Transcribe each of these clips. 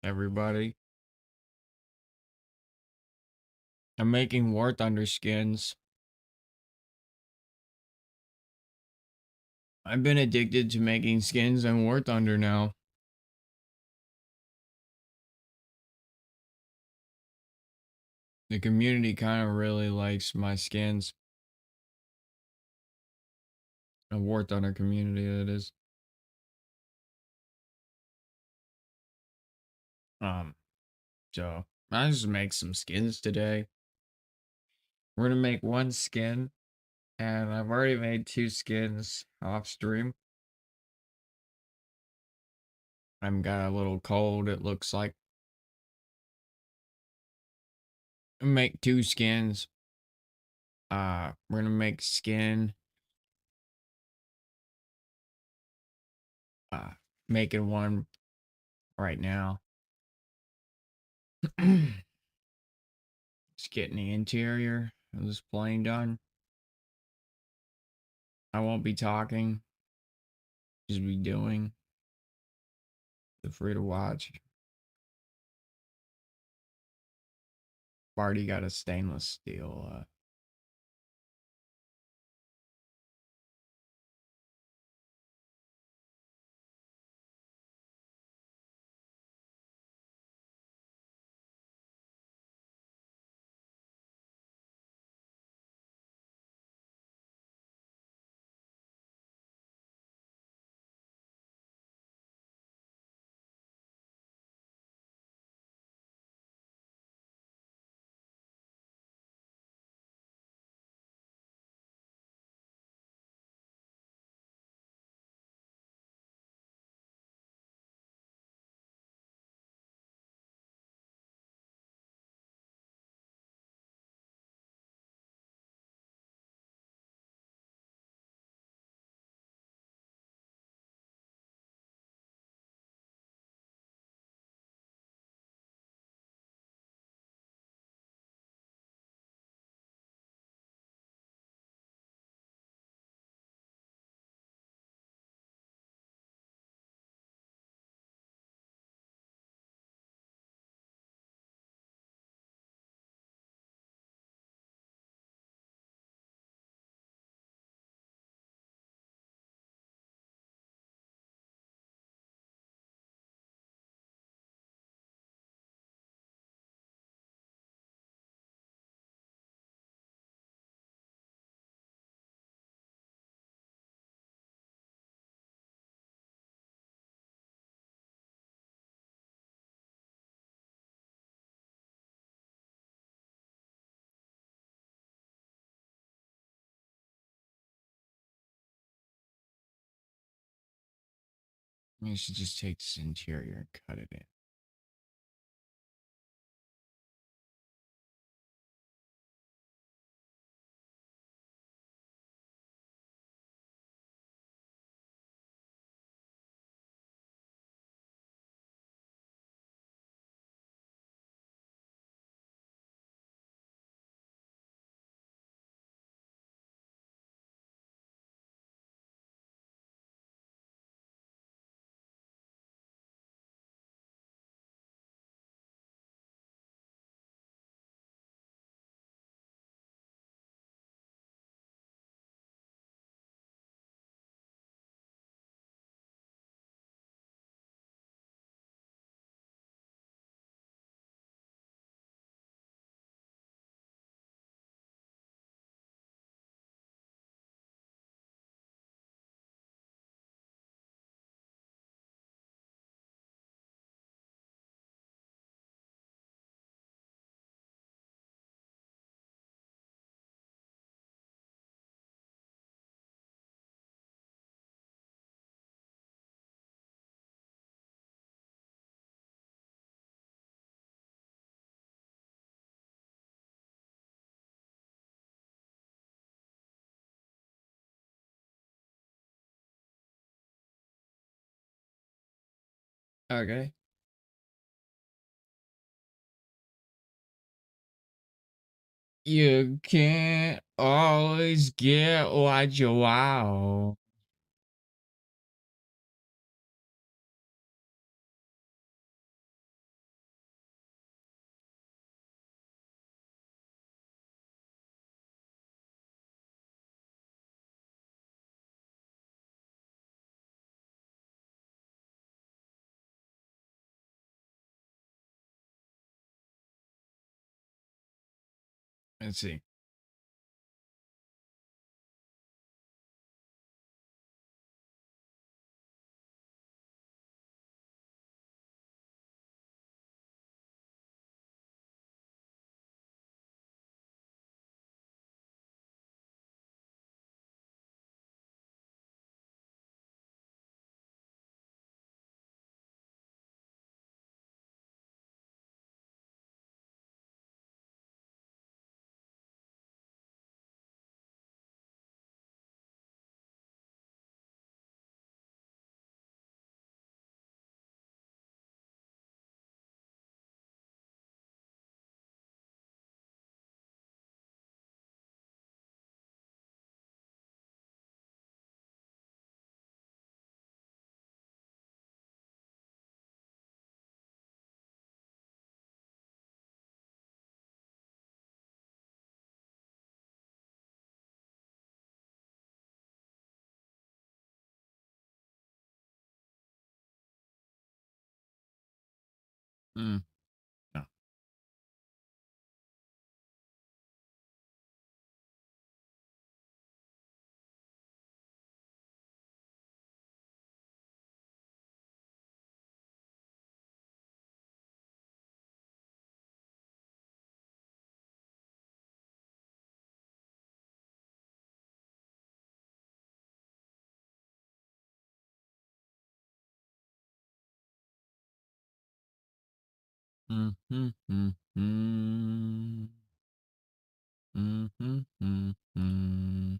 everybody. I'm making War Thunder skins. I've been addicted to making skins in War Thunder now. The community kind of really likes my skins. The War Thunder community, that is. Um, so I just make some skins today. We're gonna make one skin, and I've already made two skins off stream. I'm got a little cold, it looks like. Make two skins. We're gonna make skin. Uh, Making one right now. Just getting the interior of this plane done. I won't be talking, just be doing. Feel free to watch. Already got a stainless steel. You should just take this interior and cut it in. Okay. You can't always get what you want. Let's see. Mm, no. Mm, mm, mm, mm. Mm, mm, mm, mm.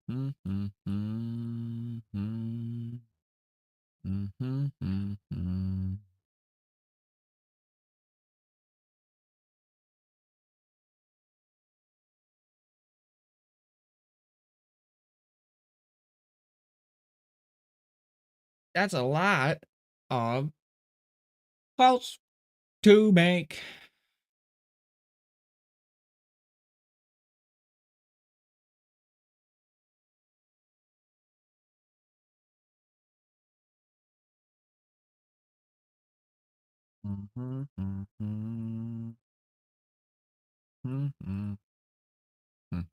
Mm, mm, mm, mm. Mm, mm, mm, mm. That's a lot of quotes to make. Mhm, mhm, mhm, mhm.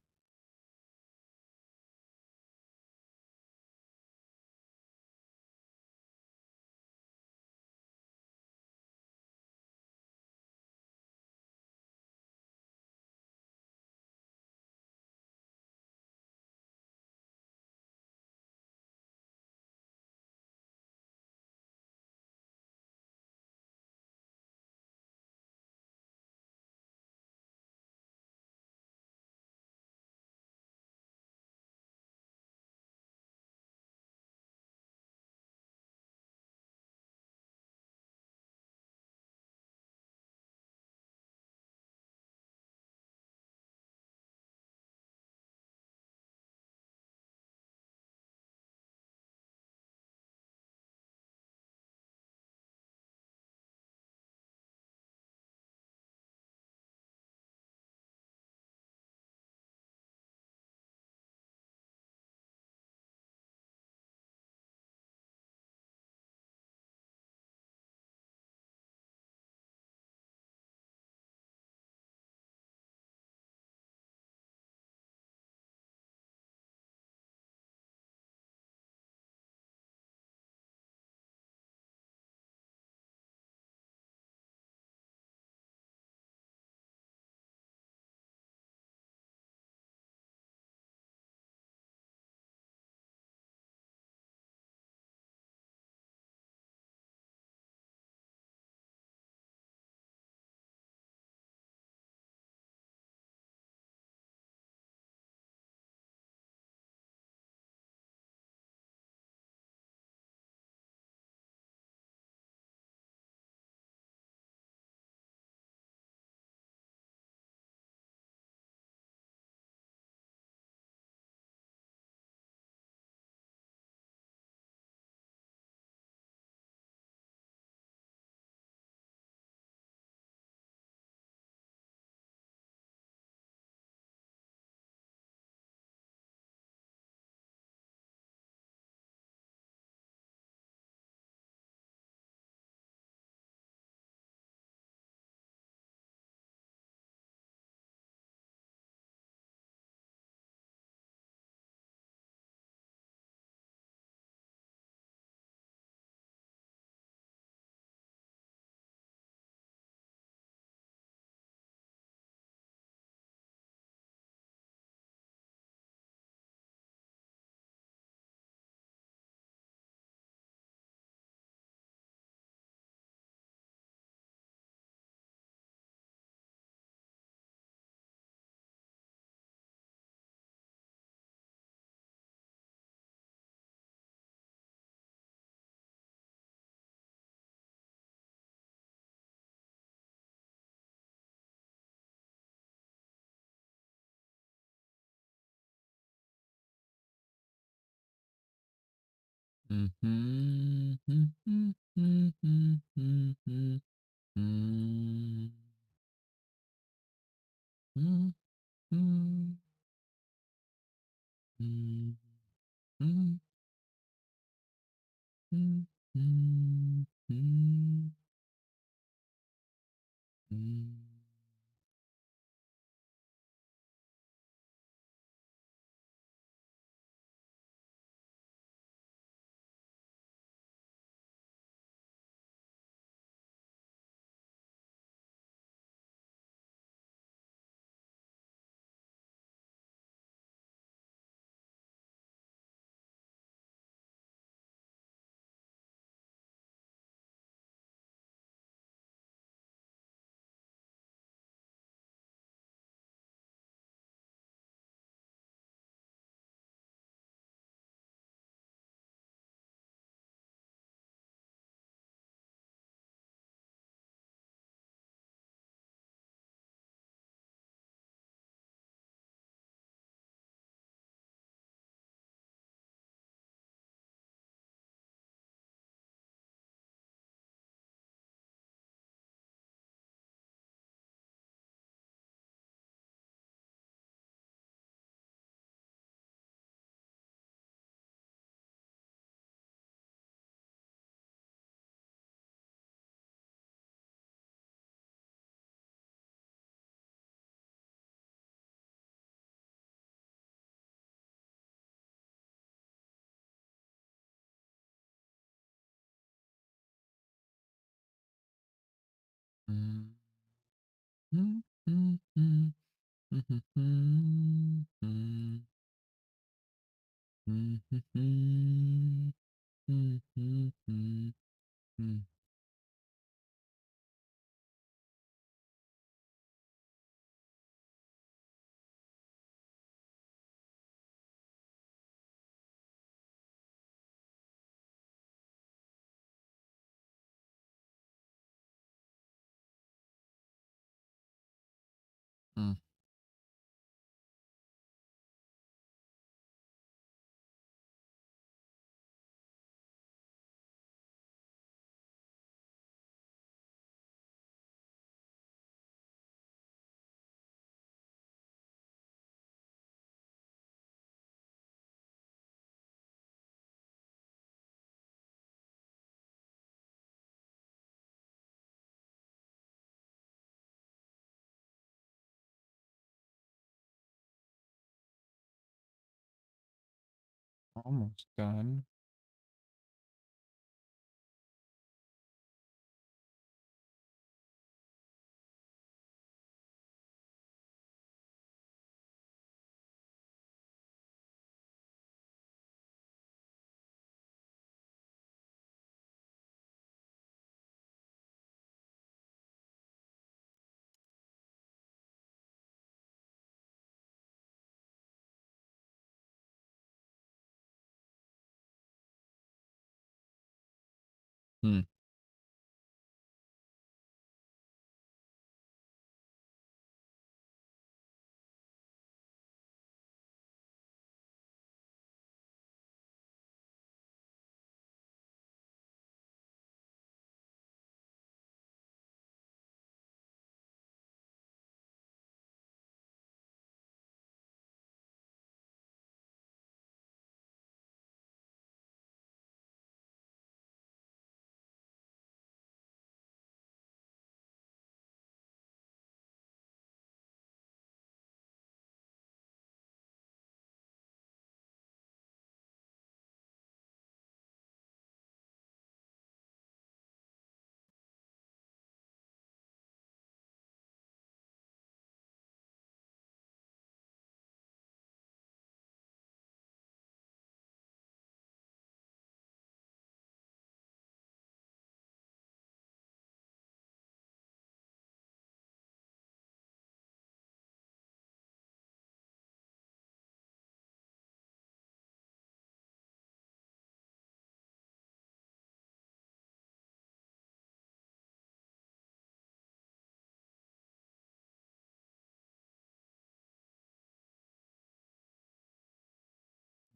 Mhm, mhm, mhm, mhm, mhm, mhm, mhm, mhm, mhm, mhm, mhm, mhm, mhm, mhm. Mhm. Mhm, mhm, mhm, mhm, mhm, mhm, mhm, mhm, mhm, mhm, mhm. Mm. Almost done. Hmm.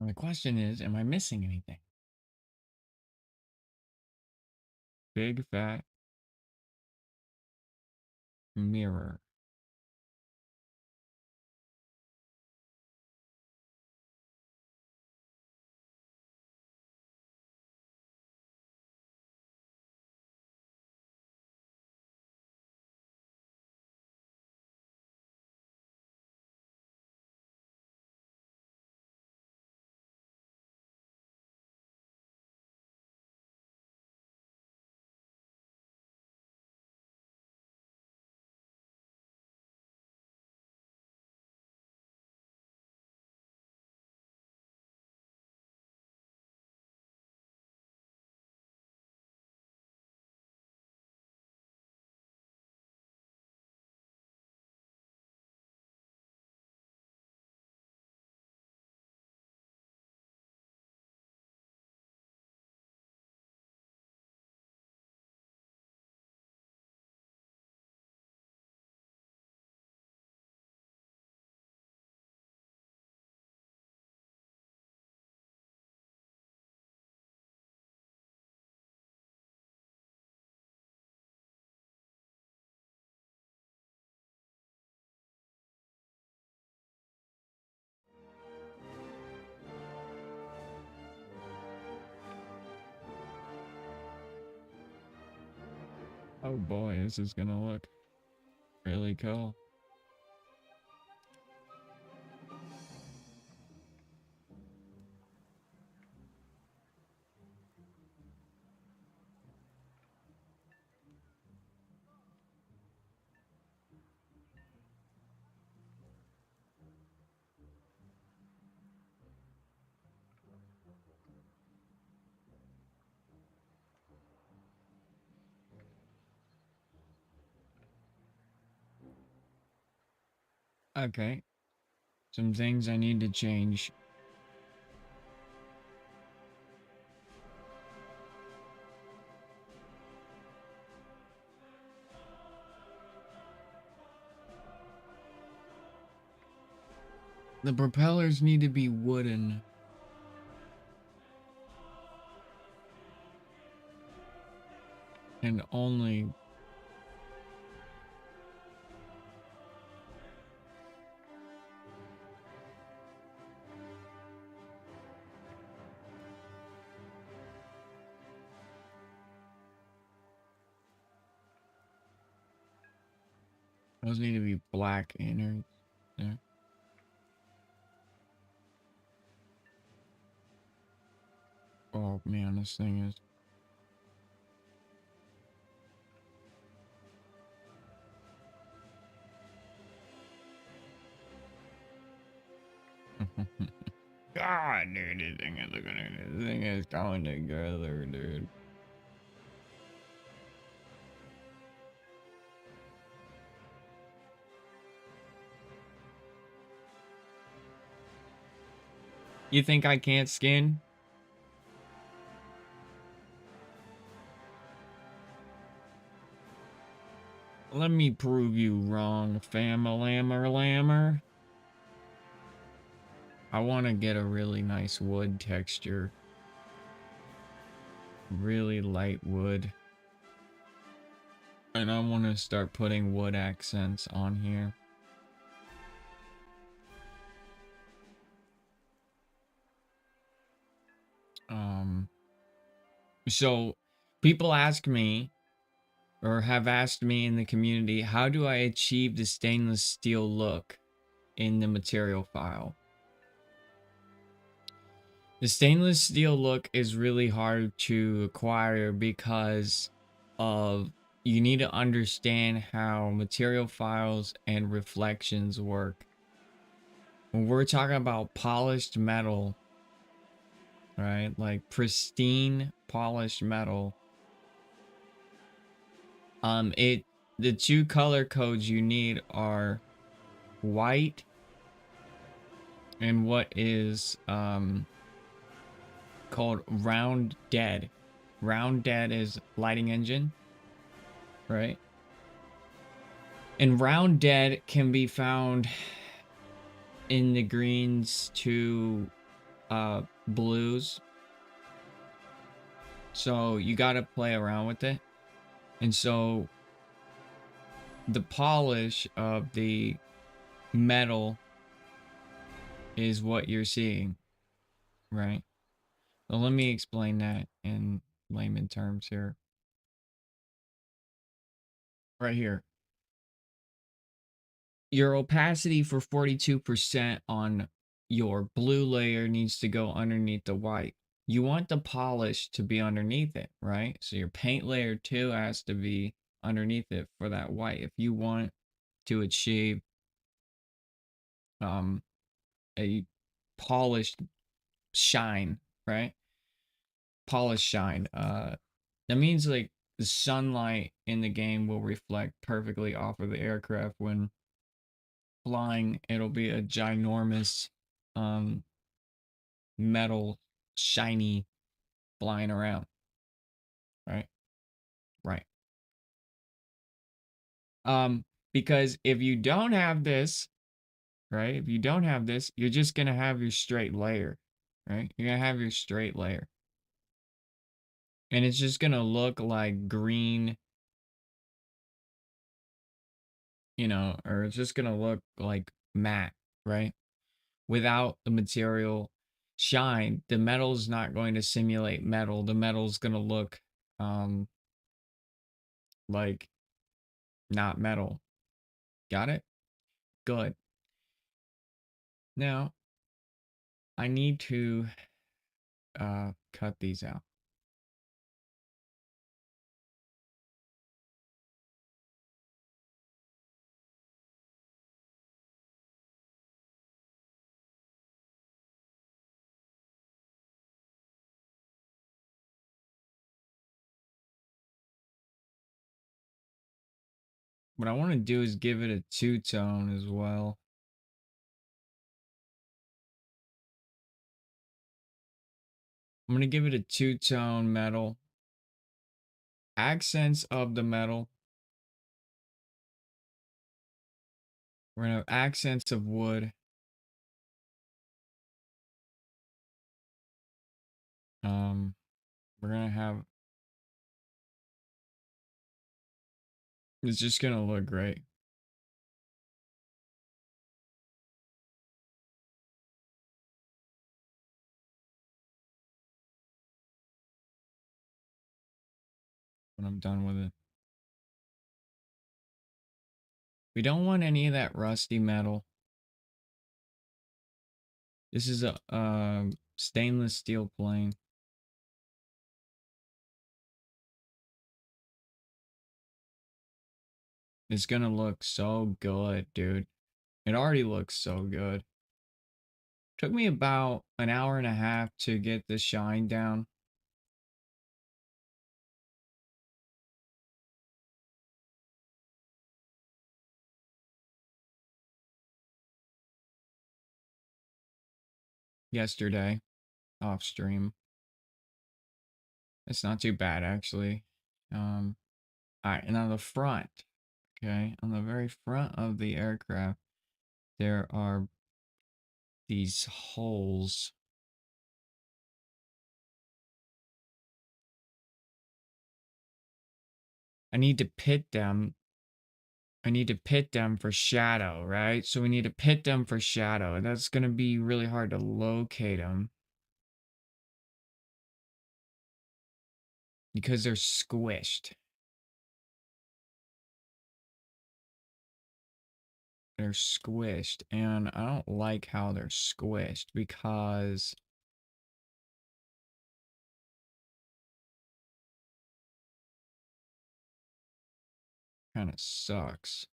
And the question is, am I missing anything? big fat mirror. Oh boy, this is gonna look really cool. Okay, some things I need to change. The propellers need to be wooden. And only those need to be black innards there. Oh man, this thing is God, dude, this thing is coming together, dude. You think I can't skin? Let me prove you wrong, fam-a-lammer-lammer. I want to get a really nice wood texture. Really light wood. And I want to start putting wood accents on here. So people ask me, or have asked me in the community, how do I achieve the stainless steel look in the material file? The stainless steel look is really hard to acquire because of you need to understand how material files and reflections work. When we're talking about polished metal, right? Like pristine polished metal, the two color codes you need are white and what is called round dead. Round dead is lighting engine, right? And round dead can be found in the greens to blues. So you got to play around with it. And so the polish of the metal is what you're seeing, right? So let me explain that in layman terms here. Right here. Your opacity for 42% on your blue layer needs to go underneath the white. You want the polish to be underneath it, right? So your paint layer 2 has to be underneath it for that white. If you want to achieve a polished shine, right? Polished shine. That means like the sunlight in the game will reflect perfectly off of the aircraft when flying. It'll be a ginormous um metal shiny flying around, right? Right. Because if you don't have this, right? If you don't have this, you're just gonna have your straight layer, right? You're gonna have your straight layer. And it's just gonna look like green, or it's just gonna look like matte, right? Without the material shine, the metal's not going to simulate metal. The metal's gonna look um like not metal. Got it? Good. Now I need to cut these out. What I want to do is give it a two-tone as well. I'm going to give it a two-tone metal. Accents of the metal. We're going to have accents of wood. We're going to have, it's just going to look great. When I'm done with it. We don't want any of that rusty metal. This is a stainless steel plane. It's gonna look so good, dude. It already looks so good. Took me about an hour and a half to get the shine down. Yesterday, off stream. It's not too bad actually. Alright, and on the front, okay, on the very front of the aircraft, there are these holes. I need to pit them. I need to pit them for shadow, right? So we need to pit them for shadow, and that's gonna be really hard to locate them because they're squished. They're squished, and I don't like how they're squished because kind of sucks.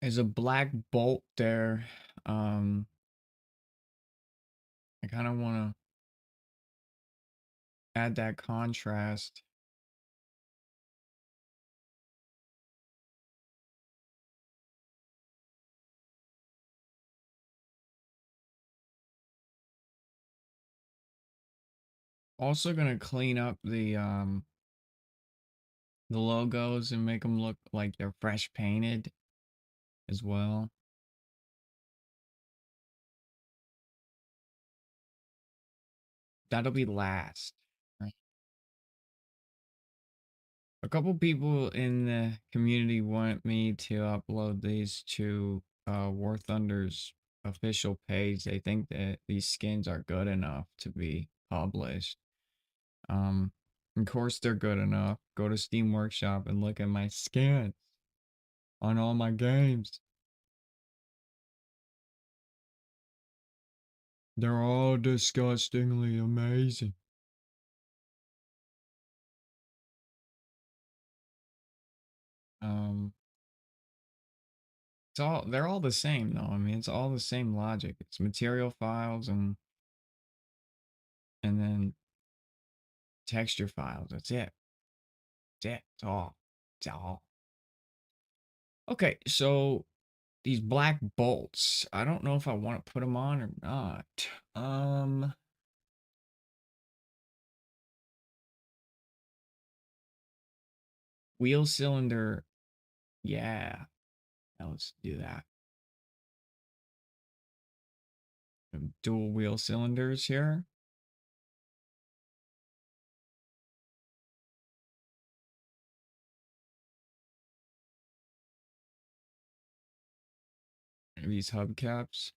There's a black bolt there. I kind of want to add that contrast. Also gonna clean up the logos and make them look like they're fresh painted as well. That'll be last. Right. A couple people in the community want me to upload these to War Thunder's official page. They think that these skins are good enough to be published. Um, of course they're good enough. Go to Steam Workshop and look at my skins on all my games. They're all disgustingly amazing. Um, they're all the same though. I mean, it's all the same logic. It's material files and then texture files. That's it. That's it. It's all. It's all. Okay, so these black bolts. I don't know if I want to put them on or not. Wheel cylinder. Yeah. Now let's do that. Dual wheel cylinders here. These hubcaps.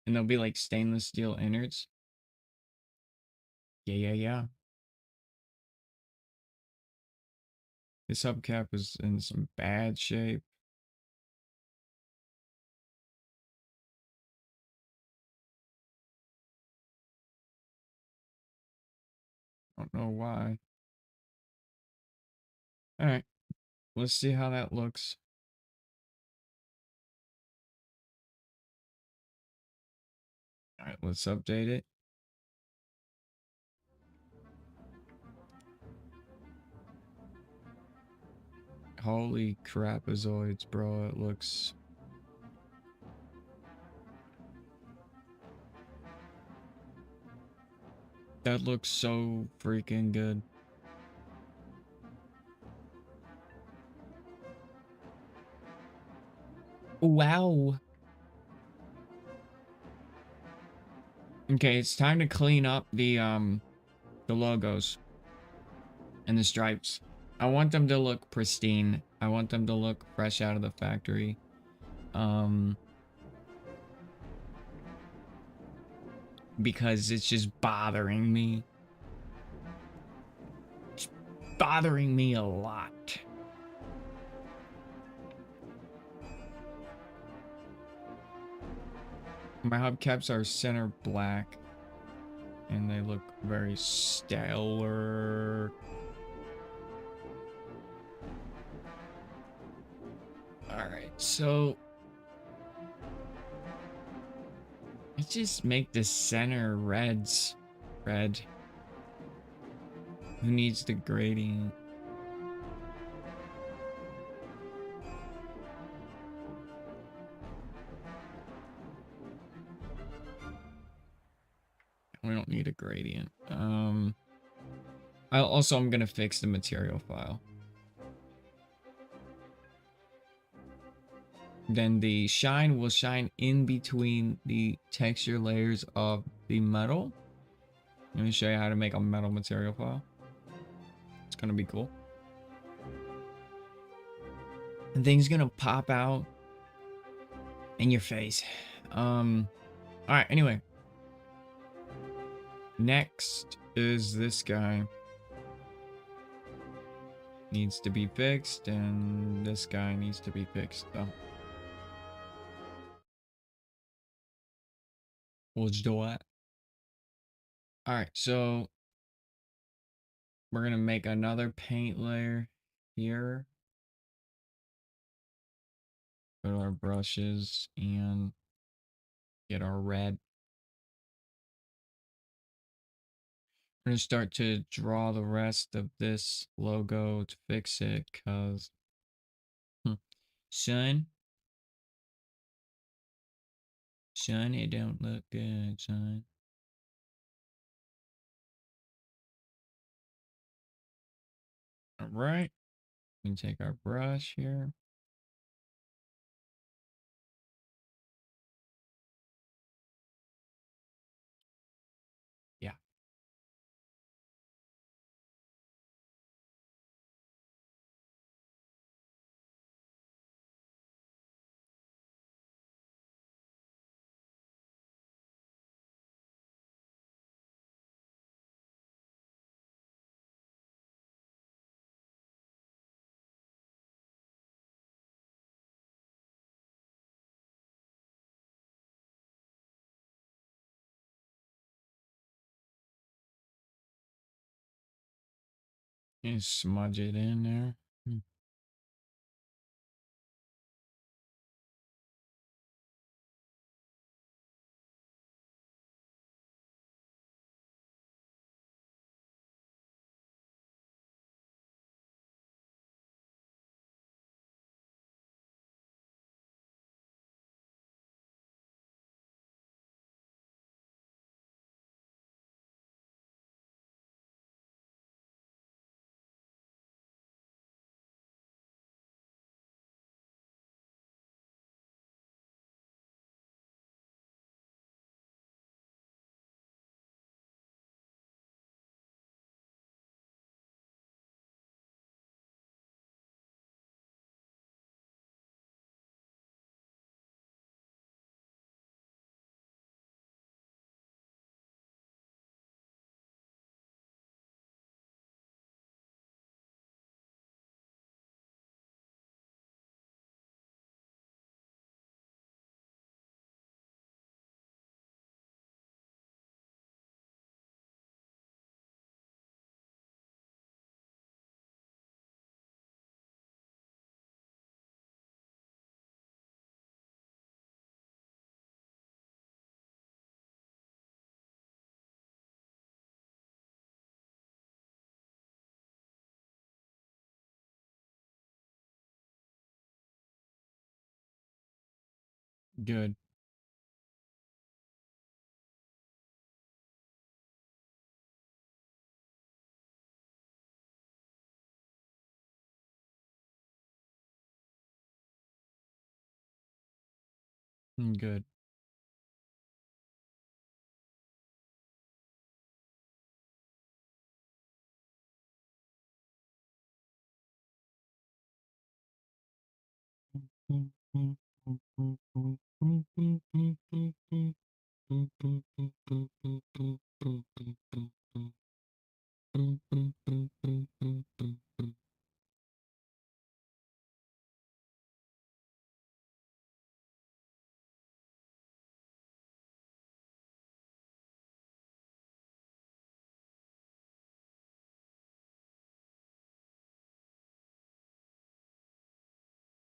And they'll be like stainless steel innards. Yeah. This hubcap is in some bad shape. Don't know why. Alright, let's see how that looks. Alright, let's update it. Holy crapazoids, bro. It looks... That looks so freaking good. Wow. Okay, it's time to clean up the logos and the stripes. I want them to look pristine. I want them to look fresh out of the factory. Because it's just bothering me. It's bothering me a lot. My hubcaps are center black. And they look very stellar. Alright, so... let's just make the center reds red. Who needs the gradient? We don't need a gradient. I'm gonna fix the material file. Then the shine will shine in between the texture layers of the metal. Let me show you how to make a metal material file. It's gonna be cool. And things gonna pop out in your face. Alright, anyway. Next is this guy. Needs to be fixed, and this guy needs to be fixed though. We'll just do that. Alright, so we're gonna make another paint layer here. Go to our brushes and get our red. We're gonna start to draw the rest of this logo to fix it, cause son, it don't look good, son. All right, we can take our brush here. And smudge it in there. Good. Good.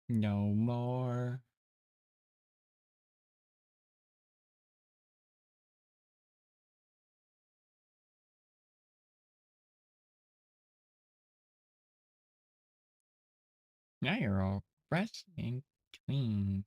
No more. Now you're all fresh and clean.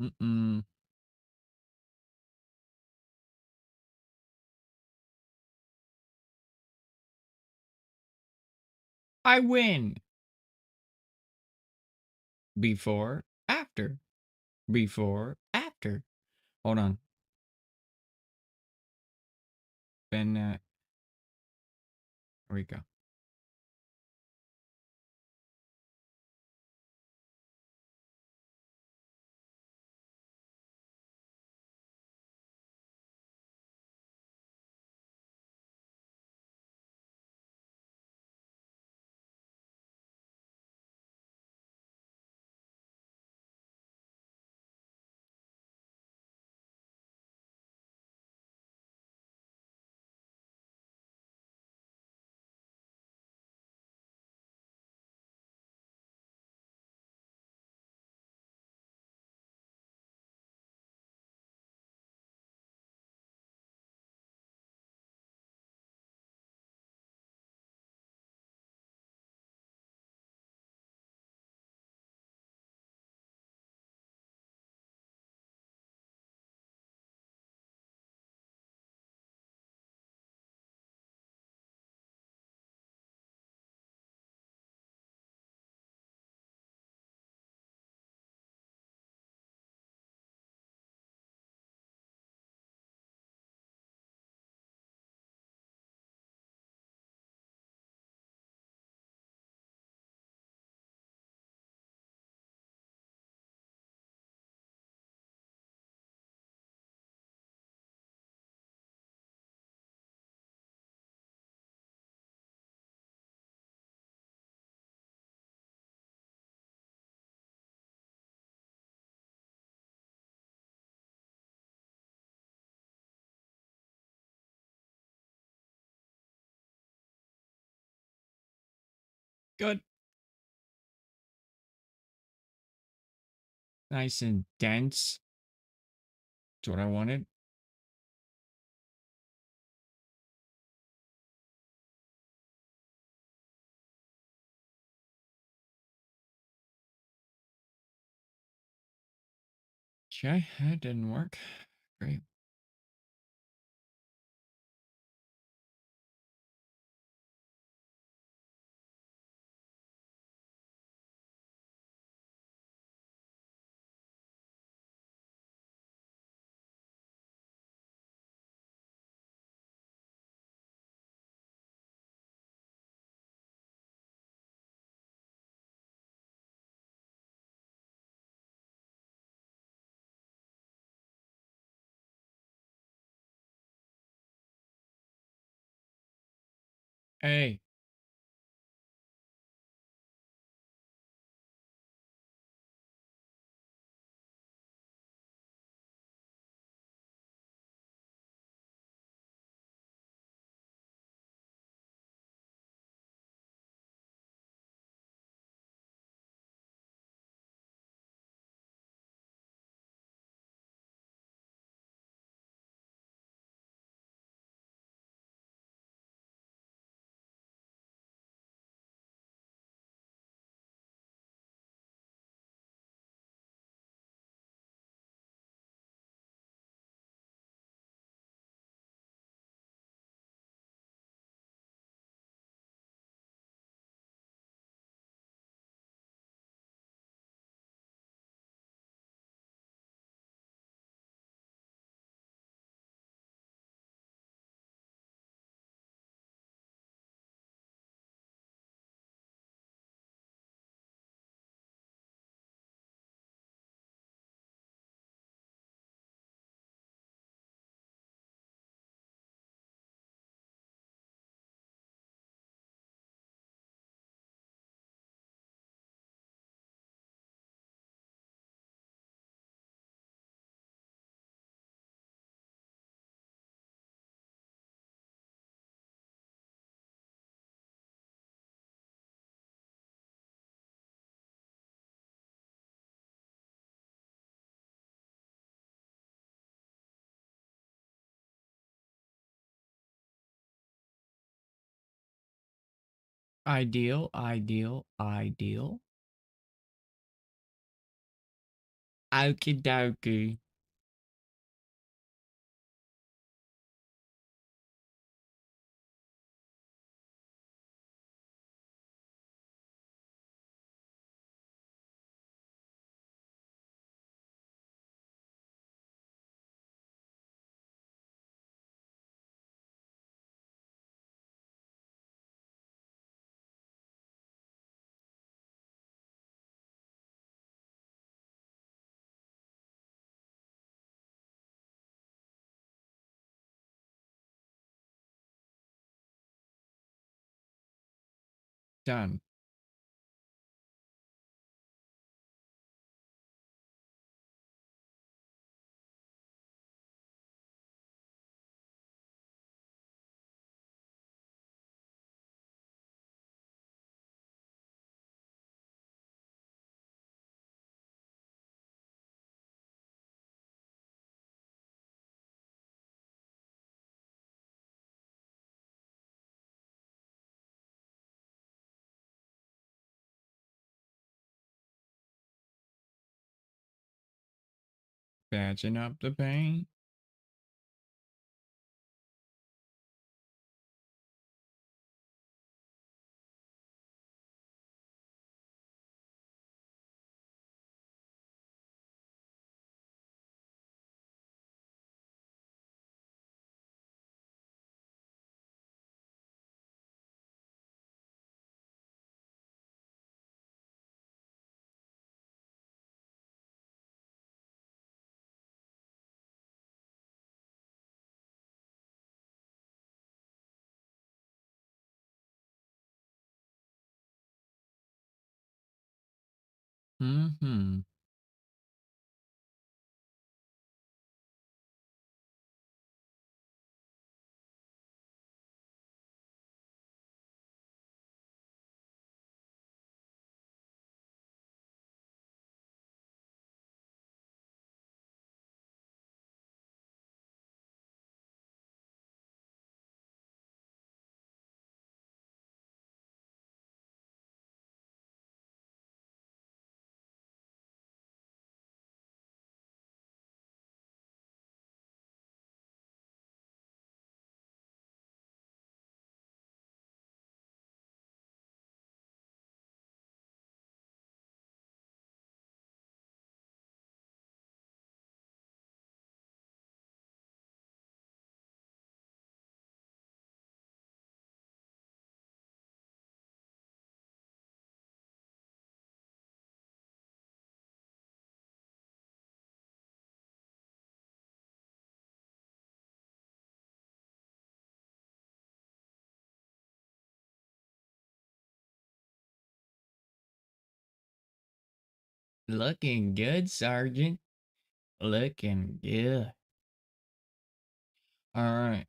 Mm-mm. I win. Before, after. Before, after. Hold on. Then, here we go. Good. Nice and dense. That's what I wanted. Okay, that didn't work. Great. Hey, ideal, ideal, ideal. Okie dokie. Done. Patching up the paint. Mm-hmm. Looking good, Sergeant. Looking good. All right.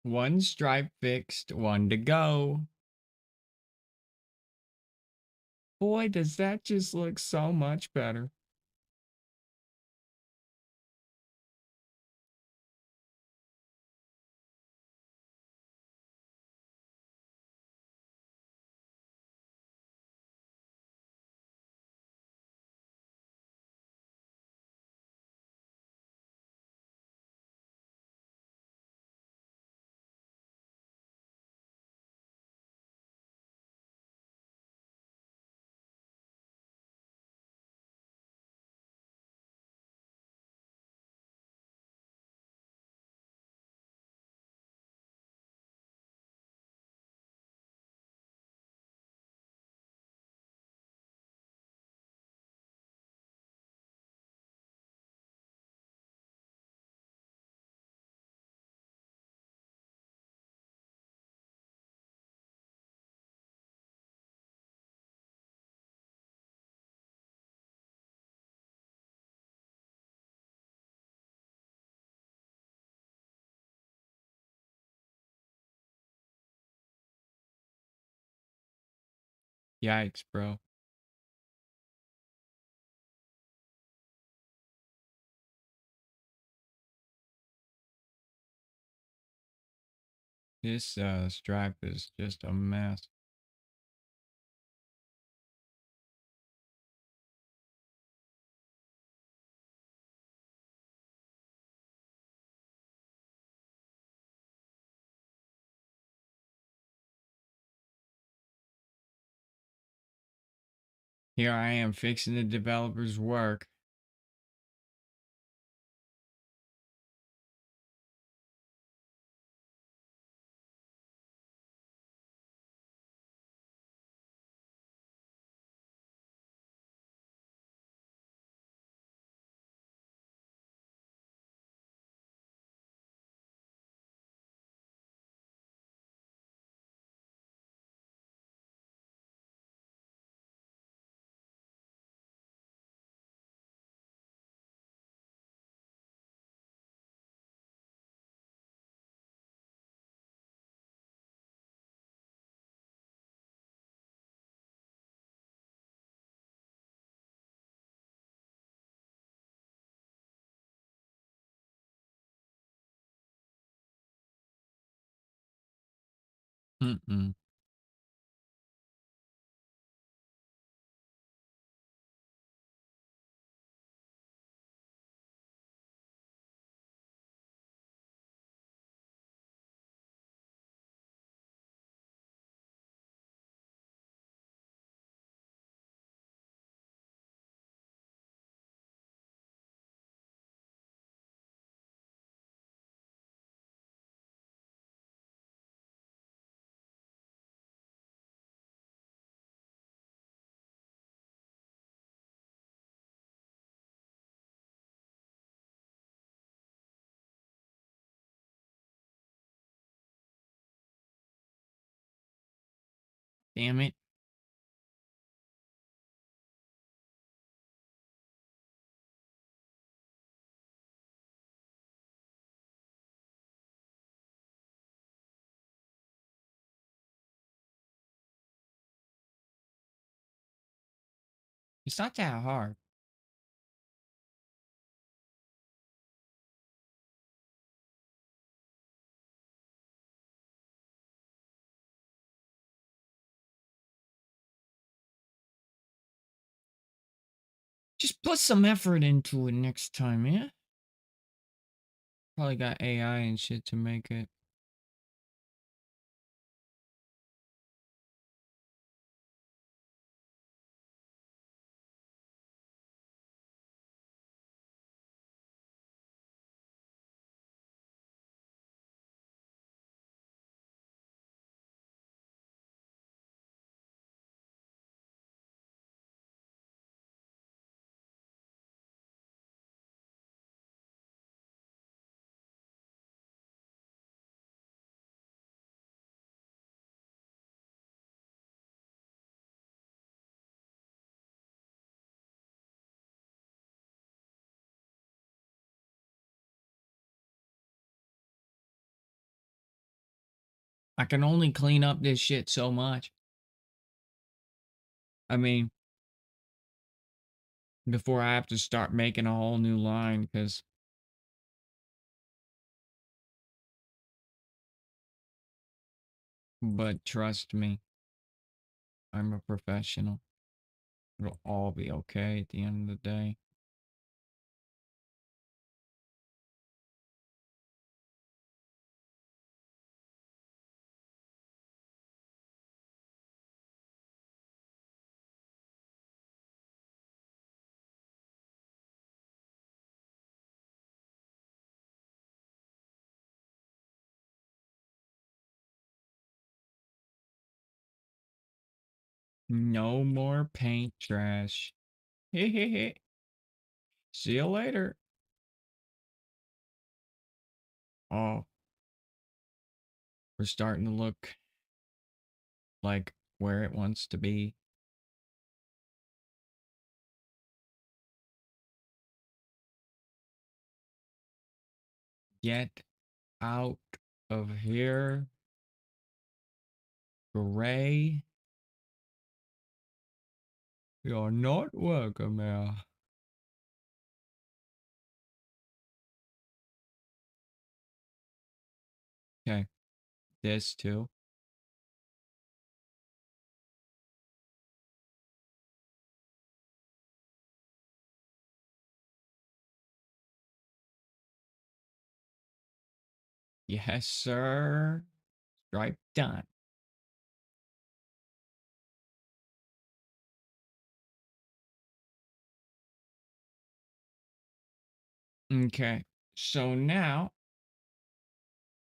One stripe fixed, one to go. Boy, does that just look so much better. Yikes, bro. This stripe is just a mess. Here I am fixing the developer's work. Mm-mm. Damn it. It's not that hard. Just put some effort into it next time, yeah? Probably got AI and shit to make it. I can only clean up this shit so much. I mean, before I have to start making a whole new line, because. But trust me, I'm a professional. It'll all be okay at the end of the day. No more paint trash. See you later. Oh, we're starting to look like where it wants to be. Get out of here, Gray. You're not welcome here. Okay, this too. Yes, sir. Stripe done. Okay, so now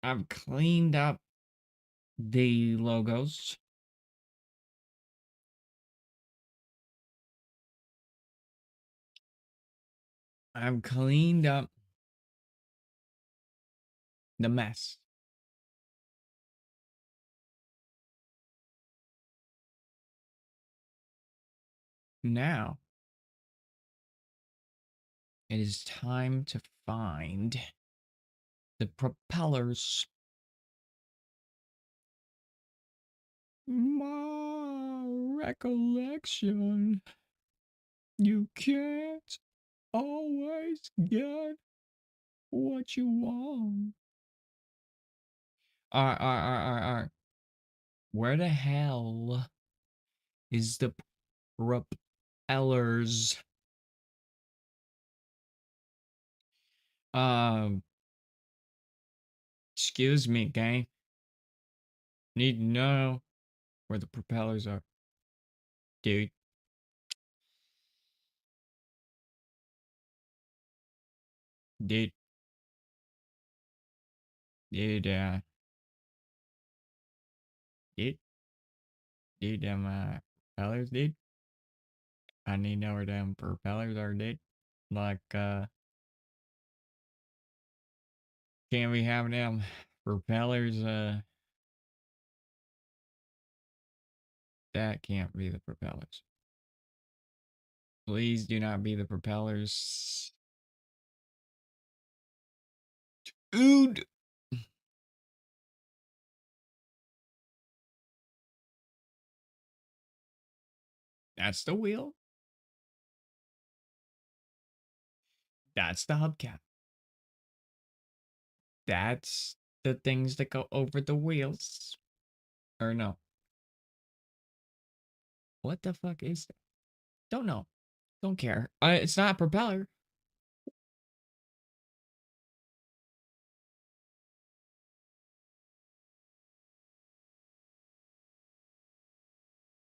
I've cleaned up the logos. I've cleaned up the mess. Now it is time to find the propellers. My recollection. You can't always get what you want. Alright. Where the hell is the propellers? Um, excuse me, gang. Need to know where the propellers are. Dude, dude, dude, dude, dude, them, propellers, dude. I need to know where them propellers are, dude. Like, can't we have them propellers, That can't be the propellers. Please do not be the propellers. Dude! That's the wheel. That's the hubcap. That's the things that go over the wheels. Or no. What the fuck is that? Don't know. Don't care. It's not a propeller.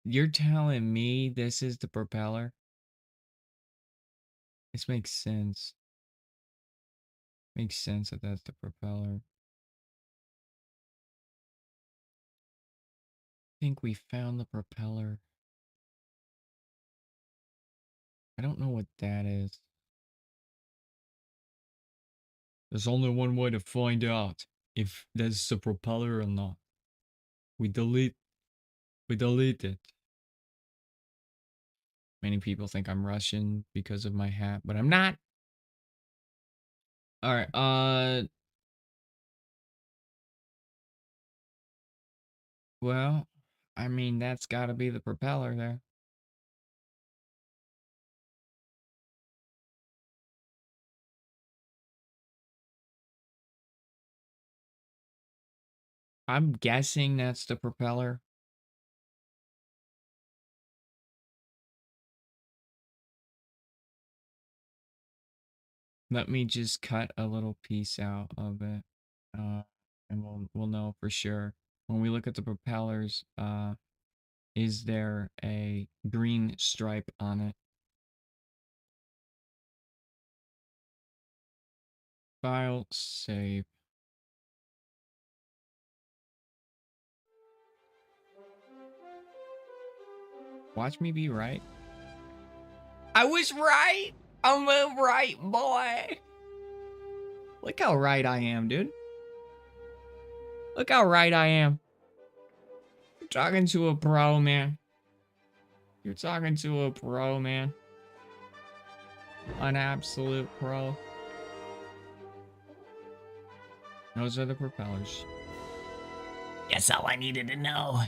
You're telling me this is the propeller? This makes sense. Makes sense that that's the propeller. I think we found the propeller. I don't know what that is. There's only one way to find out if that's the propeller or not. We delete it. Many people think I'm Russian because of my hat, but I'm not. All right. Well, I mean that's got to be the propeller there. I'm guessing that's the propeller. Let me just cut a little piece out of it, and we'll know for sure when we look at the propellers. Is there a green stripe on it? File, save. Watch me be right. I was right. I'm a right boy. Look how right I am, dude. Look how right I am. You're talking to a pro, man. You're talking to a pro, man. An absolute pro. Those are the propellers. That's all I needed to know.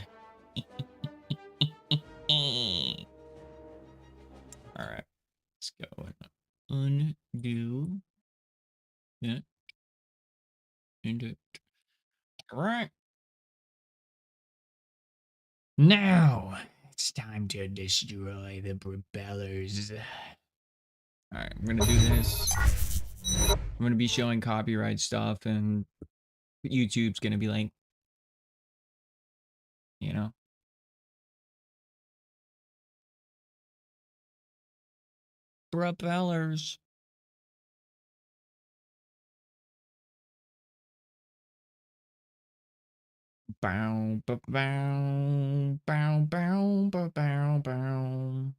Alright. Let's go and undo it. Undo it. Alright. Now it's time to destroy the propellers. Alright, I'm gonna do this. I'm gonna be showing copyright stuff, and YouTube's gonna be like, you know. Propellers. Bow, bow, bow, bow, bow, bow, bow, bow.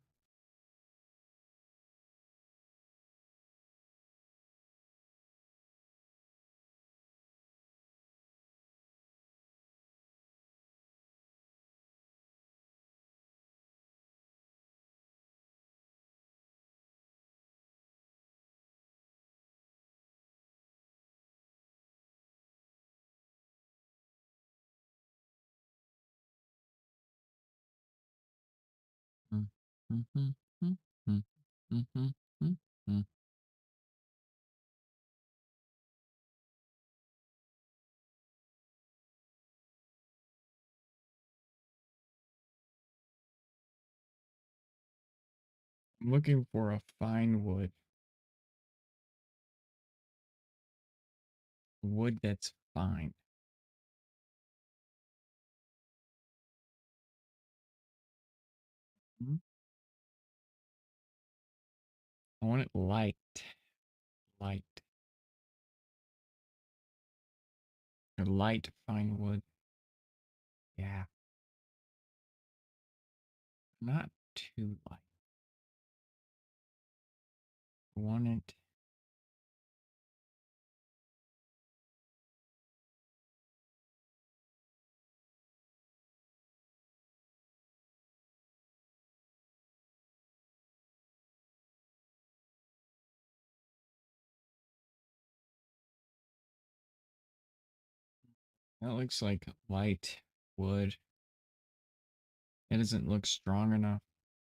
Mm, mm, mm, mm, mm, mm, mm, mm, mm. I'm looking for a fine wood. Wood that's fine. Mhm. I want it light. Light. A light fine wood. Yeah. Not too light. I want it. That looks like light wood. It doesn't look strong enough.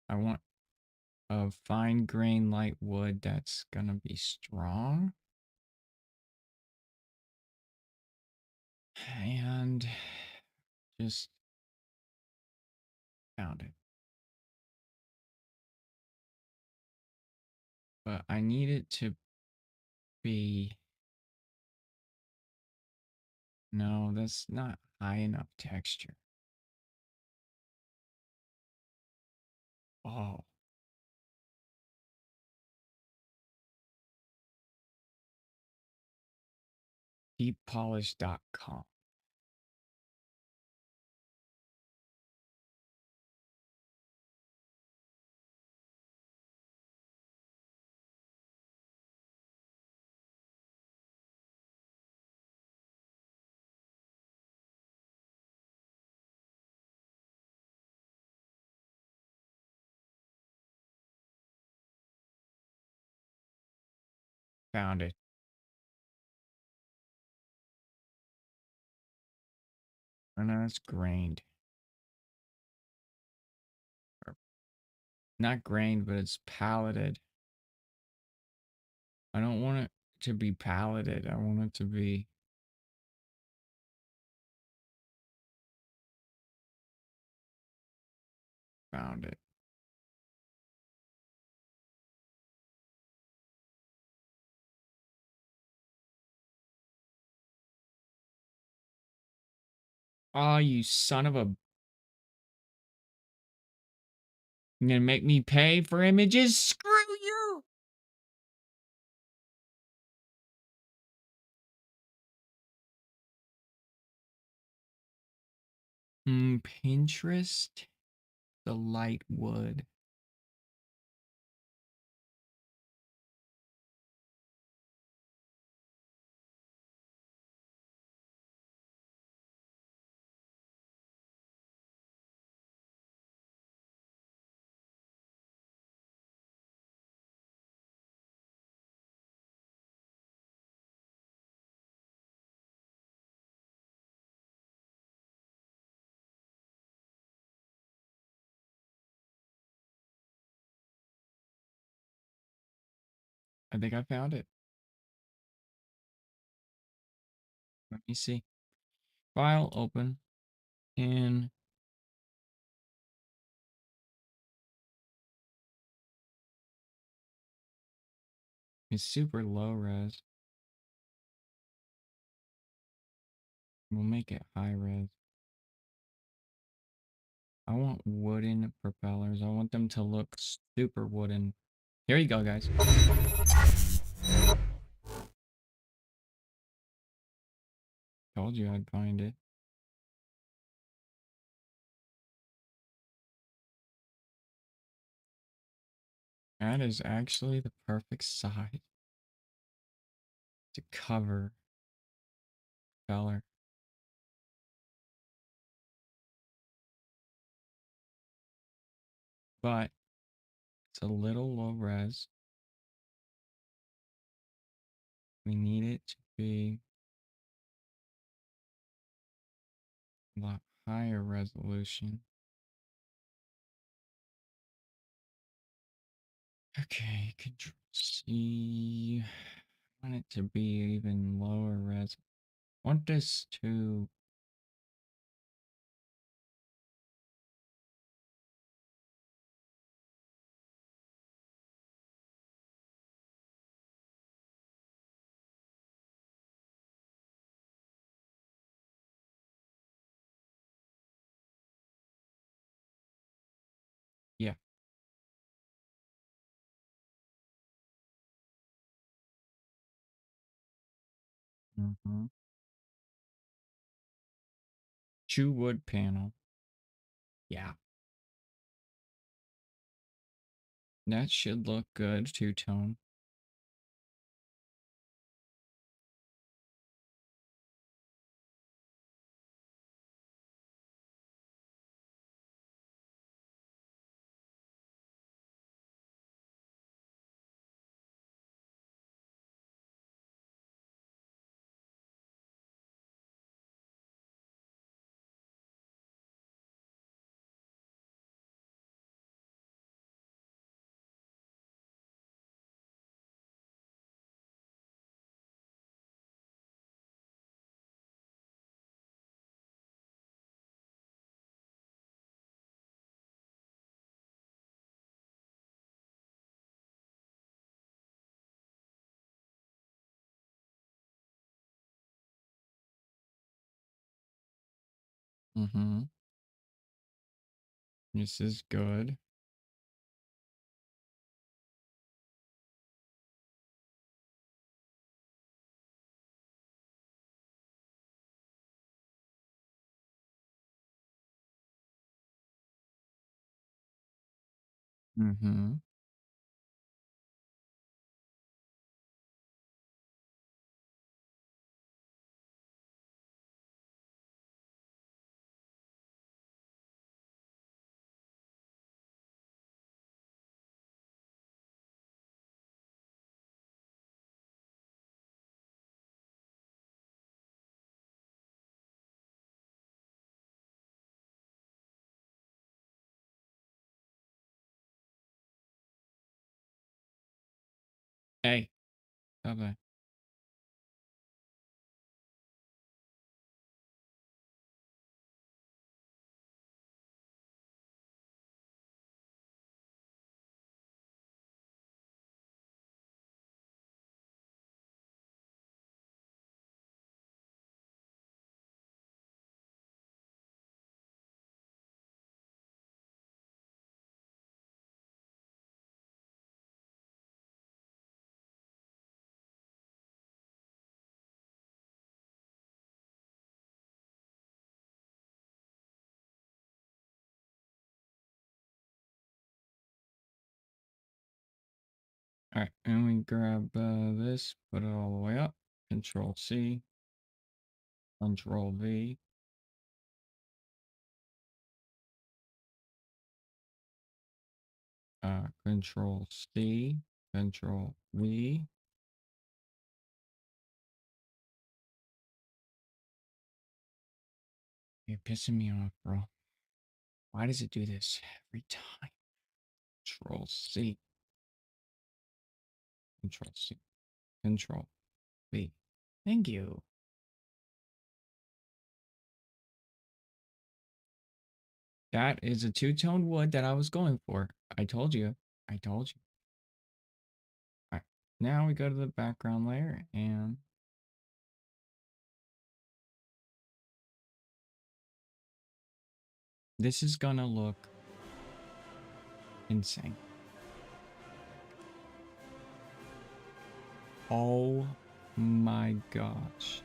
I want a fine grain light wood that's gonna be strong. And just found it. But I need it to be... No, that's not high enough texture. Oh, deeppolish.com. Found it. Oh no, it's grained. Or not grained, but it's palleted. I don't want it to be palleted. I want it to be... Found it. Oh, you son of a... You gonna make me pay for images? Screw you! Pinterest? The light wood. I think I found it. Let me see. File open. And it's super low res. We'll make it high res. I want wooden propellers. I want them to look super wooden. Here you go, guys. Told you I'd find it. That is actually the perfect size to cover propeller. But it's a little low res. We need it to be a lot higher resolution. Okay, Control C. I want it to be even lower res. I want this to... Yeah. Chew wood panel. Yeah. That should look good, two-tone. Mm-hmm. This is good. Mm-hmm. Hey. Okay. All right, and we grab this, put it all the way up. Control C, Control V. Control C, Control V. You're pissing me off, bro. Why does it do this every time? Control C, Control C, Control V. Thank you. That is a two-tone wood that I was going for. I told you. I told you. All right. Now we go to the background layer and this is gonna look insane. Oh my gosh.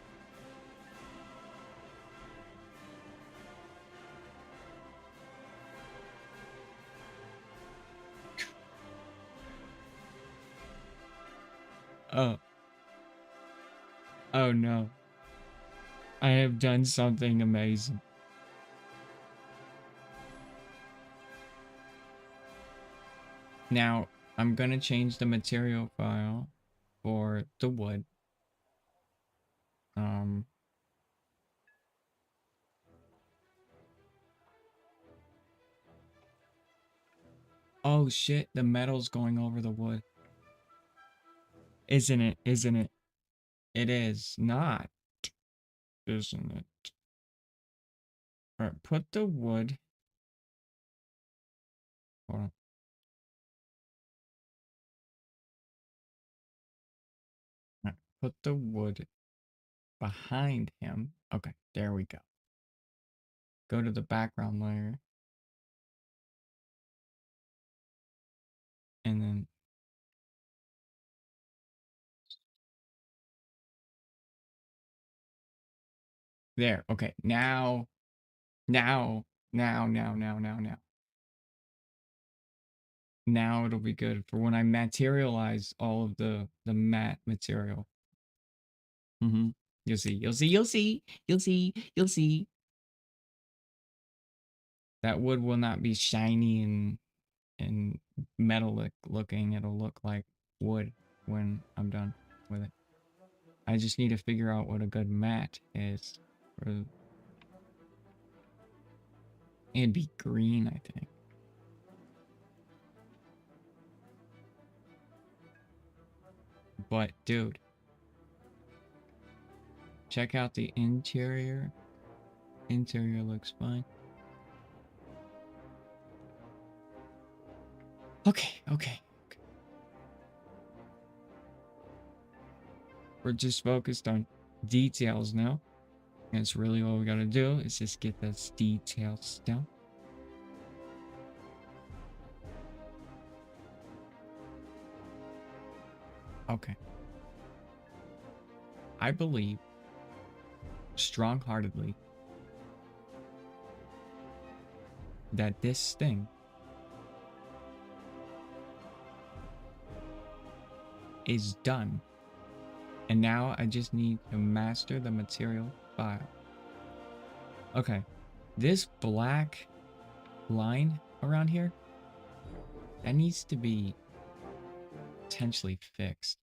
Oh, oh no. I have done something amazing. Now, I'm gonna change the material file for the wood. Um, oh shit, the metal's going over the wood. Isn't it? Isn't it? It is not, isn't it? All right, put the wood. Hold on. All right, put the wood behind him. Okay, there we go. Go to the background layer. And then there. Okay, now, now. Now it'll be good for when I materialize all of the matte material. Mm-hmm. You'll see. You'll see. You'll see. You'll see. You'll see. That wood will not be shiny and metallic looking. It'll look like wood when I'm done with it. I just need to figure out what a good matte is. For, it'd be green, I think. But dude, check out the interior. Interior looks fine. Okay. We're just focused on details now. That's really all we gotta do is just get this detail down. Okay. I believe strong-heartedly that this thing is done. And now I just need to master the material file. Okay. This black line around here, that needs to be potentially fixed.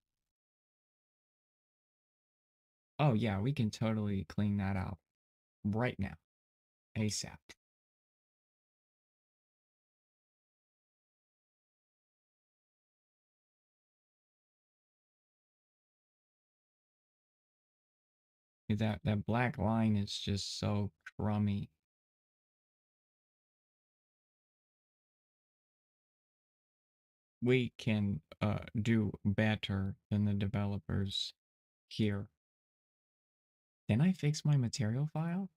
Oh yeah, we can totally clean that out right now. ASAP. That black line is just so crummy. We can do better than the developers here. Then I fix my material file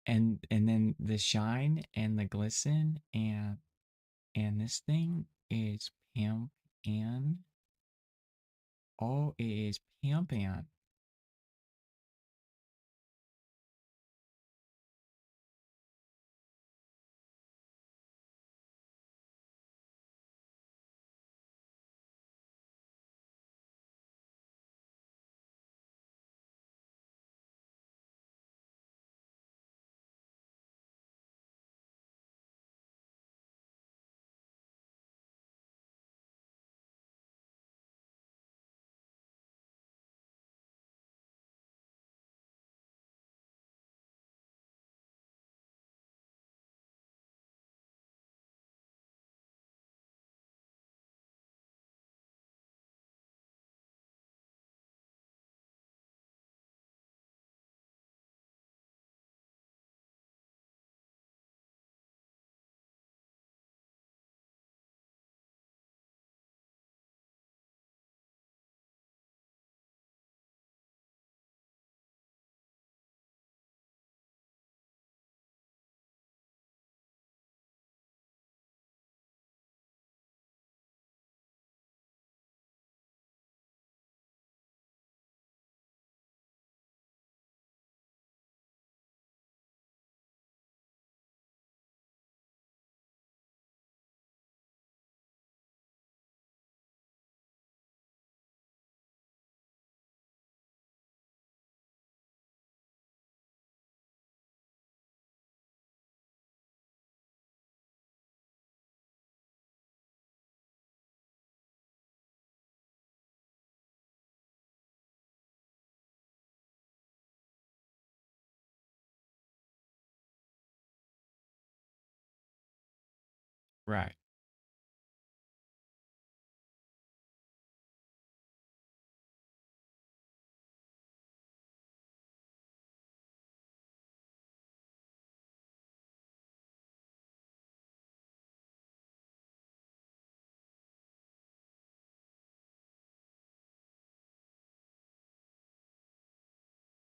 and then the shine and the glisten and this thing is pimp and oh it is pimp and right.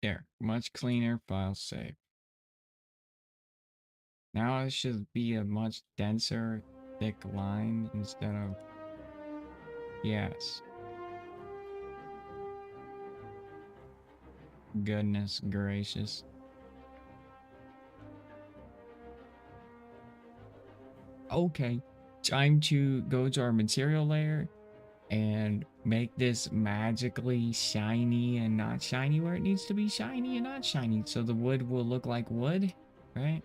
There, much cleaner file save. Now it should be a much denser, thick line instead of yes. Goodness gracious. Okay, time to go to our material layer and make this magically shiny and not shiny where it needs to be shiny and not shiny. So the wood will look like wood, right?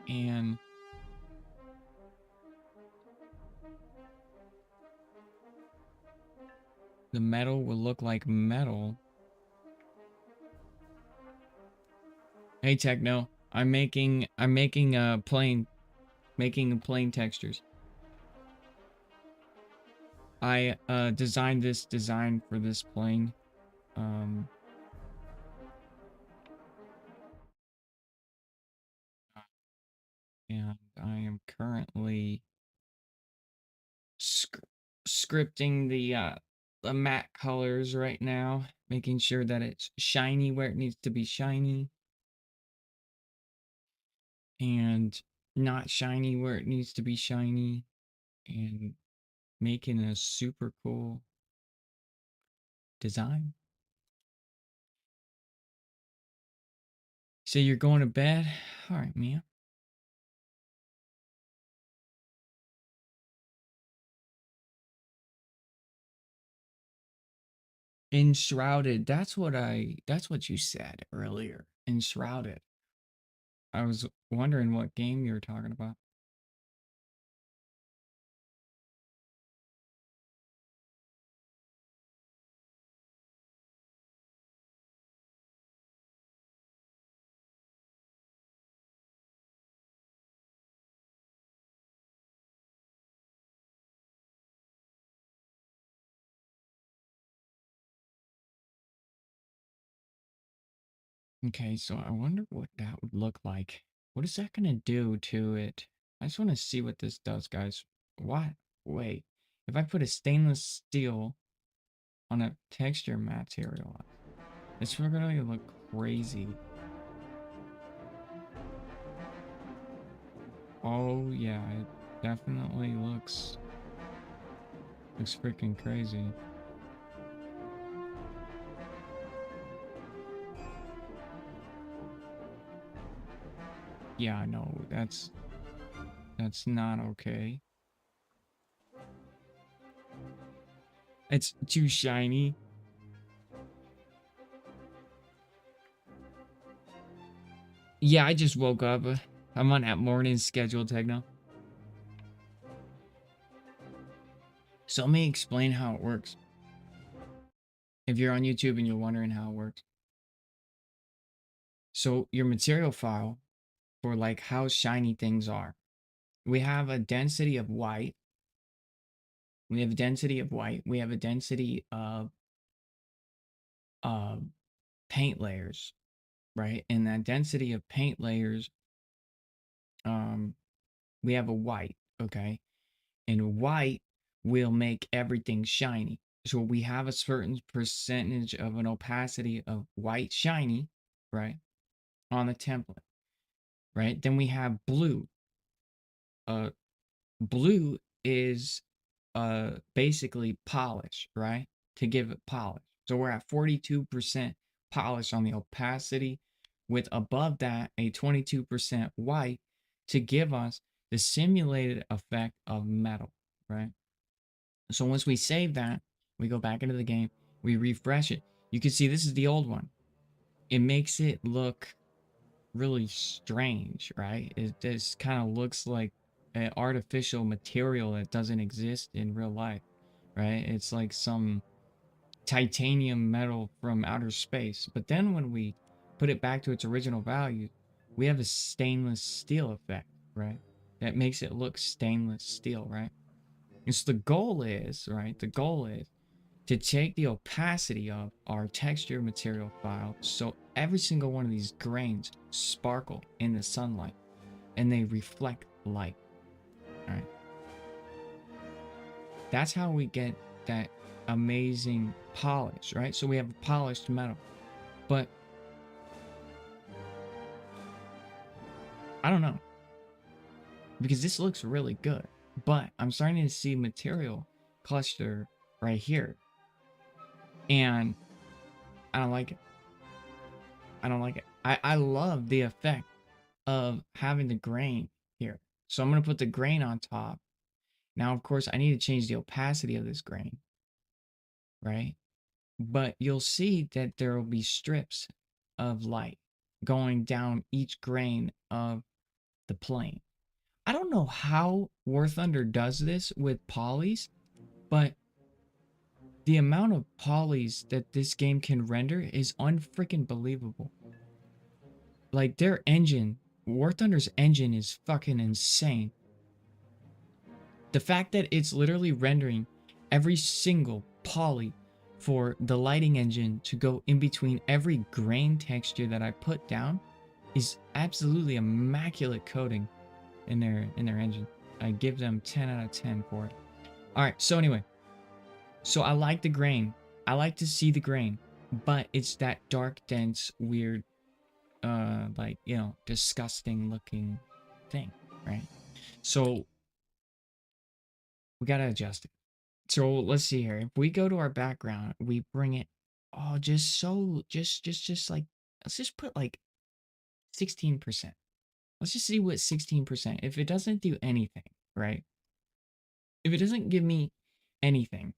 And the metal will look like metal. Hey Techno, I'm making plain textures. I designed this design for this plane. Um and I am currently scripting the matte colors right now, making sure that it's shiny where it needs to be shiny and not shiny where it needs to be shiny, and making a super cool design. So you're going to bed? All right, Mia. Enshrouded. That's what you said earlier. Enshrouded. I was wondering what game you were talking about. Okay, so I wonder what that would look like. What is that gonna do to it? I just want to see what this does, guys. What? Wait. If I put a stainless steel on a texture material, it's gonna look crazy. Oh yeah, it definitely looks freaking crazy. Yeah, no, that's not okay. It's too shiny. Yeah, I just woke up. I'm on that morning schedule, Techno. So let me explain how it works. If you're on YouTube and you're wondering how it works. So your material file for like how shiny things are. We have a density of white. We have a density of white. We have a density of uh, paint layers, right? And that density of paint layers, um, we have a white, okay? And white will make everything shiny. So we have a certain percentage of an opacity of white shiny, right? On the template, right? Then we have blue. Uh, blue is basically polish, right? To give it polish. So we're at 42% polish on the opacity, with above that a 22% white to give us the simulated effect of metal, right? So once we save that, we go back into the game, we refresh it. You can see this is the old one. It makes it look really strange, right? It just kind of looks like an artificial material that doesn't exist in real life, right? It's like some titanium metal from outer space. But then when we put it back to its original value, we have a stainless steel effect, right? That makes it look stainless steel, right? And so the goal is, right? The goal is to take the opacity of our texture material file so every single one of these grains sparkle in the sunlight and they reflect light. All right. That's how we get that amazing polish, right? So we have a polished metal. But I don't know, because this looks really good. But I'm starting to see material cluster right here. And I don't like it. I don't like it. I love the effect of having the grain here. So I'm going to put the grain on top. Now, of course, I need to change the opacity of this grain, right? But you'll see that there will be strips of light going down each grain of the plane. I don't know how War Thunder does this with polys, but the amount of polys that this game can render is unfreaking believable. Like their engine, War Thunder's engine is fucking insane. The fact that it's literally rendering every single poly for the lighting engine to go in between every grain texture that I put down is absolutely immaculate coding in their engine. I give them 10 out of 10 for it. All right, so anyway, So I like the grain. I like to see the grain, but it's that dark, dense, weird, like, you know, disgusting looking thing, right? So we gotta adjust it. So let's see here. If we go to our background, we bring it, oh, just like, let's just put like 16%. Let's just see what 16%, if it doesn't do anything, right? If it doesn't give me anything,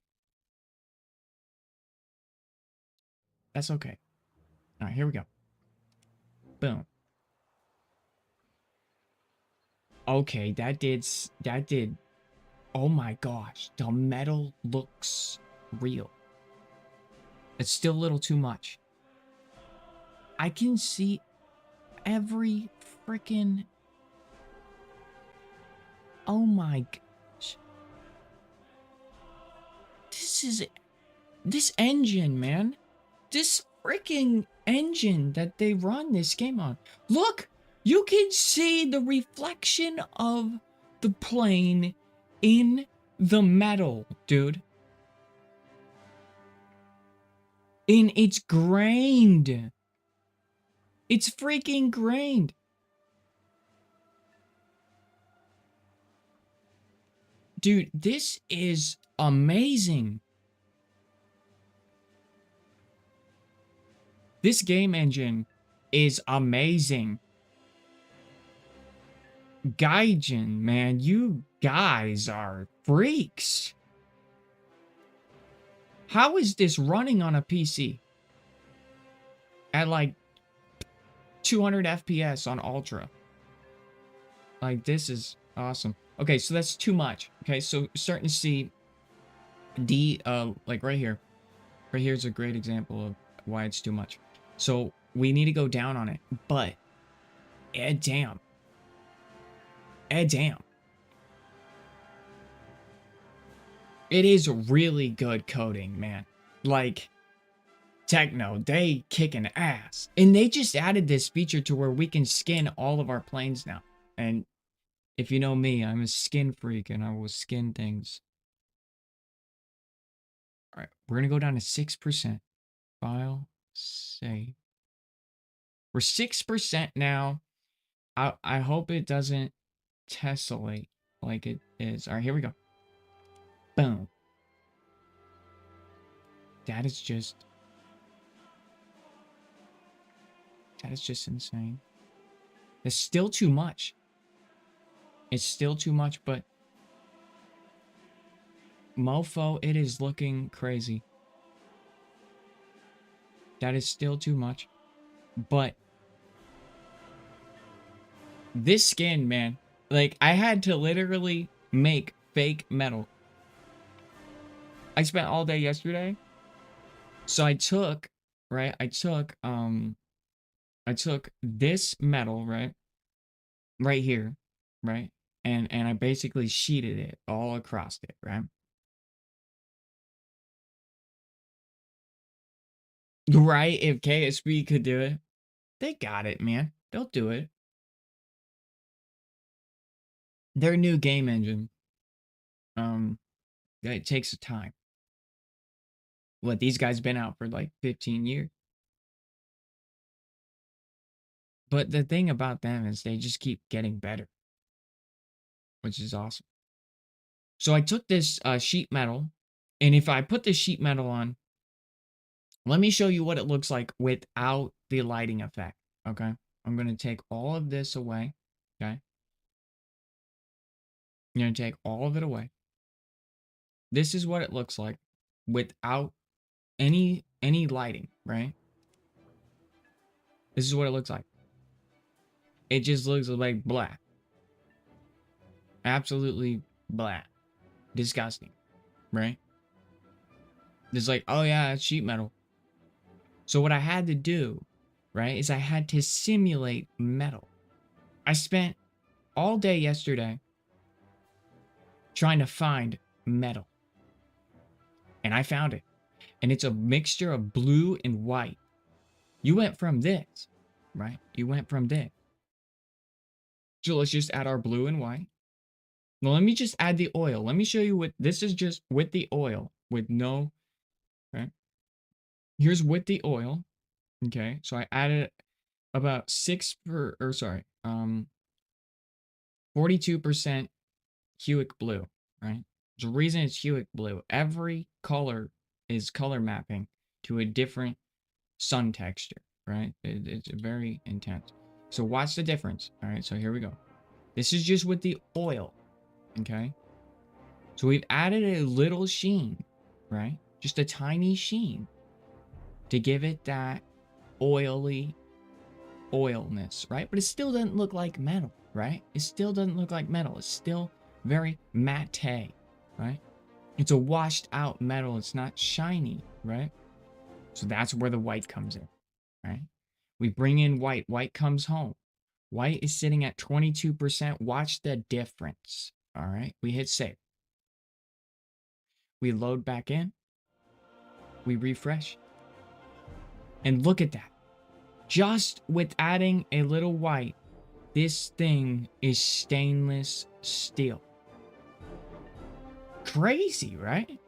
that's okay. All right, here we go. Boom. Okay, that did, oh my gosh, the metal looks real. It's still a little too much. I can see every freaking, oh my gosh. This engine, man. This freaking engine that they run this game on. Look, you can see the reflection of the plane in the metal, dude. And it's grained. It's freaking grained. Dude, this is amazing. This game engine is amazing. Gaijin, man, you guys are freaks. How is this running on a PC at like 200 FPS on Ultra? Like, this is awesome. Okay, so that's too much. Okay, so starting to see like right here. Right here is a great example of why it's too much. So we need to go down on it, but damn. Damn. It is really good coding, man. Like, Techno, they kicking ass. And they just added this feature to where we can skin all of our planes now. And if you know me, I'm a skin freak and I will skin things. All right, we're going to go down to 6%. File, save. We're 6% now. I hope it doesn't tessellate like it is. All right, here we go. Boom. That is just insane. It's still too much. It's still too much, but mofo, it is looking crazy. That is still too much. But this skin, man, like, I had to literally make fake metal. I spent all day yesterday. So I took, right? I took this metal, right? Right here, right? And I basically sheeted it all across it, right? Right? If KSP could do it, they got it, man. They'll do it. Their new game engine, it takes time. What, these guys been out for like 15 years. But the thing about them is they just keep getting better, which is awesome. So I took this sheet metal, and if I put this sheet metal on, let me show you what it looks like without the lighting effect, okay? I'm going to take all of this away, okay? I'm going to take all of it away. This is what it looks like without any lighting, right? This is what it looks like. It just looks like black. Absolutely black. Disgusting, right? It's like, oh yeah, it's sheet metal. So what I had to do, right, is I had to simulate metal. I spent all day yesterday trying to find metal. And I found it. And it's a mixture of blue and white. You went from this, right? You went from this. So let's just add our blue and white. Now let me just add the oil. Let me show you what this is, just with the oil, with no, okay? Here's with the oil, okay? So I added about 42% Hewitt blue, right? The reason it's Hewitt blue, every color is color mapping to a different sun texture, right? It's very intense. So watch the difference. All right, so here we go. This is just with the oil, okay? So we've added a little sheen, right? Just a tiny sheen to give it that oily oilness, right? But it still doesn't look like metal, right? It still doesn't look like metal. It's still very matte, right? It's a washed out metal. It's not shiny, right? So that's where the white comes in, right? We bring in white. White comes home. White is sitting at 22%. Watch the difference, all right? We hit save. We load back in. We refresh. And look at that. Just with adding a little white, this thing is stainless steel. Crazy, right?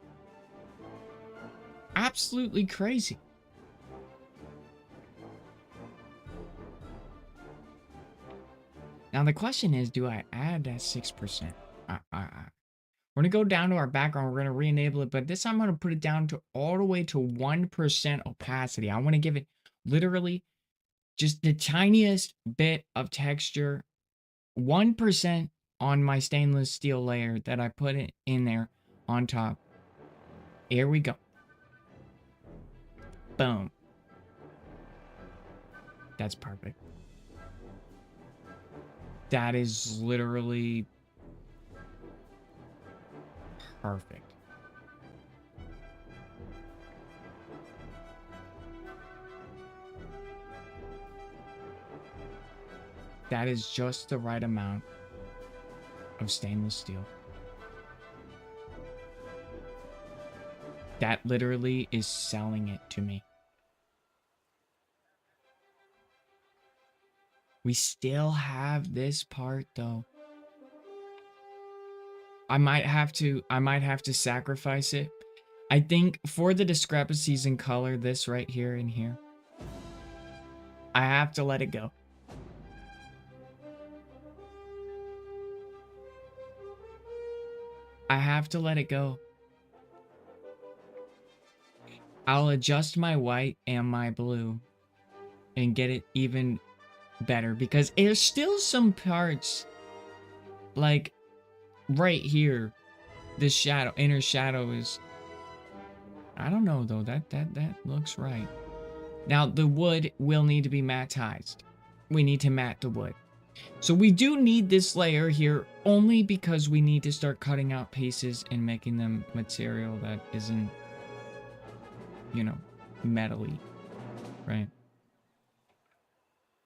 Absolutely crazy. Now the question is, do I add that 6%? We're gonna go down to our background. We're gonna re-enable it, but this time I'm gonna put it down to all the way to 1% opacity. I want to give it literally just the tiniest bit of texture, 1% on my stainless steel layer that I put it in there on top. Here we go. Boom. That's perfect. That is literally perfect. That is just the right amount of stainless steel. That literally is selling it to me. We still have this part though. I might have to sacrifice it. I think for the discrepancies in color, this right here and here, I have to let it go. I have to let it go. I'll adjust my white and my blue and get it even better because there's still some parts like right here, this shadow, inner shadow is, I don't know though, that looks right. Now the wood will need to be mattized. We need to matte the wood. So we do need this layer here only because we need to start cutting out pieces and making them material that isn't, you know, metally, right?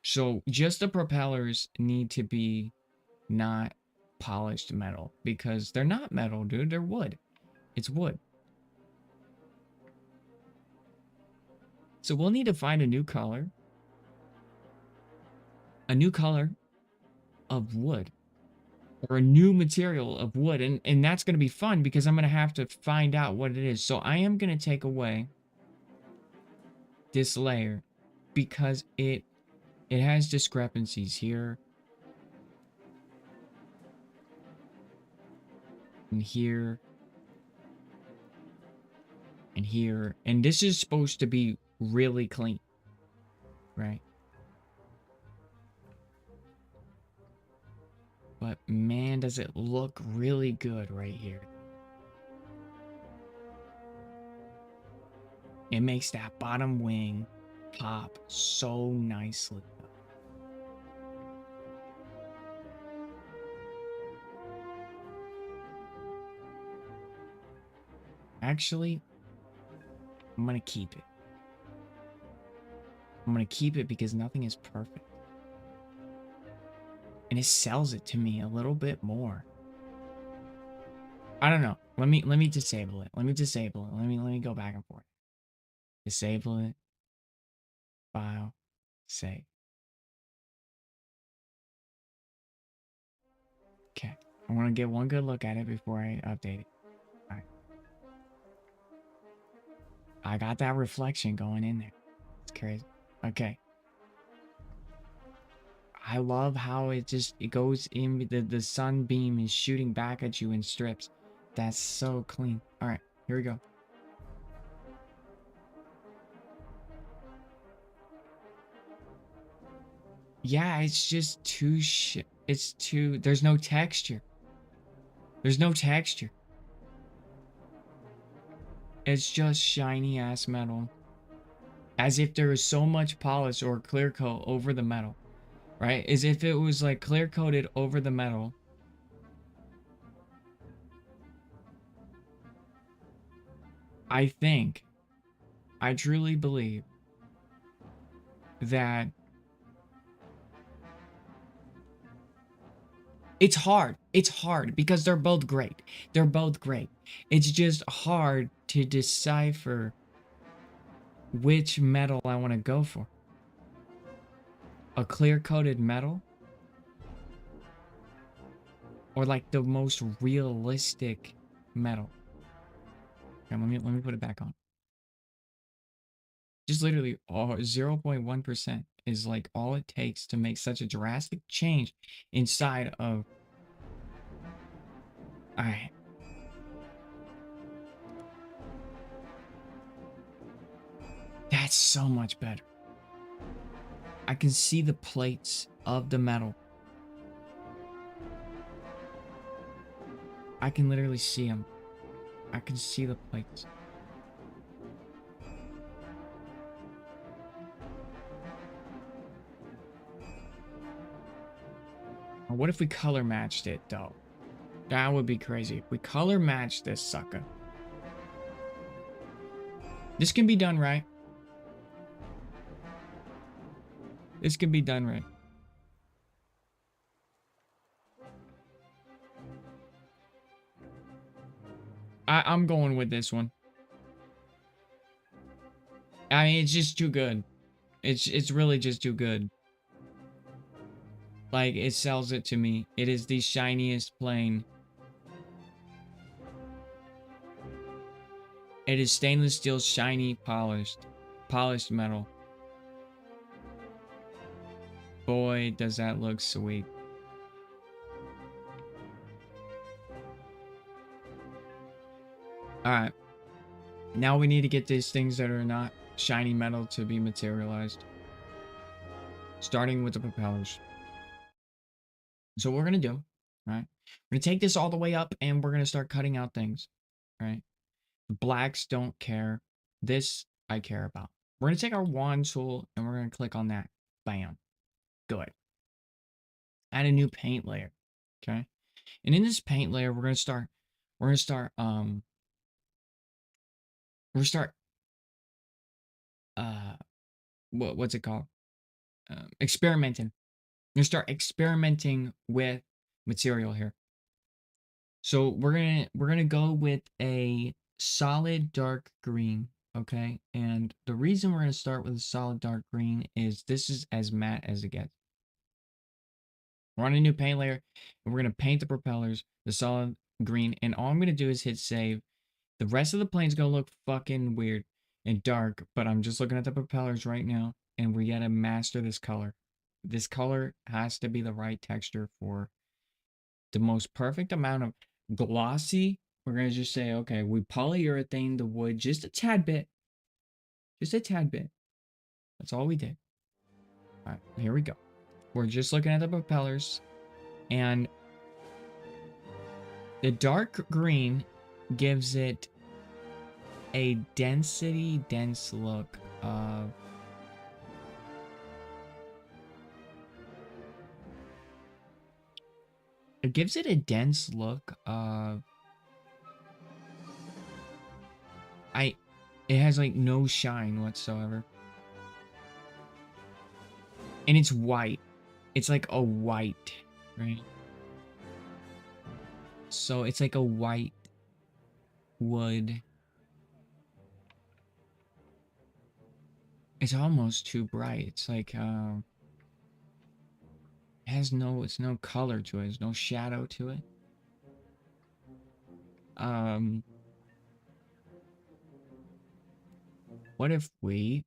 So just the propellers need to be not polished metal because they're not metal, dude. They're wood. It's wood. So we'll need to find a new color. A new color of wood. Or a new material of wood. And that's going to be fun because I'm going to have to find out what it is. So I am going to take away this layer because it has discrepancies here and here and here. And this is supposed to be really clean, right? But man, does it look really good right here. It makes that bottom wing pop so nicely. Actually, I'm gonna keep it. I'm gonna keep it because nothing is perfect. And it sells it to me a little bit more. I don't know. Let me disable it. Let me disable it. Let me go back and forth. Disable it. File. Save. Okay. I want to get one good look at it before I update it. All right. I got that reflection going in there. It's crazy. Okay. I love how it goes in, the sunbeam is shooting back at you in strips. That's so clean. All right, here we go. Yeah, it's just there's no texture. There's no texture. It's just shiny ass metal. As if there was so much polish or clear coat over the metal, right? As if it was like clear coated over the metal. I truly believe that it's hard. It's hard because they're both great. They're both great. It's just hard to decipher which metal I want to go for. A clear coated metal or like the most realistic metal. Okay, let me put it back on. Just literally 0.1% is like all it takes to make such a drastic change inside of. All right. That's so much better. I can see the plates of the metal. I can literally see them. I can see the plates. What if we color matched it though? That would be crazy. If we color match this sucker. This can be done right. This can be done right. I'm going with this one. I mean, it's just too good. It's really just too good. Like, it sells it to me. It is the shiniest plane. It is stainless steel, shiny, polished metal. Boy, does that look sweet. Alright. Now we need to get these things that are not shiny metal to be materialized. Starting with the propellers. So what we're going to do, right? We're going to take this all the way up and we're going to start cutting out things, right? The blacks don't care. This I care about. We're going to take our wand tool and we're going to click on that. Bam. Good. Add a new paint layer. Okay. And in this paint layer, we're going to start what's it called? Experimenting. We're going to start experimenting with material here. So we're gonna go with a solid dark green, okay? And the reason we're gonna start with a solid dark green is this is as matte as it gets. We're on a new paint layer, and we're gonna paint the propellers the solid green, and all I'm gonna do is hit save. The rest of the plane's gonna look fucking weird and dark, but I'm just looking at the propellers right now, and we gotta master this color. This color has to be the right texture for the most perfect amount of glossy. We're going to just say, okay, we polyurethane the wood just a tad bit. Just a tad bit. That's all we did. All right, here we go. We're just looking at the propellers. And the dark green gives it a dense look of... It gives it a dense look of... It has like no shine whatsoever. And it's white. It's like a white, right? So it's like a white wood. It's almost too bright. It's like it has it's no color to it. There's no shadow to it. What if we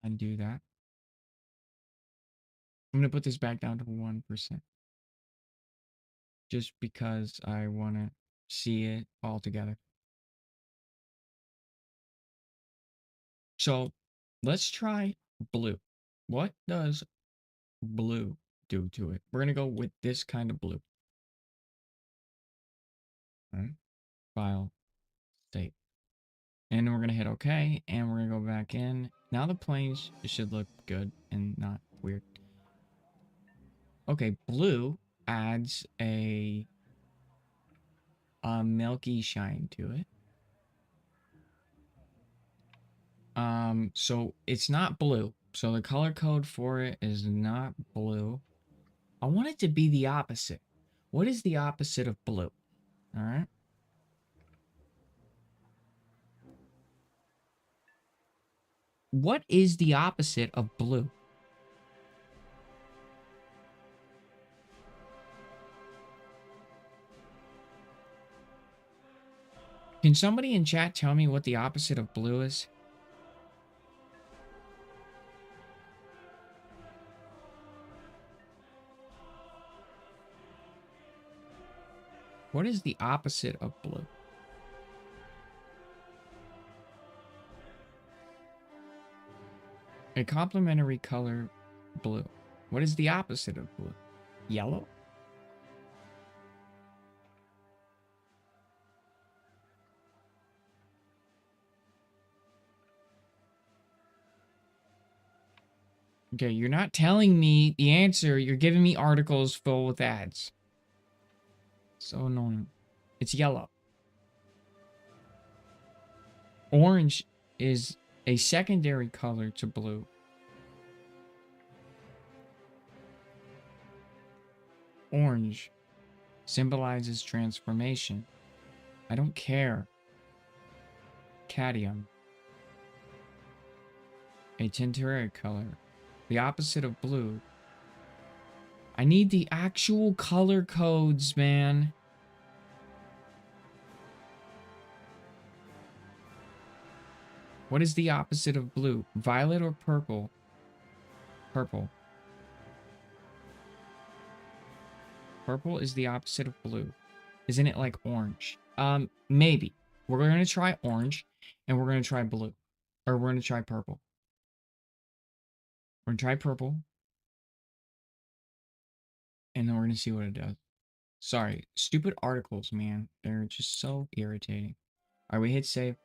undo that? I'm gonna put this back down to 1%. Just because I wanna see it all together. So let's try blue. What does blue do to it? We're gonna go with this kind of blue. All right. File, state. And then we're gonna hit OK, and we're gonna go back in. Now the planes should look good and not weird. Okay, blue adds a milky shine to it. So it's not blue. So the color code for it is not blue. I want it to be the opposite. What is the opposite of blue? All right. What is the opposite of blue? Can somebody in chat tell me what the opposite of blue is? What is the opposite of blue? A complementary color, blue. What is the opposite of blue? Yellow? Okay, you're not telling me the answer. You're giving me articles full with ads. So annoying. It's yellow. Orange is a secondary color to blue. Orange symbolizes transformation. I don't care. Cadmium. A tinted color. The opposite of blue. I need the actual color codes, man. What is the opposite of blue? Violet or purple? Purple. Purple is the opposite of blue. Isn't it like orange? Maybe. We're going to try orange, and we're going to try blue. Or we're going to try purple. We're going to try purple. And then we're going to see what it does. Sorry. Stupid articles, man. They're just so irritating. All right, we hit save.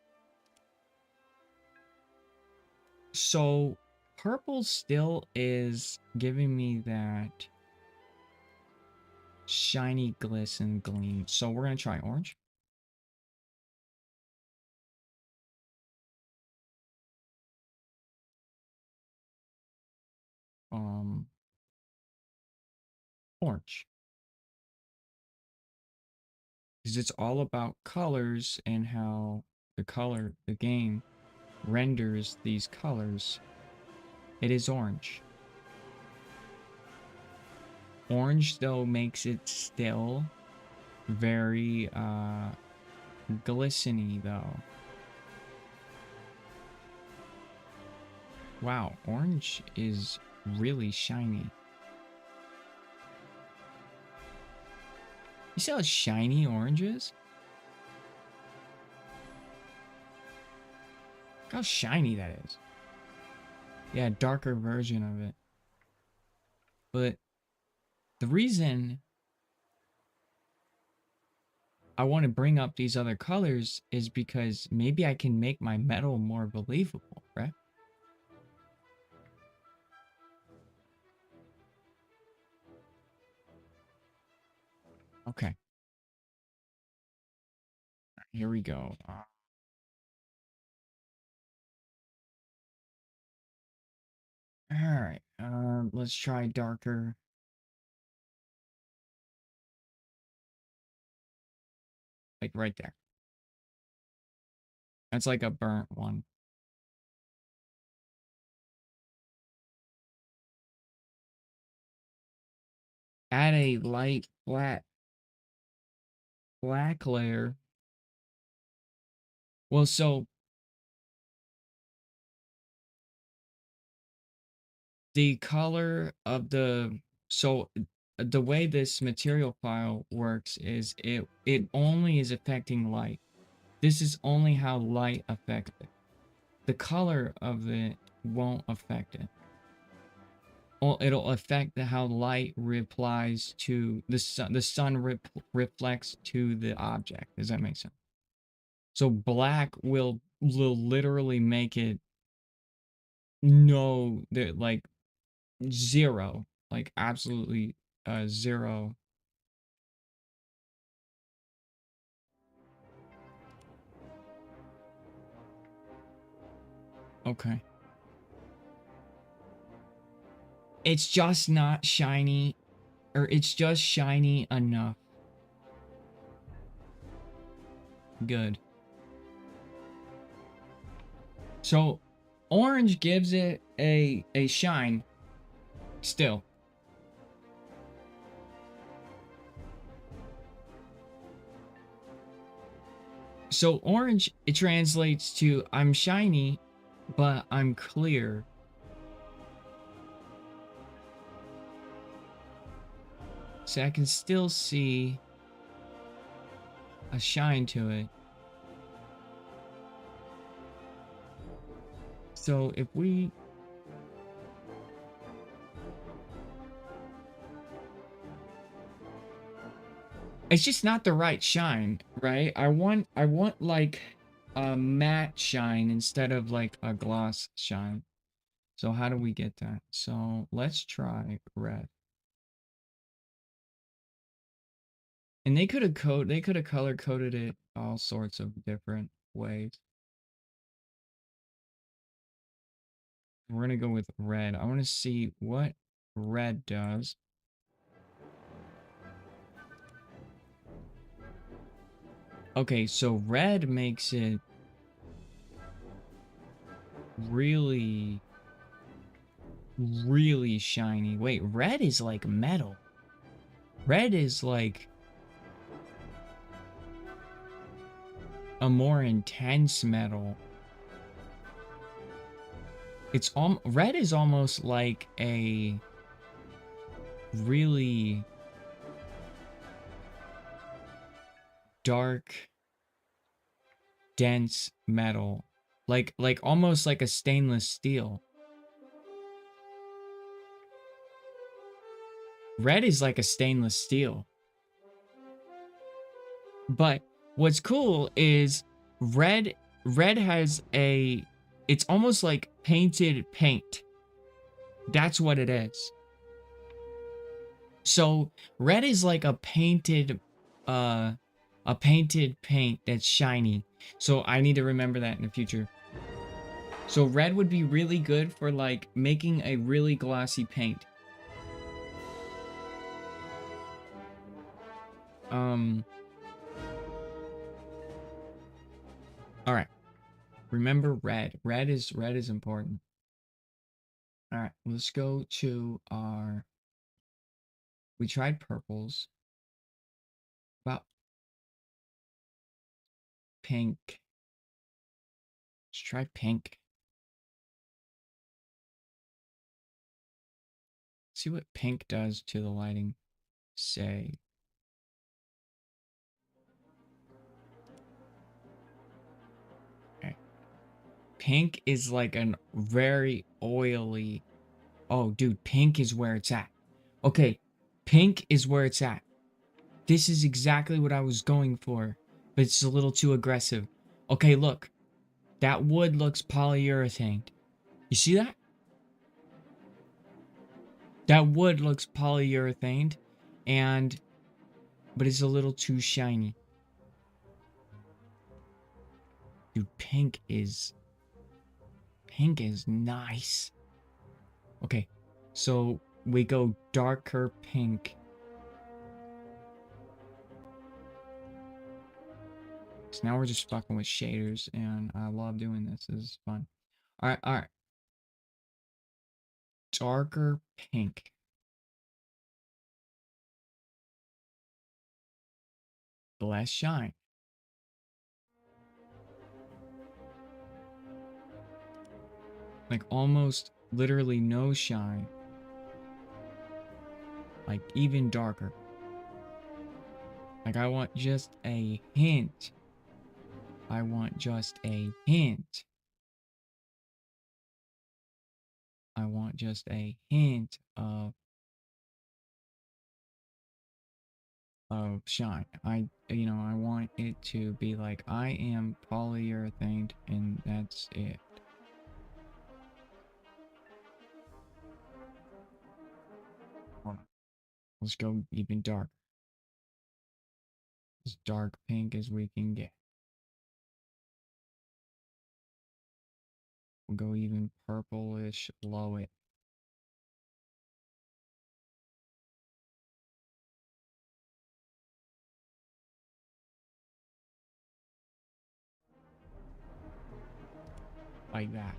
So, purple still is giving me that shiny glisten gleam. So we're going to try orange. Orange. Because it's all about colors and how the game renders these colors. It is orange. Orange, though, makes it still very glisteny, though. Wow, orange is really shiny. You see how shiny orange is? Look how shiny that is. Yeah, darker version of it. But the reason I want to bring up these other colors is because maybe I can make my metal more believable, right? Okay. Here we go. All right. Let's try darker. Like right there. That's like a burnt one. Add a light black layer. Well, so the color of the way this material file works is it only is affecting light. This is only how light affects it. The color of it won't affect it. Well, it'll affect how light replies to the sun. The sun reflects to the object. Does that make sense? So black will literally make it no, that like zero, like absolutely zero. Okay. It's just not shiny, or it's just shiny enough. Good. So orange gives it a shine still. So orange, it translates to I'm shiny, but I'm clear. So I can still see a shine to it. So if we it's just not the right shine, right? I want like a matte shine instead of like a gloss shine. So how do we get that? So let's try red. And they could have color coded it all sorts of different ways. We're gonna go with red. I want to see what red does. Okay, so red makes it really, really shiny. Wait, red is like metal. Red is like a more intense metal. It's red is almost like a really dark, dense metal. Like almost like a stainless steel. Red is like a stainless steel. But what's cool is red has a it's almost like painted paint. That's what it is. So red is like uh a painted paint that's shiny. So I need to remember that in the future. So red would be really good for like making a really glossy paint. Um all right. Remember red. Red is important. All right, let's go to our we tried purples. About pink. Let's try pink. See what pink does to the lighting. Say. Okay. Pink is like a very oily. Oh, dude, pink is where it's at. Okay, pink is where it's at. This is exactly what I was going for, but it's a little too aggressive. Okay, look. That wood looks polyurethane. You see that? That wood looks polyurethane, and but it's a little too shiny. Dude, pink is nice. Okay, so we go darker pink. So now we're just fucking with shaders, and I love doing this. This is fun. All right, all right. Darker pink. Less shine. Like almost literally no shine. Like even darker. Like I want just a hint. I want just a hint. I want just a hint of shine. I want it to be like I am polyurethane and that's it. Hold on. Let's go even dark. As dark pink as we can get. We'll go even purplish below it. Like that.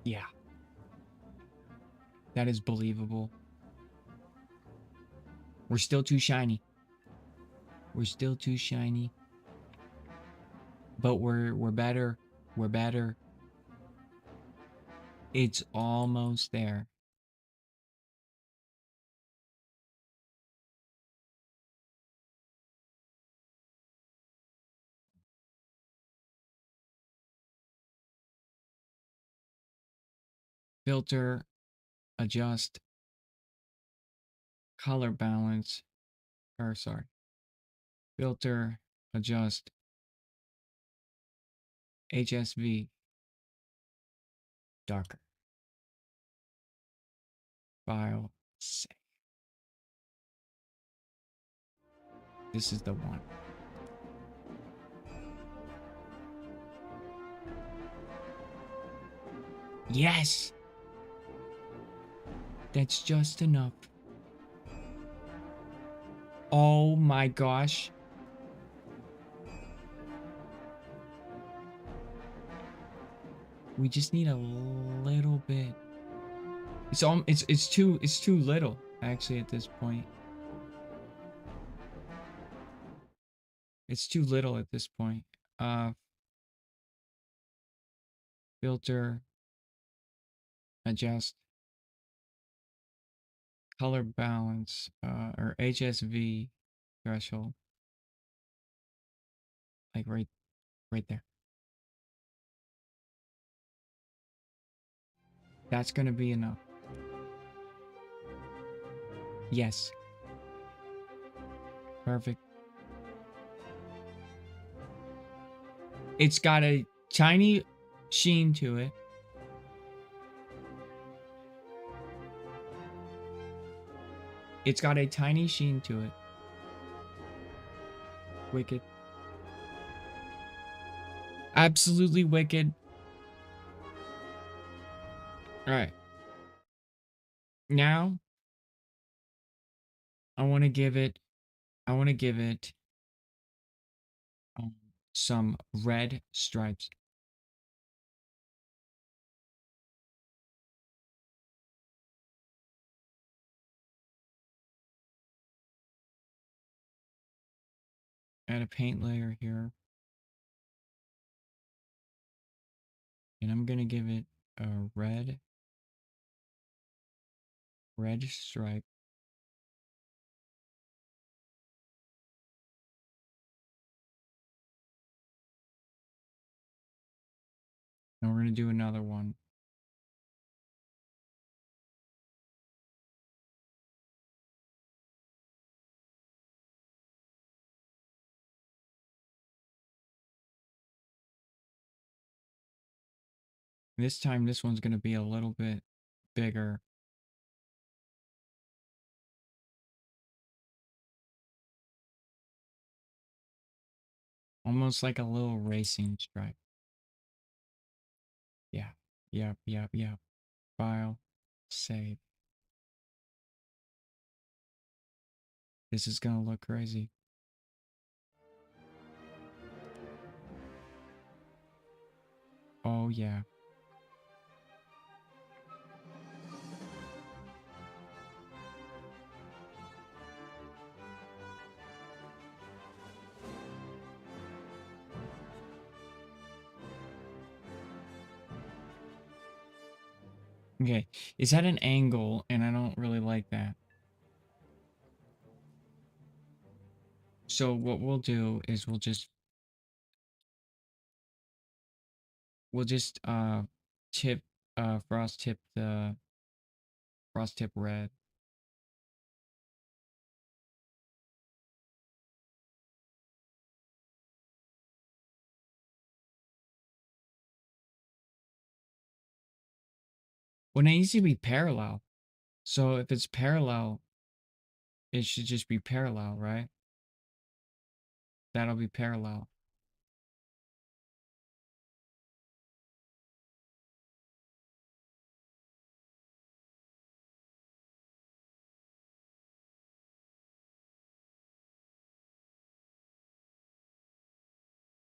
Yeah. That is believable. We're still too shiny. We're still too shiny. But we're better. We're better. It's almost there. Filter, adjust, color balance, or sorry. Filter, adjust, HSV, darker. File, save. This is the one. Yes! That's just enough. Oh my gosh. We just need a little bit. It's too little actually at this point. It's too little at this point. Filter, adjust, color balance, or HSV threshold. Like right there. That's gonna be enough. Yes. Perfect. It's got a tiny sheen to it. It's got a tiny sheen to it. Wicked. Absolutely wicked. Alright. Now, I want to give it some red stripes. Add a paint layer here. And I'm going to give it a red stripe. And we're going to do another one. This time, this one's going to be a little bit bigger. Almost like a little racing stripe. Yeah. Yep. File. Save. This is going to look crazy. Oh, yeah. Okay, it's at an angle, and I don't really like that. So what we'll do is we'll just tip frost tip red. Well, it needs to be parallel. So if it's parallel, it should just be parallel, right? That'll be parallel.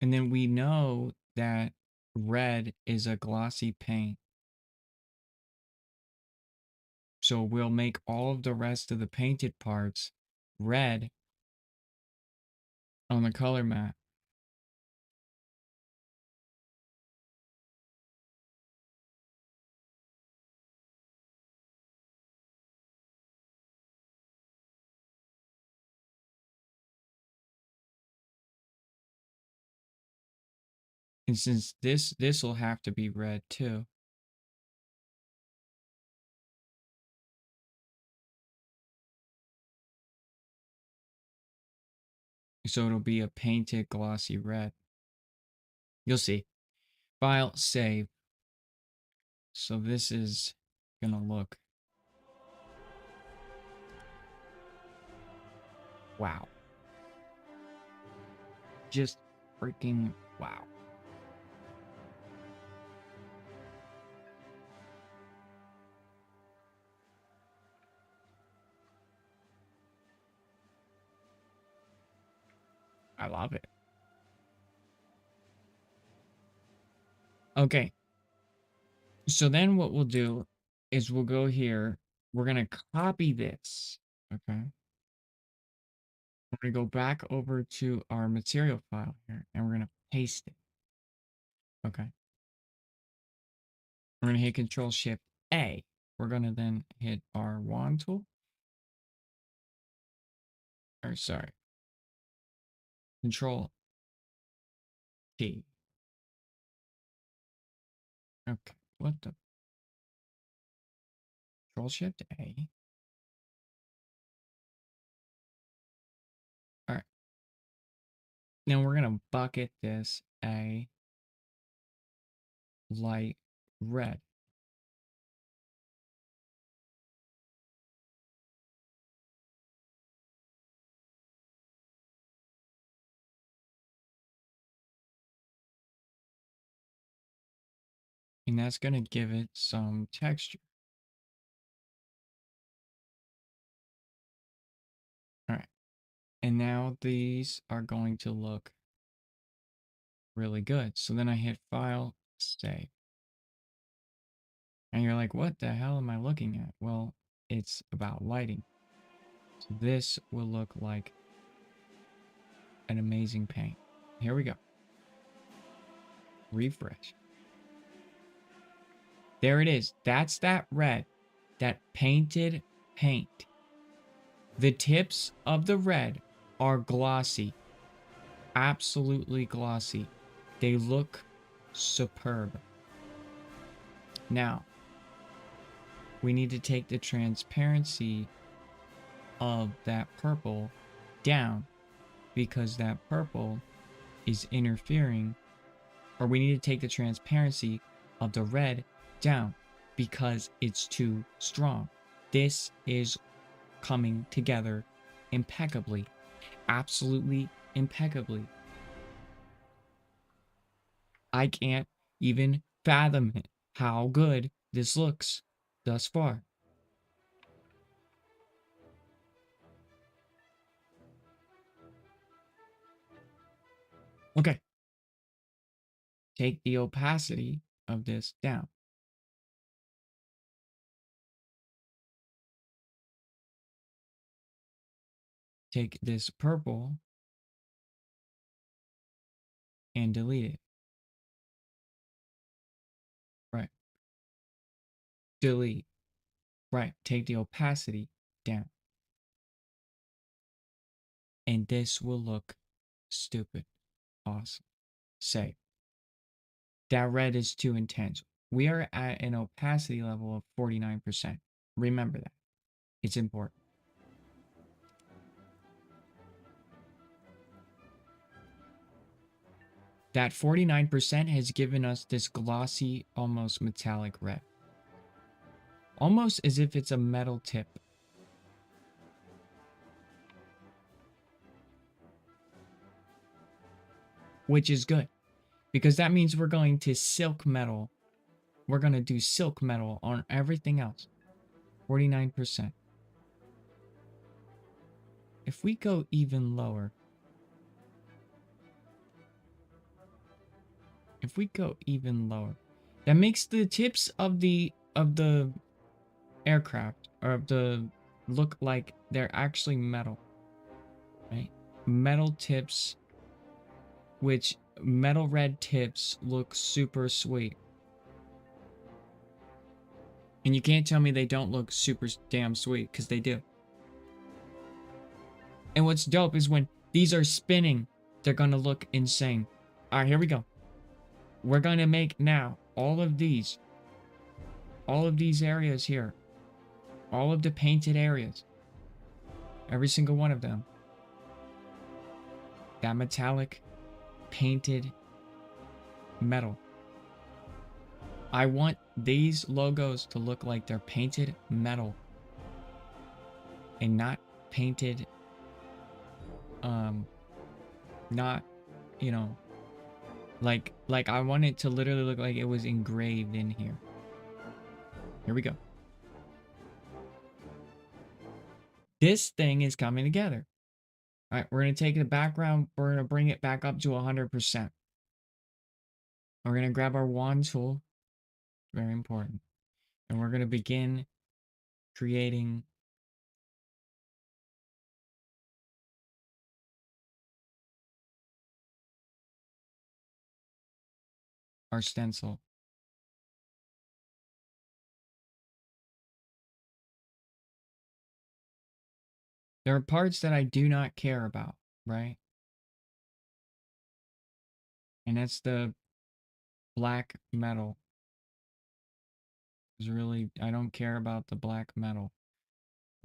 And then we know that red is a glossy paint. So we'll make all of the rest of the painted parts red on the color mat. And since this will have to be red too. So it'll be a painted glossy red. You'll see. File, save. So this is gonna look, wow. Just freaking wow. I love it. Okay. So then what we'll do is we'll go here. We're gonna copy this. Okay. We're gonna go back over to our material file here and we're gonna paste it. Okay. We're gonna hit Control Shift A. We're gonna then hit our wand tool. Or sorry. Control T. Okay. What the Control Shift A. Alright. Now we're gonna bucket this a light red. And that's gonna give it some texture. Alright. And now these are going to look really good. So then I hit File, Save. And you're like, what the hell am I looking at? Well, it's about lighting. So this will look like an amazing paint. Here we go. Refresh. There it is. That's that red. That painted paint. The tips of the red are glossy. Absolutely glossy. They look superb. Now, we need to take the transparency of that purple down because that purple is interfering, or we need to take the transparency of the red down because it's too strong. This is coming together impeccably, absolutely impeccably. I can't even fathom it, how good this looks thus far. Okay, take the opacity of this down. Take this purple and delete it. Right. delete. Right, take the opacity down. And this will look stupid. Awesome. Save. That red is too intense. We are at an opacity level of 49%. Remember that. It's important. That 49% has given us this glossy, almost metallic red. Almost as if it's a metal tip. Which is good, because that means we're going to silk metal. We're going to do silk metal on everything else. 49%. If we go even lower, that makes the tips of the aircraft or of the look like they're actually metal, right? Metal tips, which metal red tips look super sweet. And you can't tell me they don't look super damn sweet, because they do. And what's dope is when these are spinning, they're gonna look insane. All right, here we go. We're gonna make now all of these areas here, all of the painted areas, every single one of them, that metallic painted metal. I want these logos to look like they're painted metal and not painted, not, you know, like I want it to literally look like it was engraved in here. Here we go. This thing is coming together. All right, we're going to take the background, we're going to bring it back up to 100%. We're going to grab our wand tool, very important, and we're going to begin creating our stencil. There are parts that I do not care about, right? And that's the black metal. Is really, I don't care about the black metal.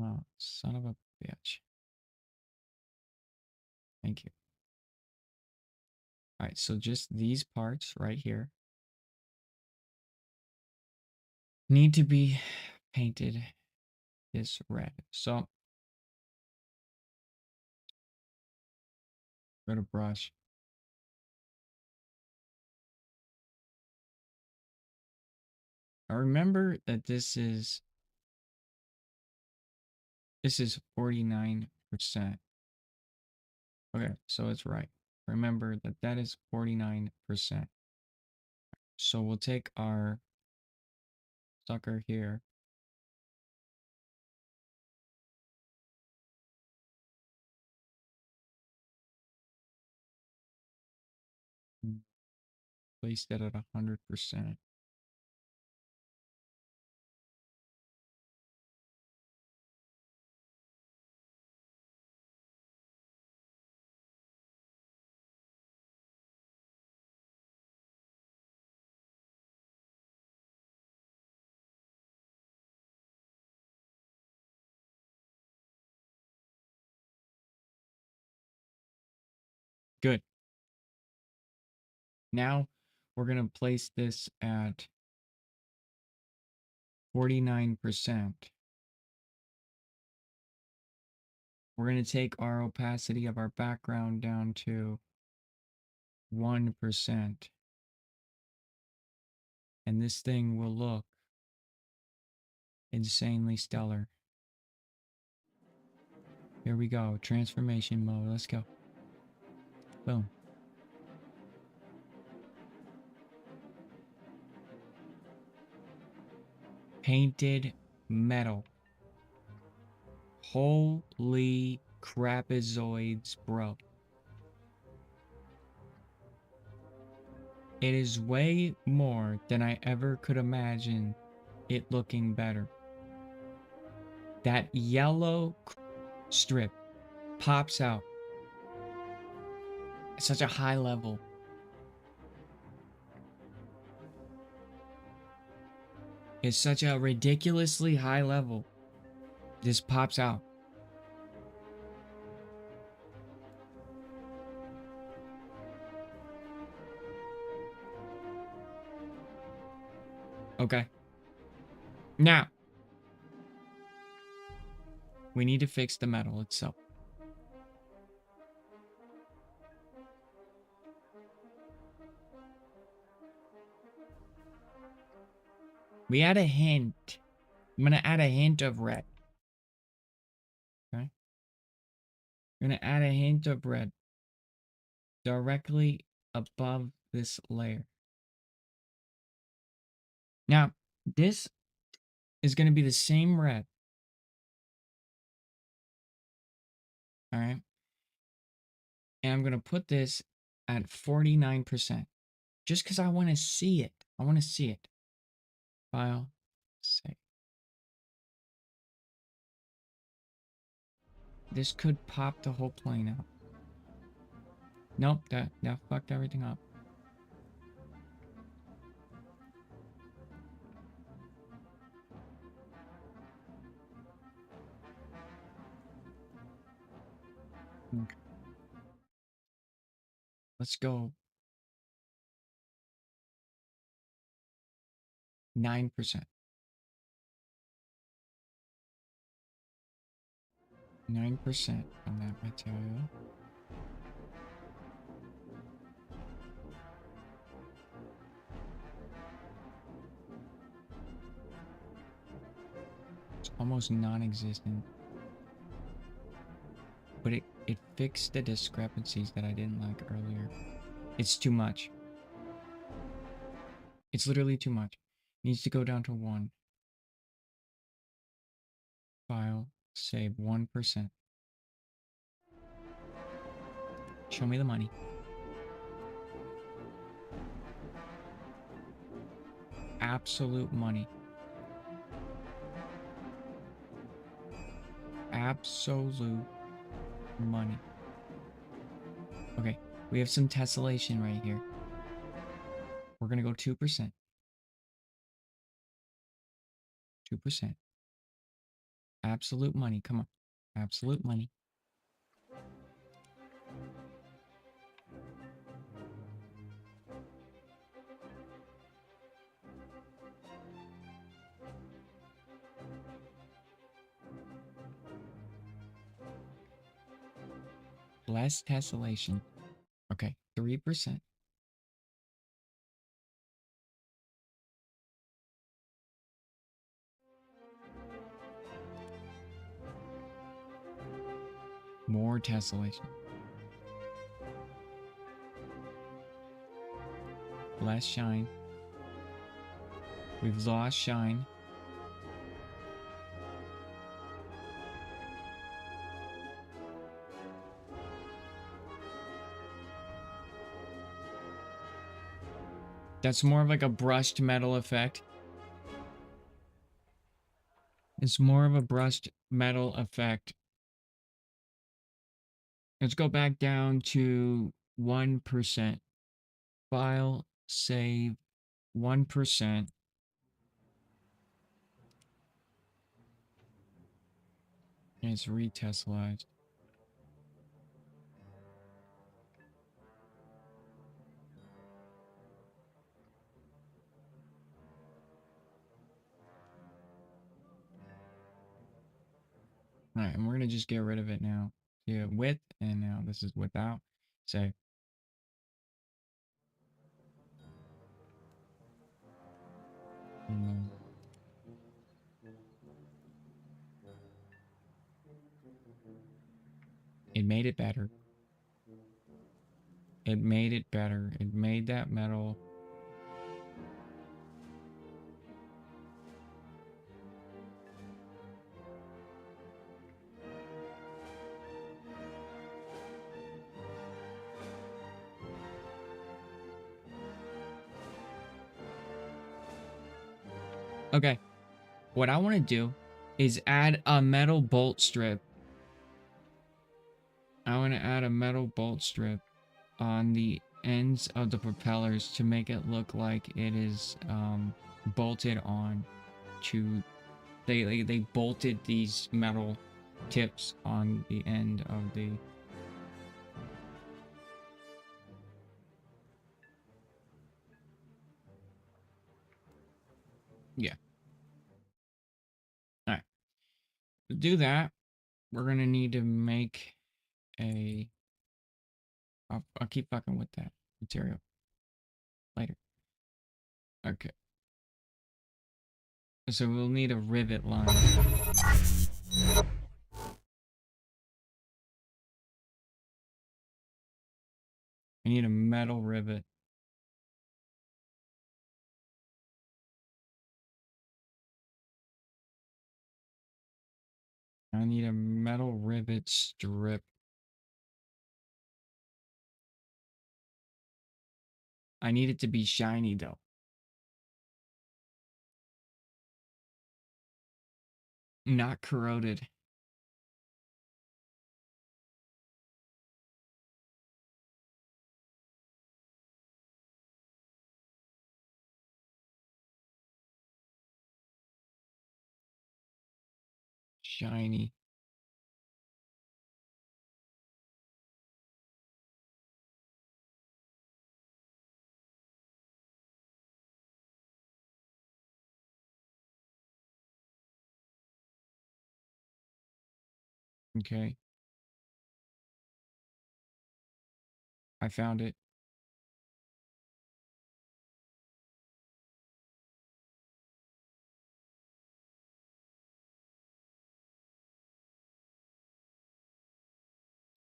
Oh, son of a bitch. Thank you. All right, so just these parts right here need to be painted this red. So, go to brush. I remember that this is 49%. Okay, so it's right. Remember that that is 49%. So we'll take our sucker here. And place that at 100%. Good. Now we're going to place this at 49%. We're going to take our opacity of our background down to 1%. And this thing will look insanely stellar. Here we go. Transformation mode. Let's go. Boom. Painted metal. Holy crapazoids, bro. It is way more than I ever could imagine it looking better. That yellow strip pops out at such a high level. It's such a ridiculously high level. This pops out. Okay. Now, we need to fix the metal itself. We add a hint. I'm going to add a hint of red. Okay. We're going to add a hint of red directly above this layer. Now, this is going to be the same red. All right. And I'm going to put this at 49%. Just because I want to see it. I want to see it. File. Save. This could pop the whole plane out. Nope, that fucked everything up. Okay. Let's go 9%. 9% on that material. It's almost non-existent. But it fixed the discrepancies that I didn't like earlier. It's too much. It's literally too much. It needs to go down to 1. File, save 1%. Show me the money. Absolute money. Absolute money. Okay, we have some tessellation right here. We're gonna go 2%. 2%. Absolute money. Come on. Absolute money. Less tessellation. Okay, 3%. More tessellation. Less shine. We've lost shine. That's more of like a brushed metal effect. It's more of a brushed metal effect. Let's go back down to 1%. File, save, 1%. And it's retessellized. Alright, and we're gonna just get rid of it now. Yeah, with, and now this is without. Save. Mm. It made it better. It made it better. It made that metal. Okay, what I want to do is add a metal bolt strip. I want to add a metal bolt strip on the ends of the propellers to make it look like it is bolted on to they bolted these metal tips on the end of the yeah. All right. To do that, we're gonna need to make a I'll keep fucking with that material later. Okay. So we'll need a rivet line. I need a metal rivet. I need a metal rivet strip. I need it to be shiny though. Not corroded. Shiny. Okay. I found it.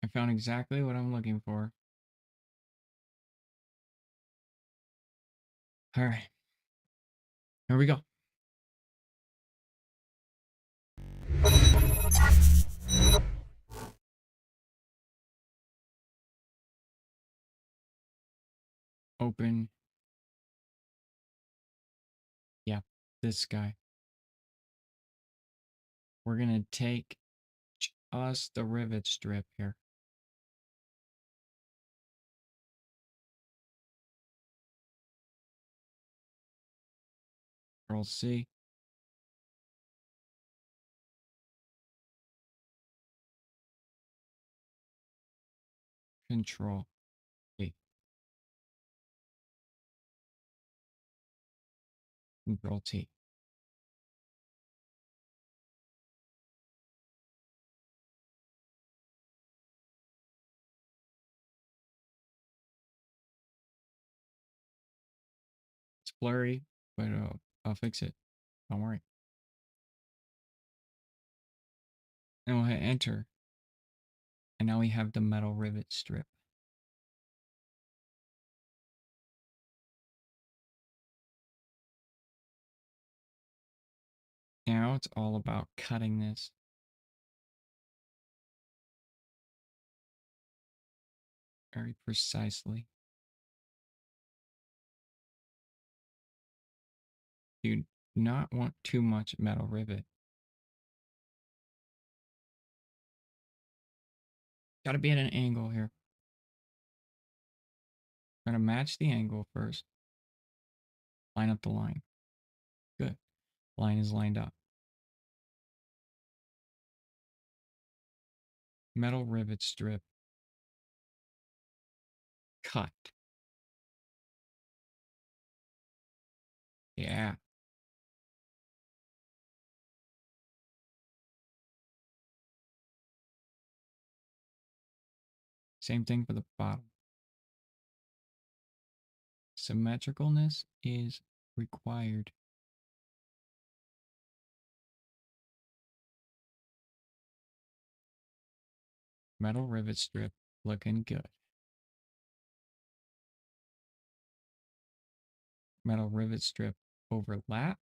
I found exactly what I'm looking for. All right. Here we go. Open. Yeah, this guy. We're gonna take just the rivet strip here. Control C. Control A. Control T. It's blurry, but I'll fix it. Don't worry. And we'll hit enter. And now we have the metal rivet strip. Now it's all about cutting this. Very precisely. You do not want too much metal rivet. Gotta be at an angle here. Try to match the angle first. Line up the line. Good. Line is lined up. Metal rivet strip. Cut. Yeah. Same thing for the bottom. Symmetricalness is required. Metal rivet strip looking good. Metal rivet strip overlap.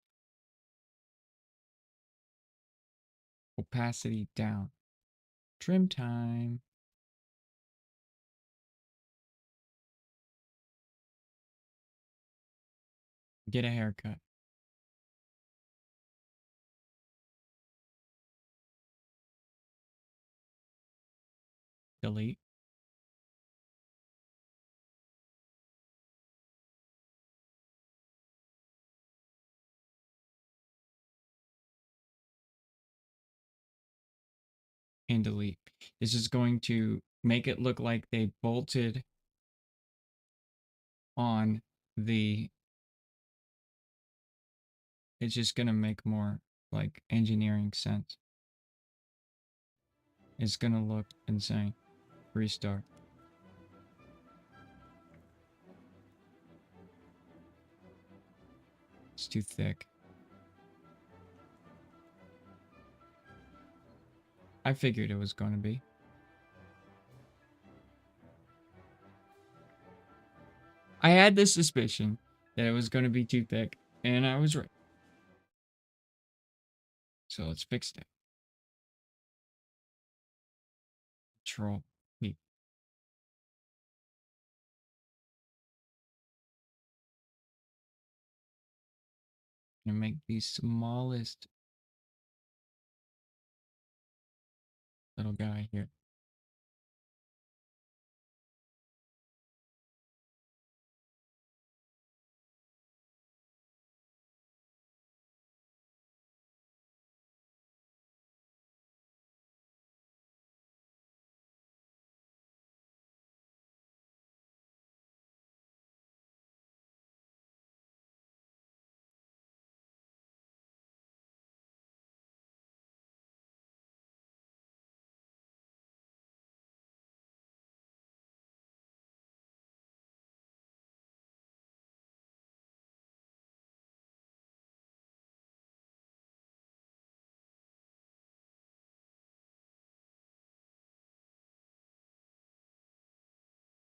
Opacity down. Trim time. Get a haircut. Delete. And delete. This is going to make it look like they bolted on the, it's just going to make more like engineering sense. It's going to look insane. Restart. It's too thick. I figured it was going to be. I had this suspicion that it was going to be too thick, and I was right. So let's fix it. Control V. And make the smallest little guy here.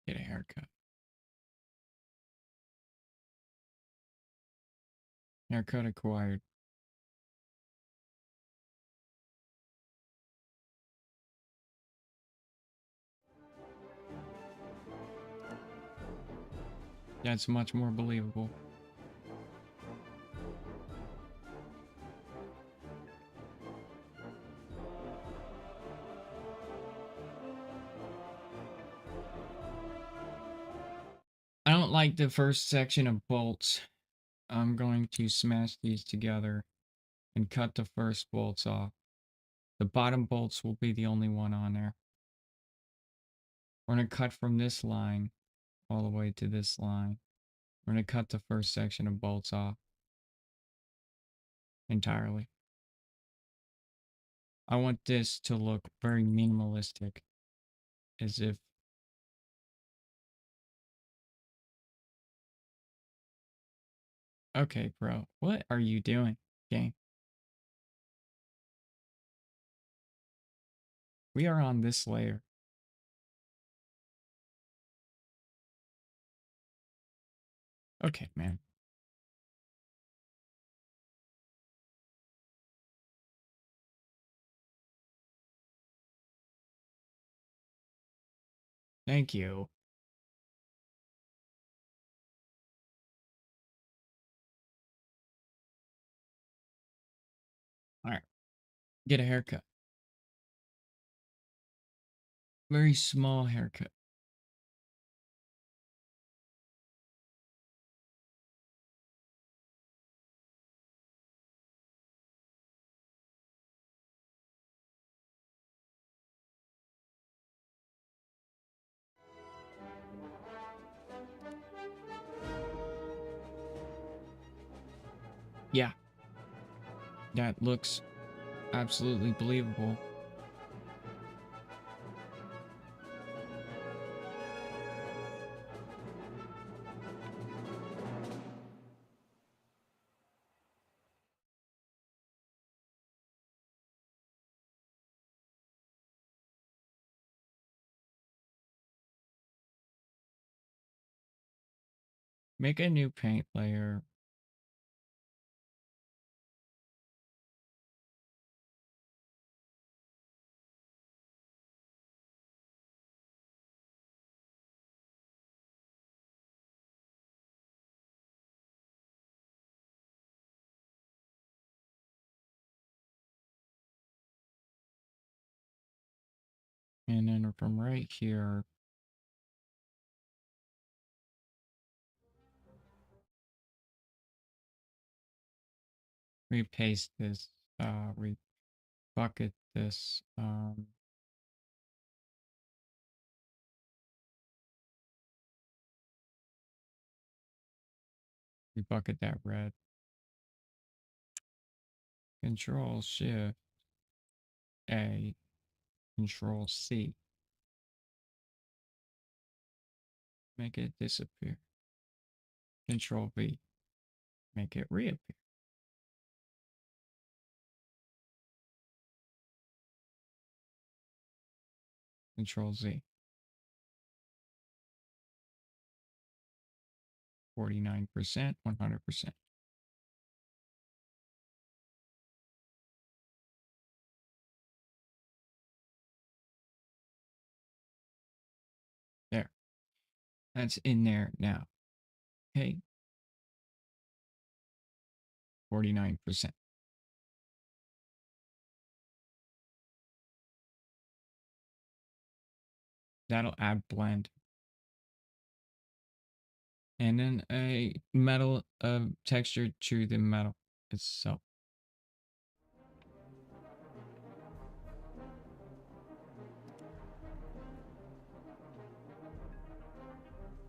Get a haircut. Haircut acquired. That's much more believable. I don't like the first section of bolts. I'm going to smash these together and cut the first bolts off. The bottom bolts will be the only one on there. We're going to cut from this line all the way to this line. We're going to cut the first section of bolts off entirely. I want this to look very minimalistic, as if okay, bro, what are you doing, game? We are on this layer. Okay, man. Thank you. All right, get a haircut. Very small haircut. Yeah, that looks absolutely believable. Make a new paint layer. And then from right here, repaste this, rebucket this, rebucket that red. Control Shift A, Control C. Make it disappear. Control V. Make it reappear. Control Z. 49%, 100%. There. That's in there now. Okay. 49%. That'll add blend. And then a metal texture to the metal itself.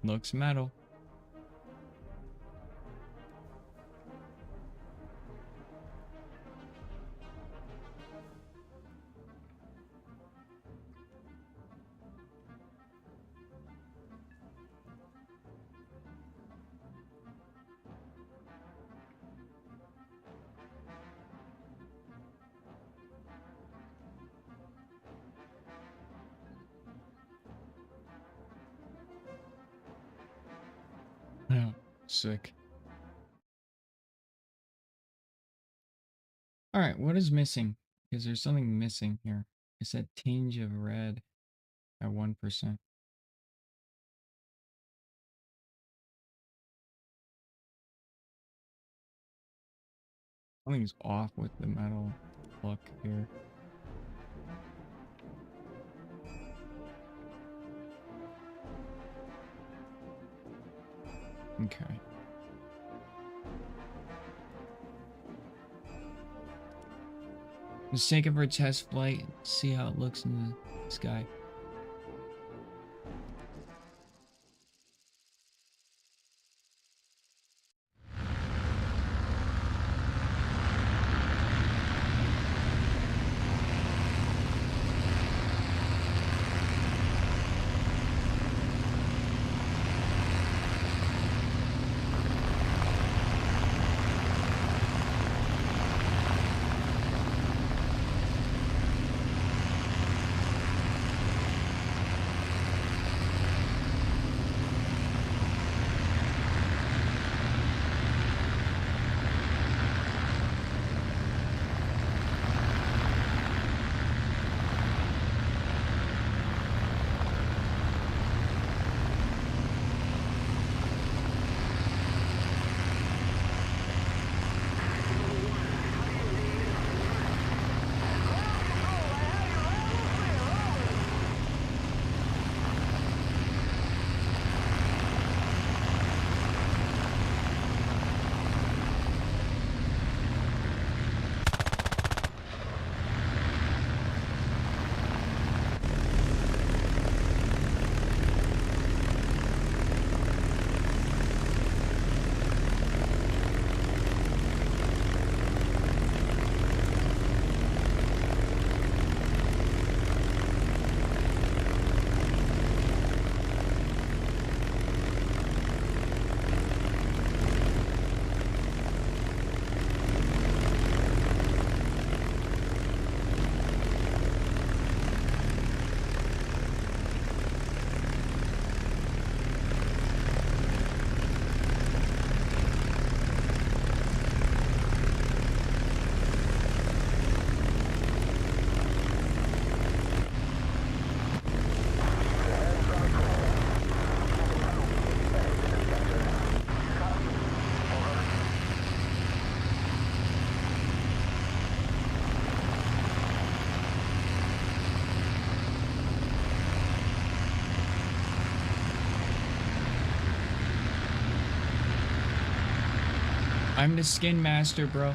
Looks metal. Oh, sick. All right, what is missing? Because there's something missing here. It's that tinge of red at 1%. Something's off with the metal look here. Okay. Let's take it for a test flight, see how it looks in the sky. I'm the skin master, bro.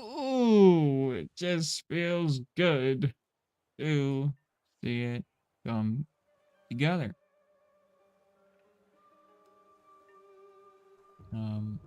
Ooh, it just feels good to see it come together. Um,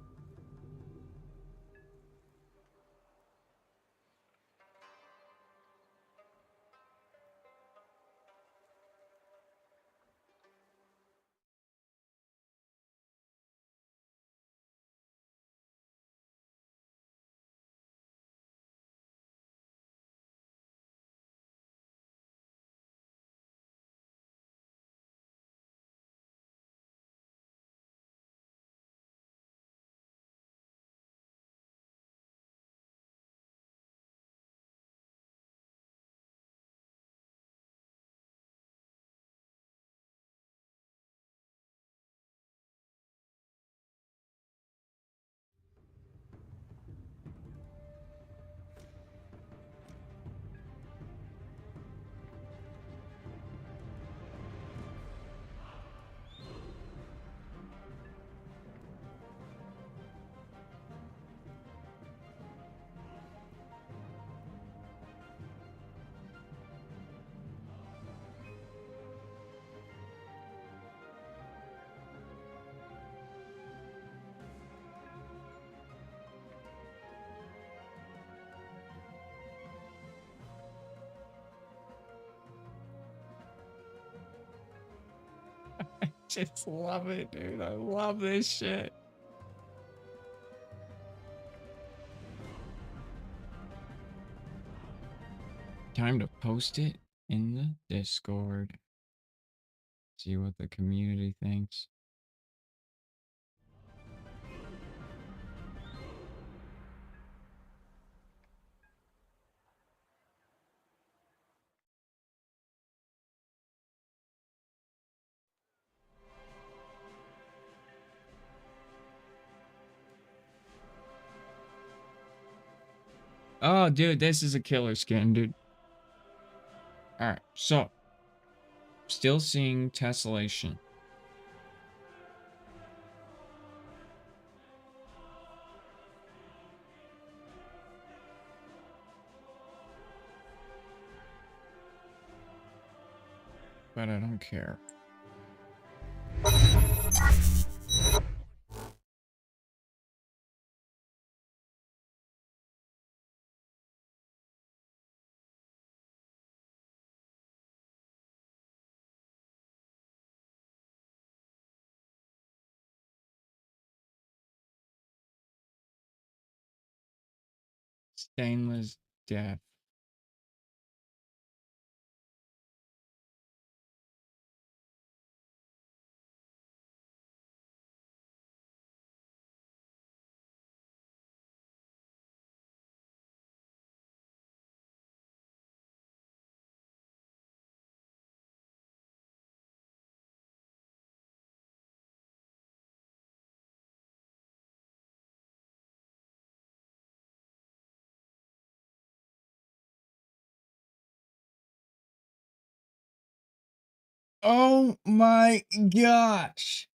just love it, dude. I love this shit. Time to post it in the Discord. See what the community thinks. Oh, dude, this is a killer skin, dude. Alright, so. Still seeing tessellation. But I don't care. Stainless death. Oh my gosh.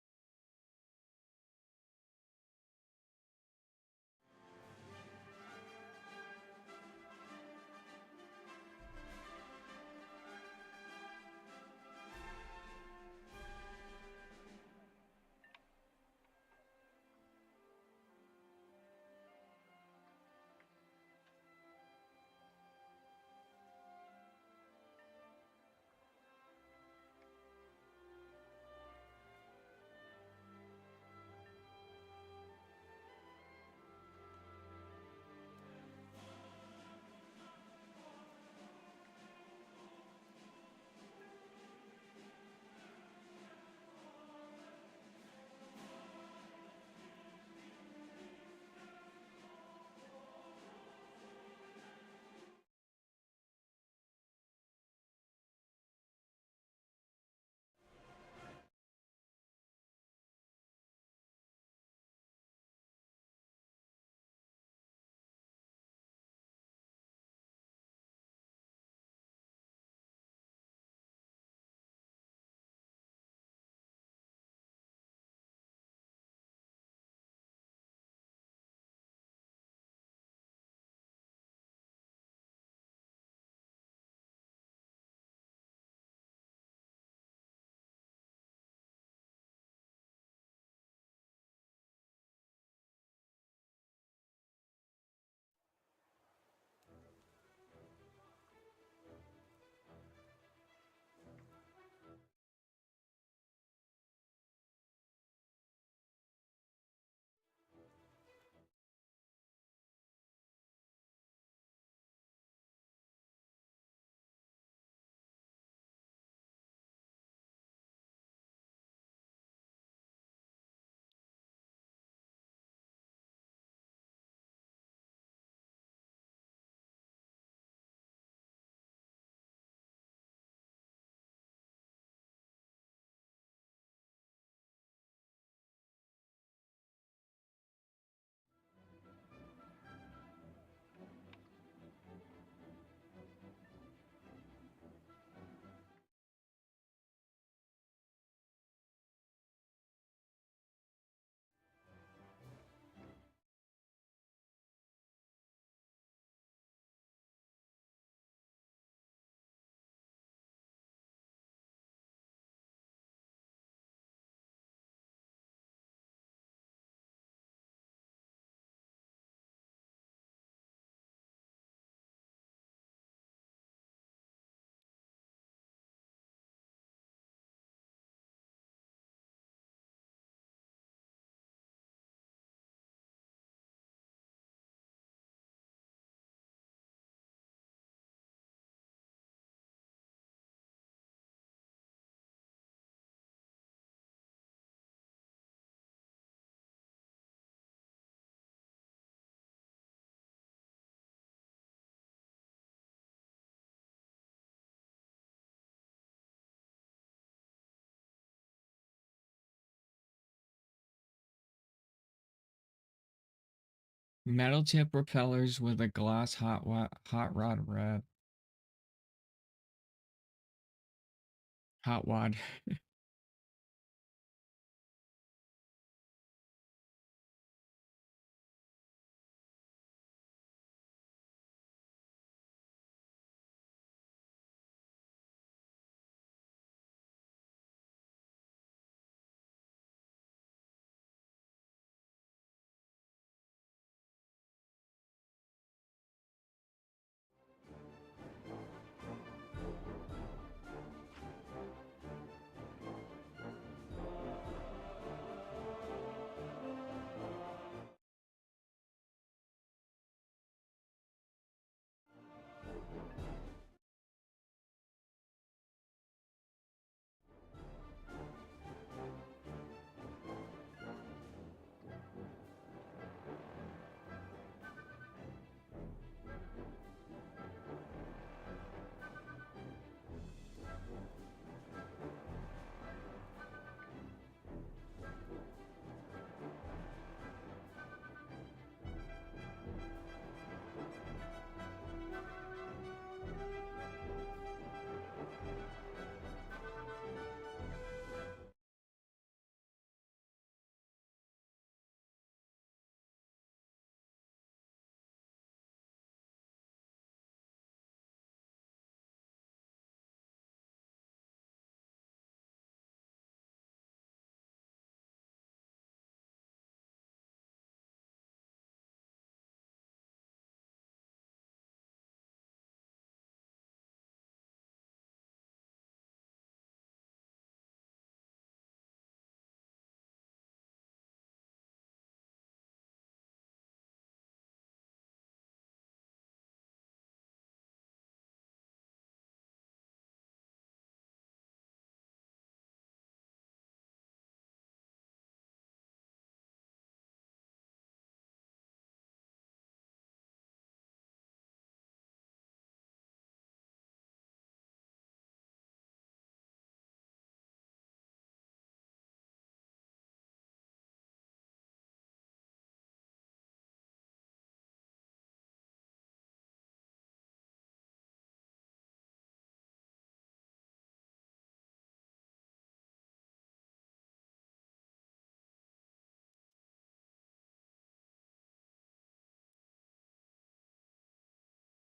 Metal tip propellers with a glass hot rod red. Hot wad.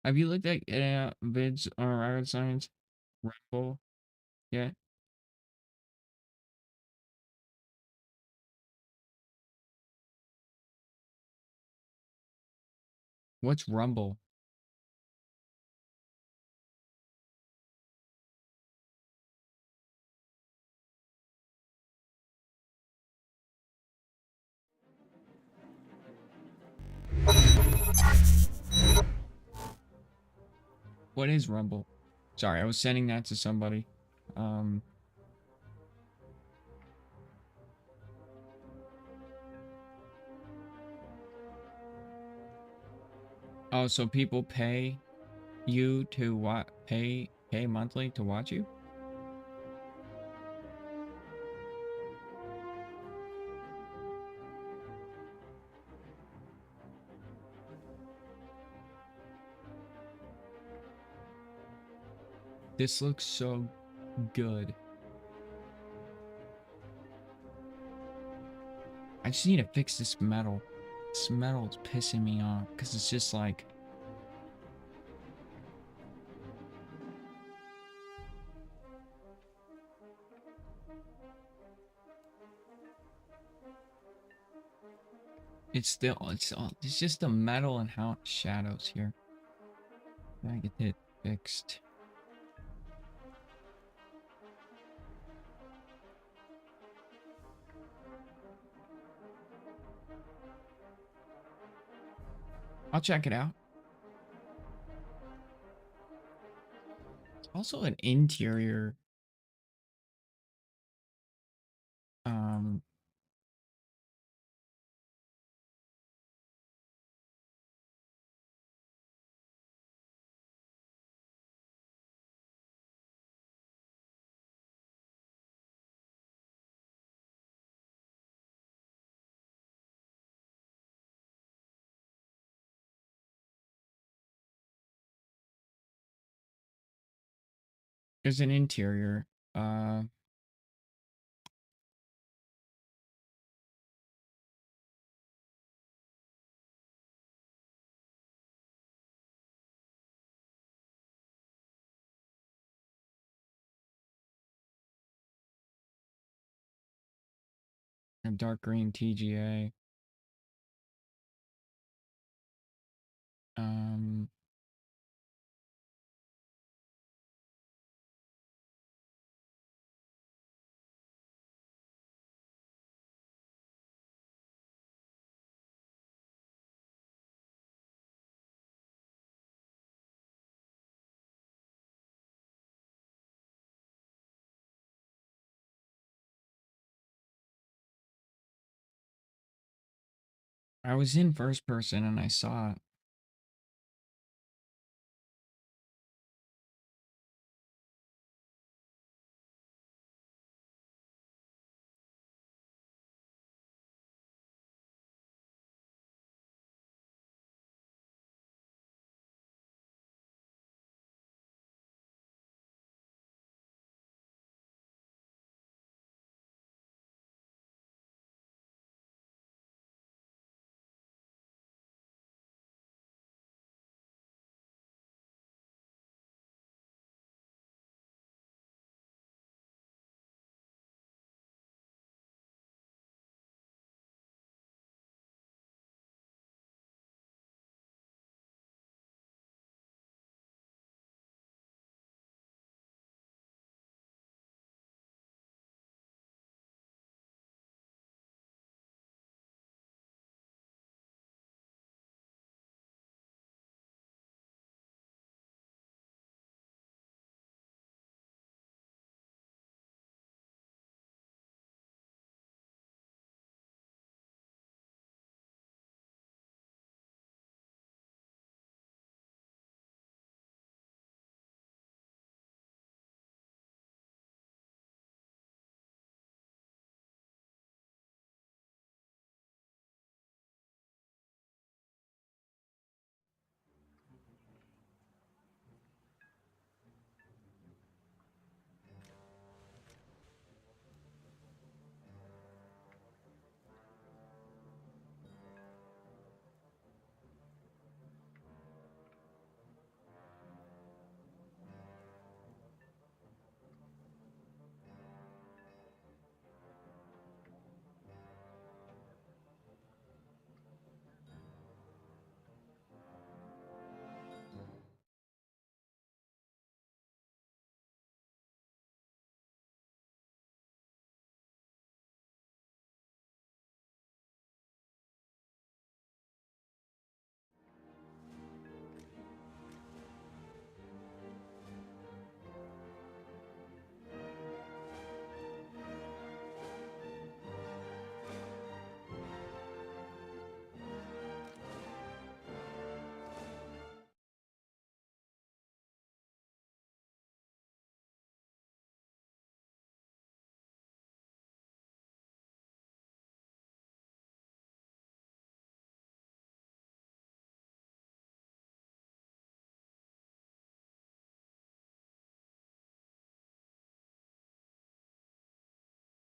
Have you looked at vids or Riot Science Rumble yet? What's Rumble? What is Rumble? Sorry, I was sending that to somebody. Um, oh, so people pay you to pay monthly to watch you? This looks so good. I just need to fix this metal. This metal is pissing me off because it's just like it's just the metal and how it shadows here. Gotta get it fixed. I'll check it out. It's also an interior um There's an interior. Uh, a dark green TGA. Um, I was in first person and I saw it.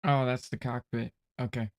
Oh, that's the cockpit. Okay.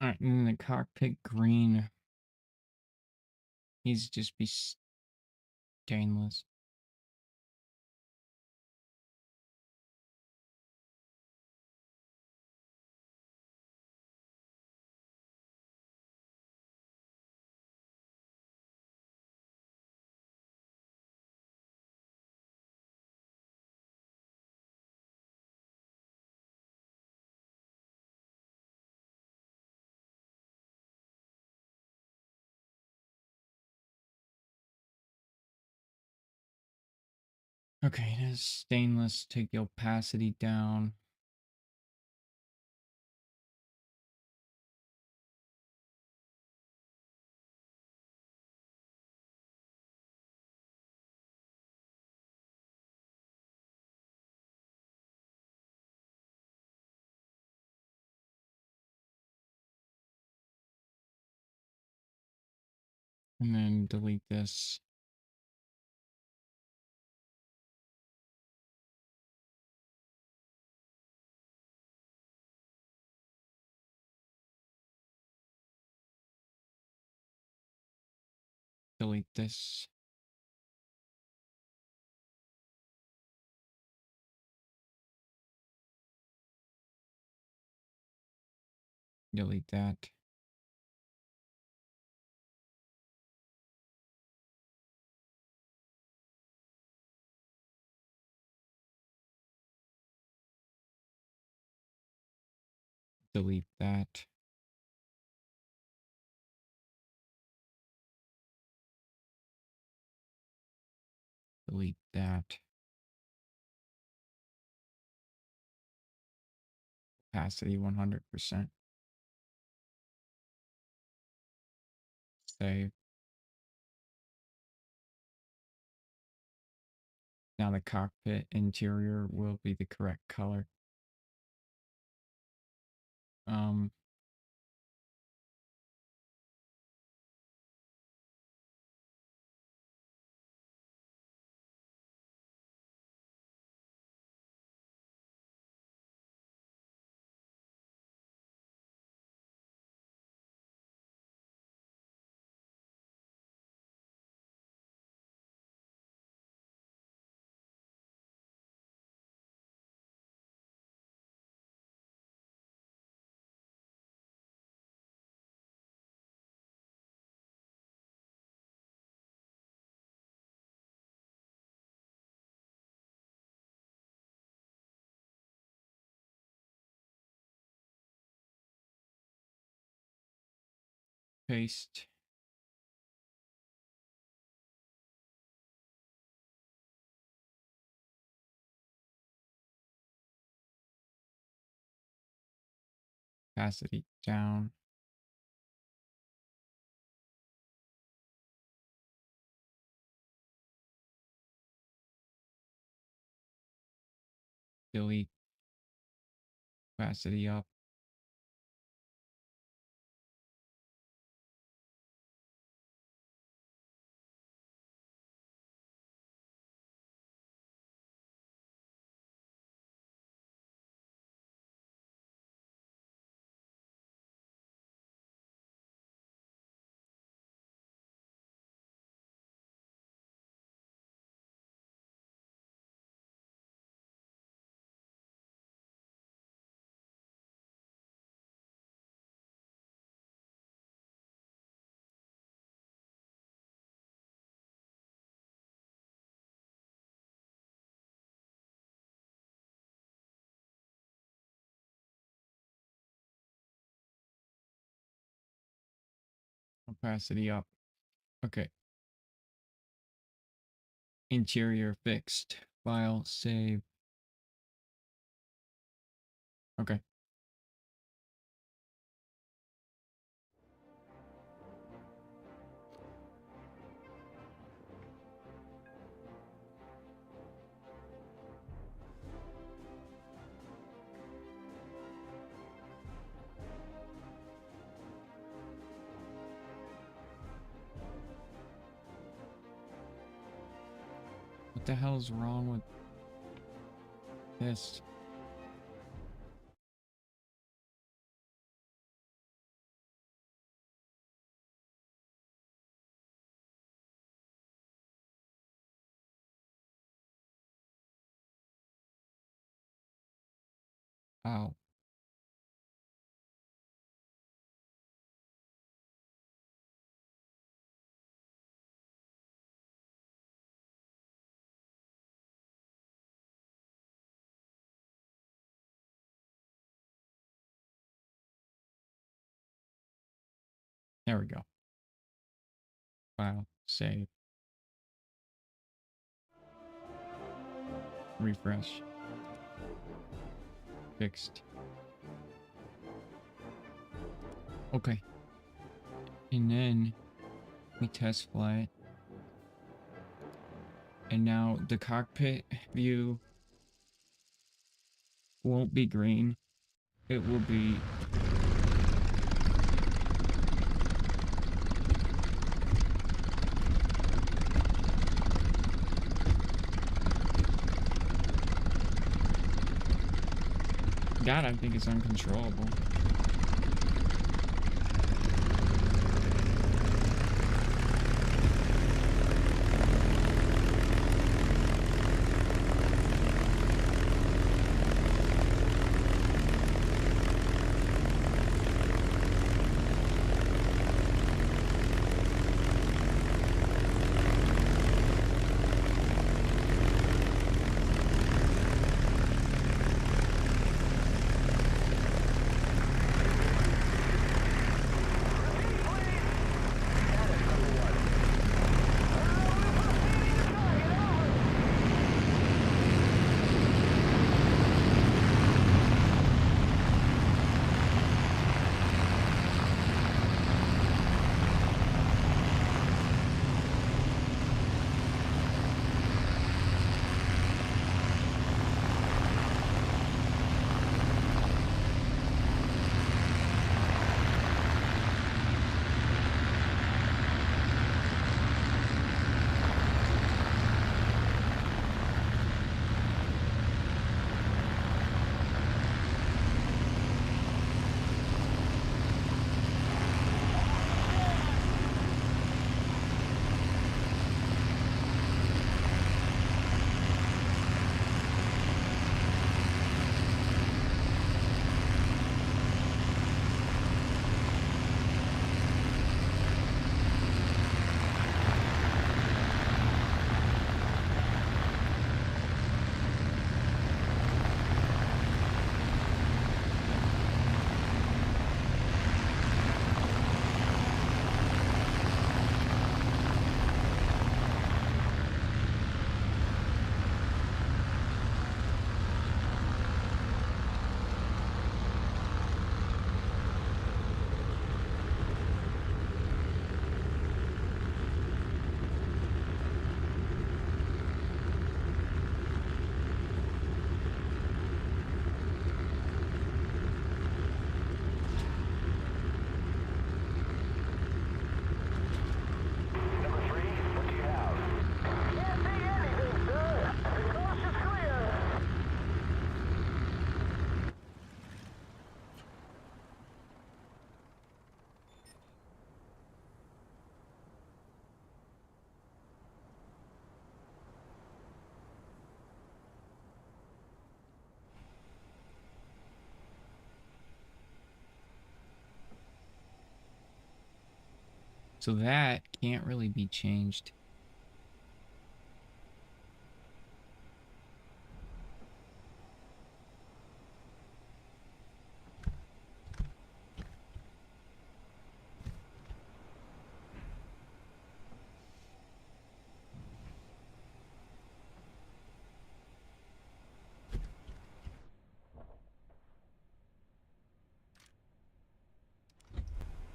Alright, and the cockpit green needs to just be stainless. Okay, it is stainless. Take the opacity down. And then delete this. Delete this. Delete that. Delete that. Delete that. Opacity 100%. Save. Now the cockpit interior will be the correct color. Um, paste. Opacity down. Delete. Opacity up. Opacity up. Okay. Interior fixed. File, save. Okay. What the hell is wrong with this? Wow. There we go. Wow. Save. Refresh. Fixed. Okay. And then we test flight. And now the cockpit view won't be green. It will be God, I think it's uncontrollable. So that can't really be changed.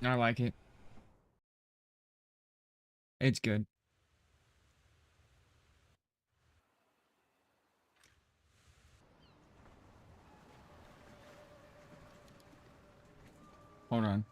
I like it. It's good. Hold on.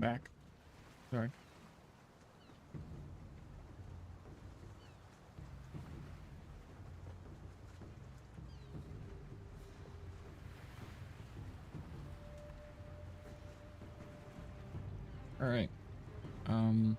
back. Sorry. All right. Um.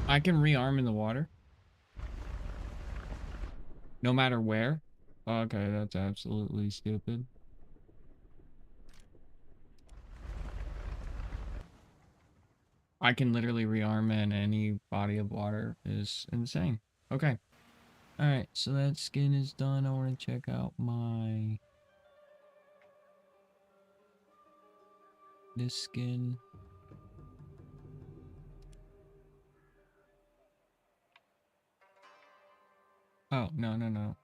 I can rearm in the water. No matter where. Okay, that's absolutely stupid. I can literally rearm in any body of water. Is insane. Okay. Alright, so that skin is done. I want to check out my... this skin. Oh, no, no, no.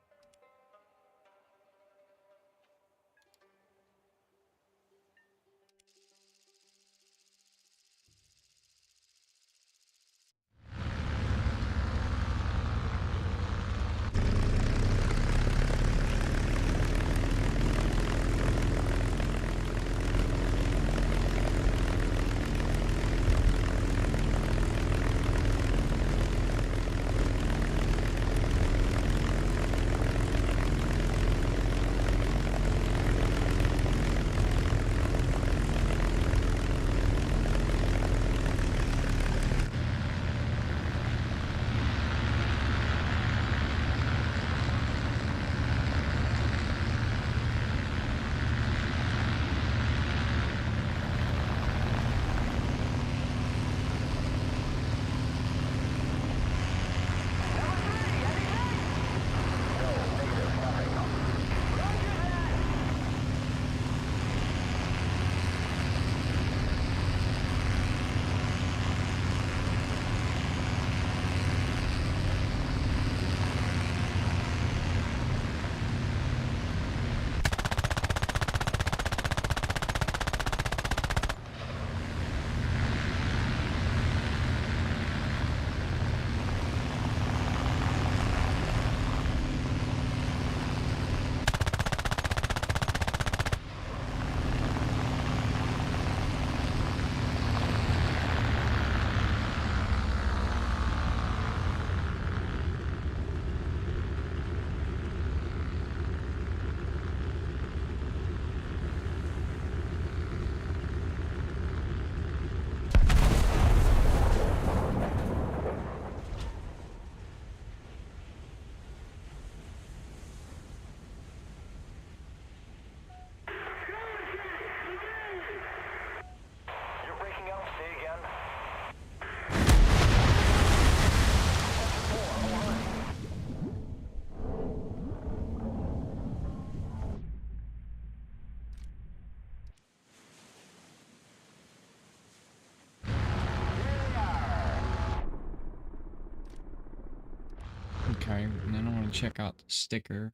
Okay, and then I want to check out the sticker.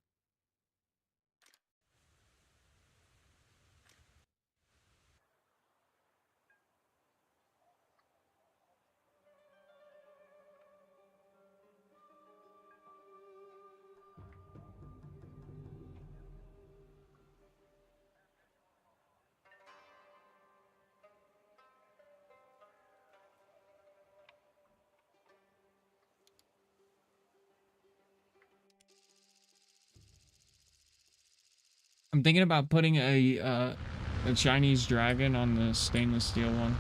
I'm thinking about putting a Chinese dragon on the stainless steel one.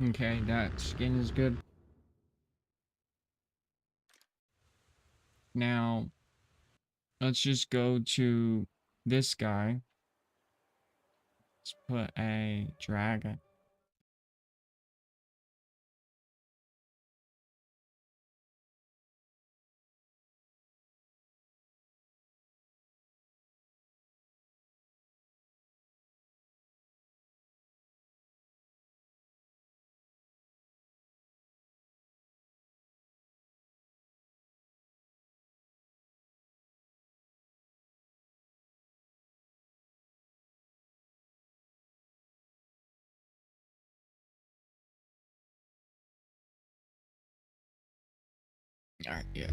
Okay, that skin is good. Now, let's just go to this guy. Let's put a dragon. Alright, yeah.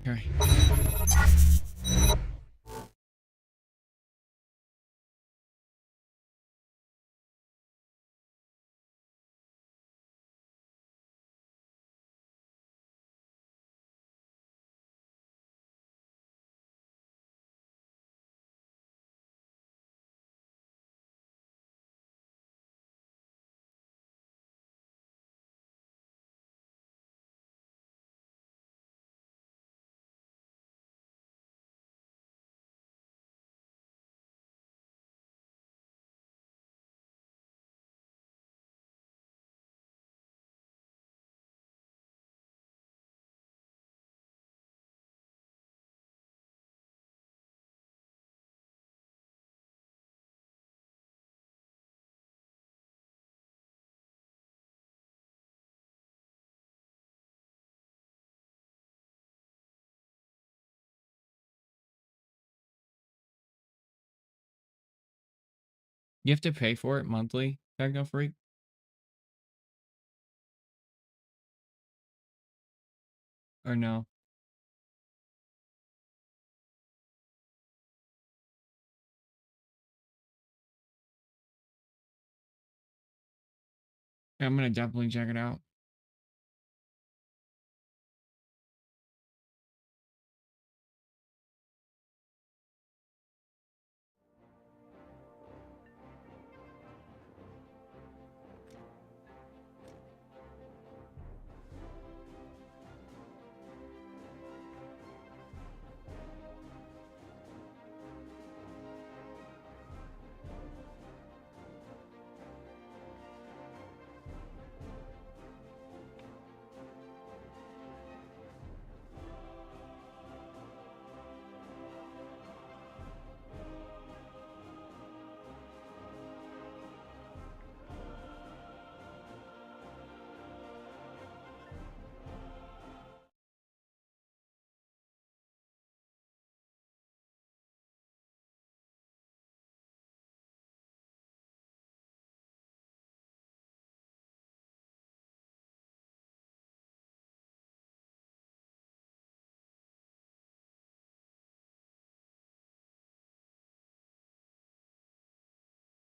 Okay. You have to pay for it monthly, Techno Freak? Or no? Yeah, I'm gonna definitely check it out.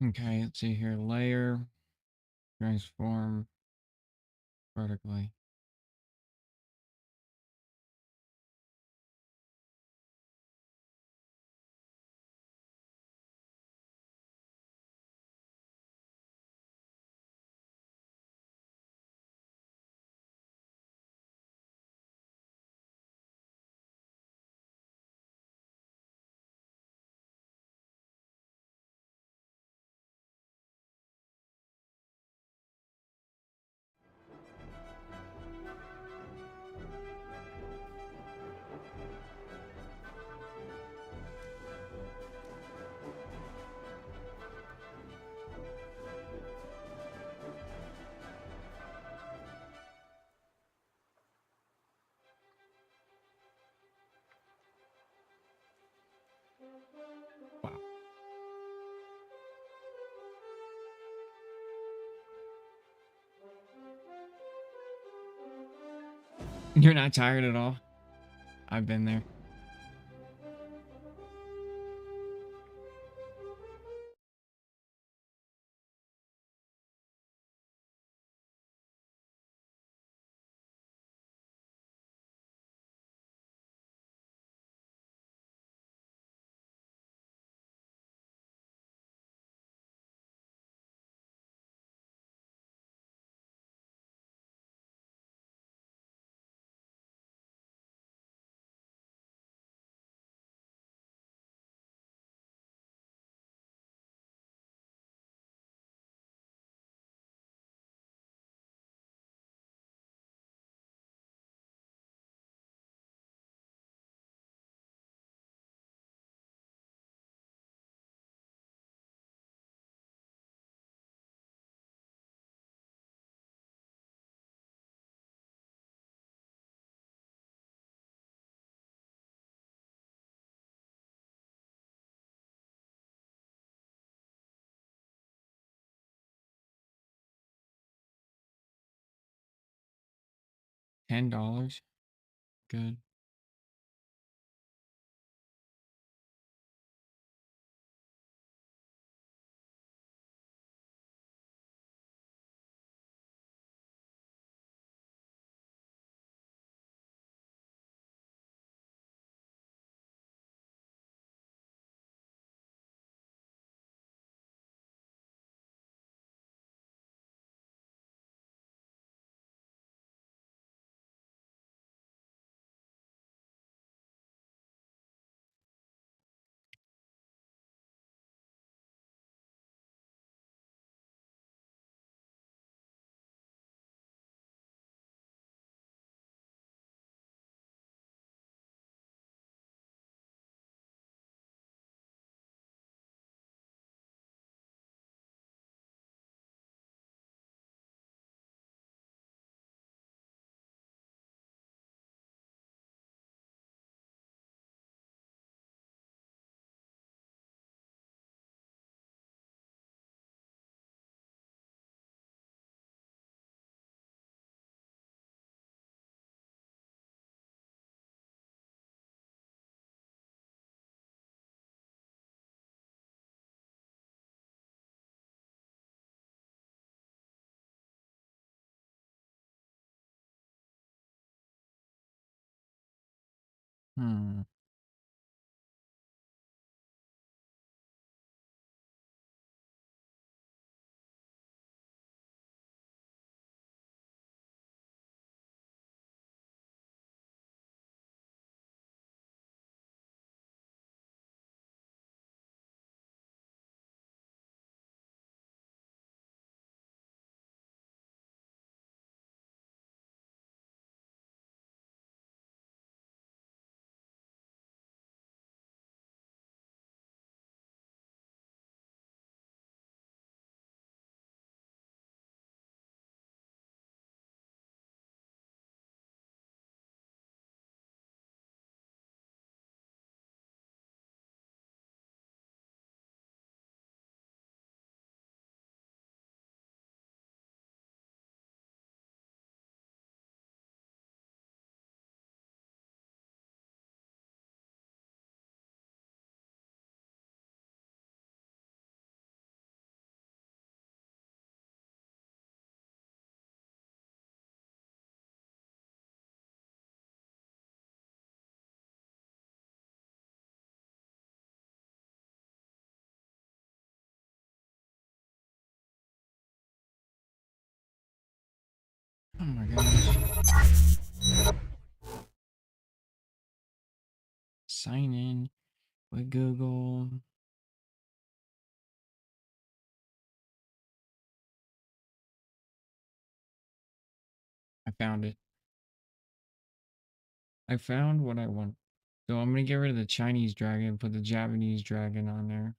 Okay, let's see here. Layer, transform vertically. Wow. You're not tired at all? I've been there. $10? Good. Hmm. Oh my gosh. Sign in with Google. I found it. I found what I want. So I'm gonna get rid of the Chinese dragon, put the Japanese dragon on there.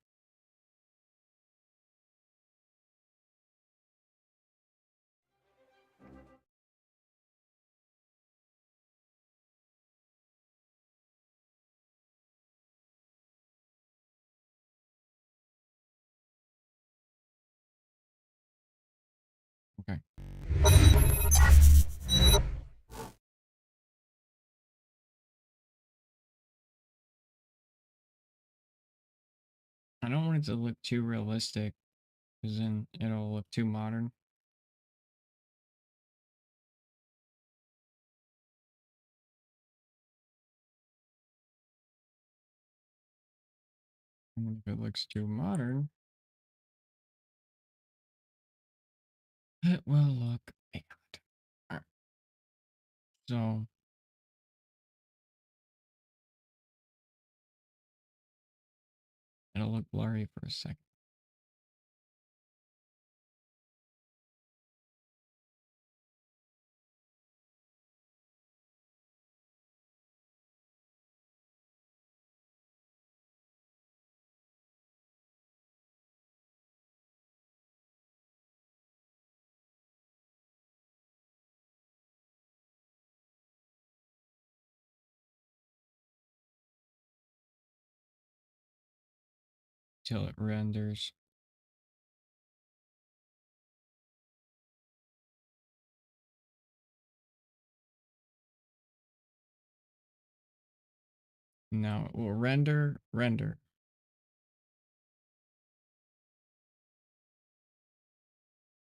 Okay. I don't want it to look too realistic, because then it'll look too modern. And if it looks too modern, it will look bad. Alright, so it'll look blurry for a second. Till it renders. Now it will render.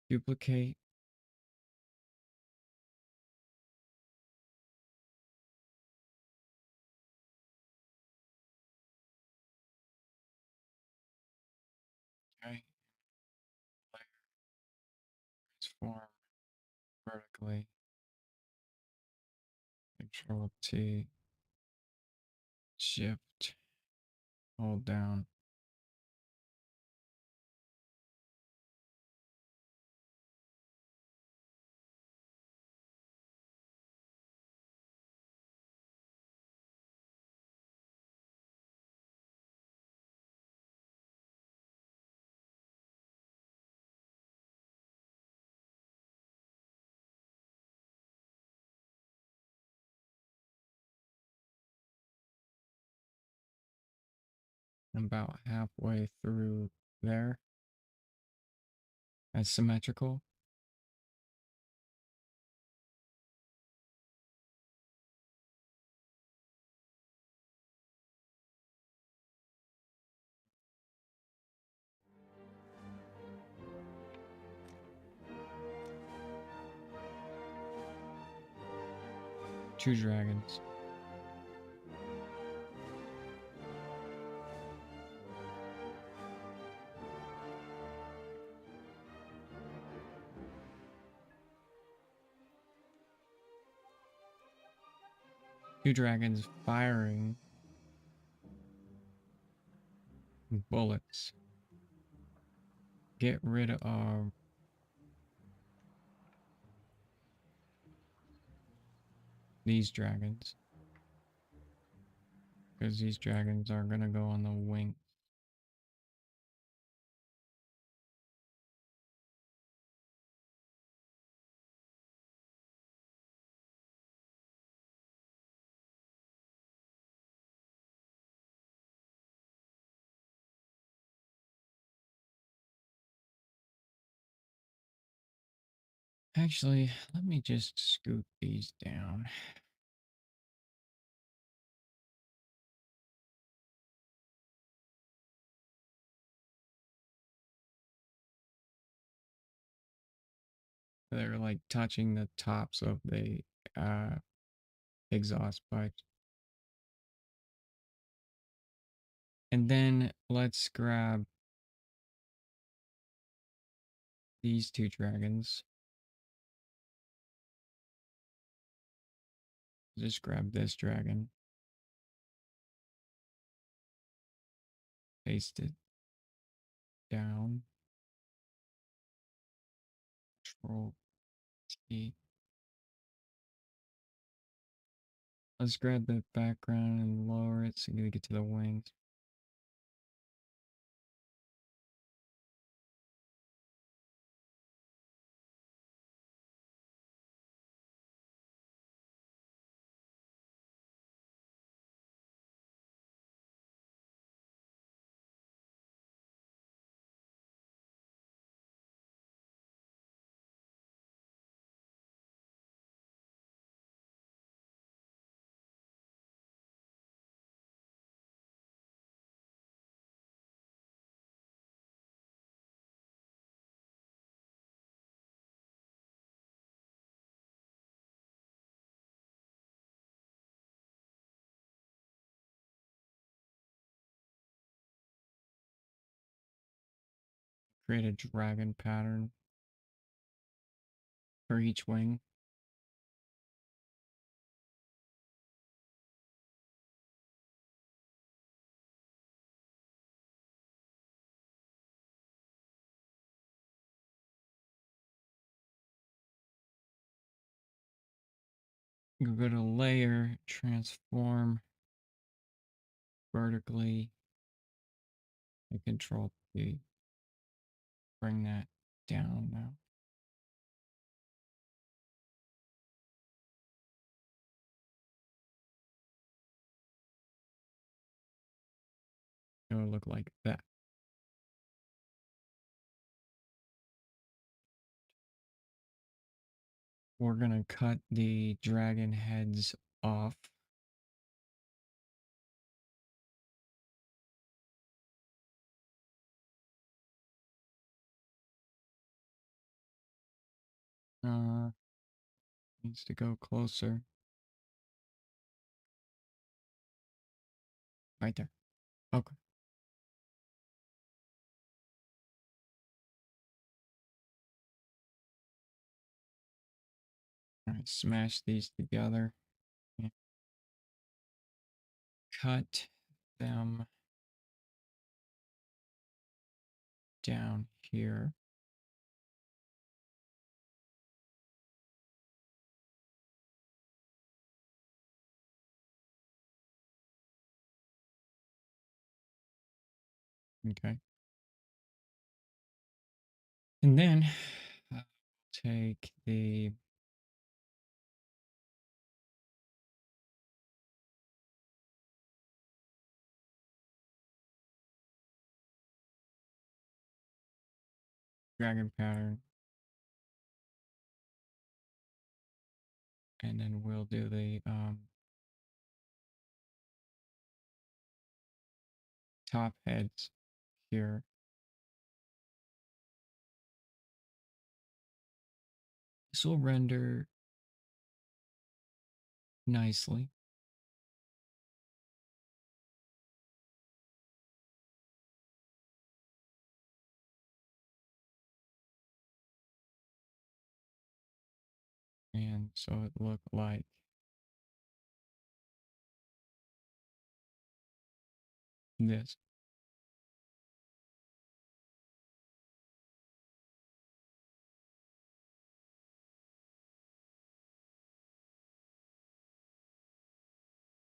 Duplicate. Okay. Transform vertically. Control T. Shift. Hold down. About halfway through there. As symmetrical. Two dragons. Two dragons firing bullets. Get rid of these dragons. Because these dragons are gonna go on the wing. Actually, let me just scoot these down. They're like touching the tops of the uh, exhaust pipes. And then let's grab these two dragons. Just grab this dragon. Paste it down. Control T. Let's grab the background and lower it so you get to the wings. Create a dragon pattern for each wing. Go to layer, transform vertically, and control P. Bring that down now. It'll look like that. We're gonna cut the dragon heads off. Needs to go closer. Right there. Okay. All right, smash these together. And cut them down here. Okay. And then I'll take the dragon pattern. And then we'll do the top heads here. This will render nicely. And so it looked like This.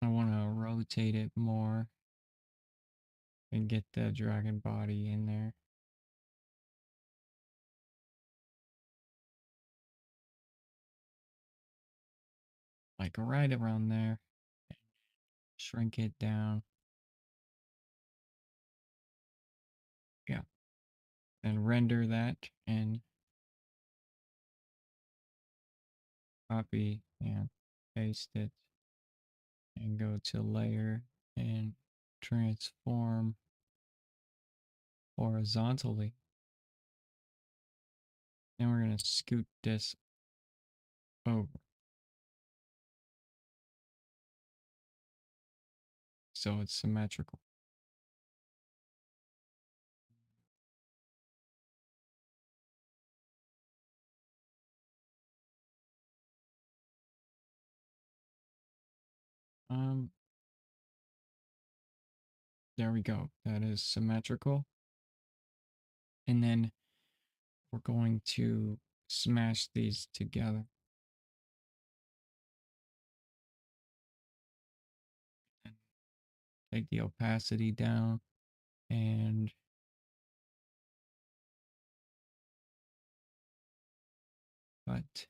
I want to rotate it more and get the dragon body in there. Like right around there. Shrink it down. Yeah. And render that and copy and paste it and go to layer and transform horizontally. Then we're going to scoot this over so it's symmetrical. Um, there we go. That is symmetrical. And then we're going to smash these together. And take the opacity down and cut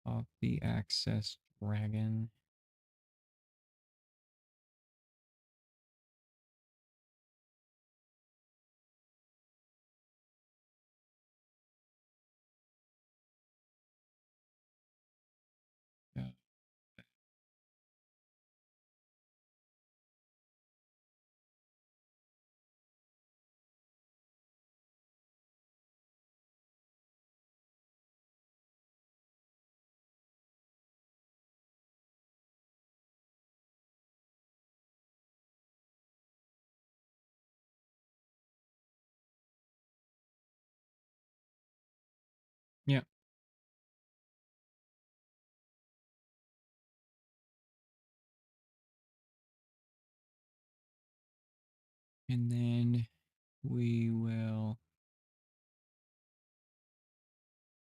off the access dragon. Yeah. Yeah. And then we will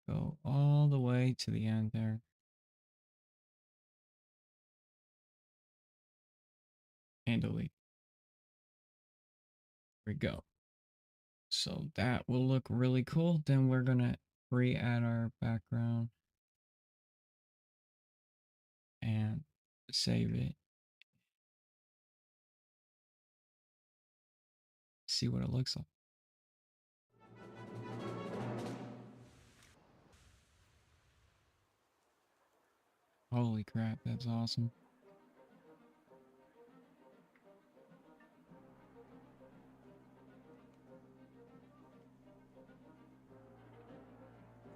go all the way to the end there. And delete. There we go. So that will look really cool. Then we're going to re-add our background and save it. See what it looks like. Holy crap, that's awesome.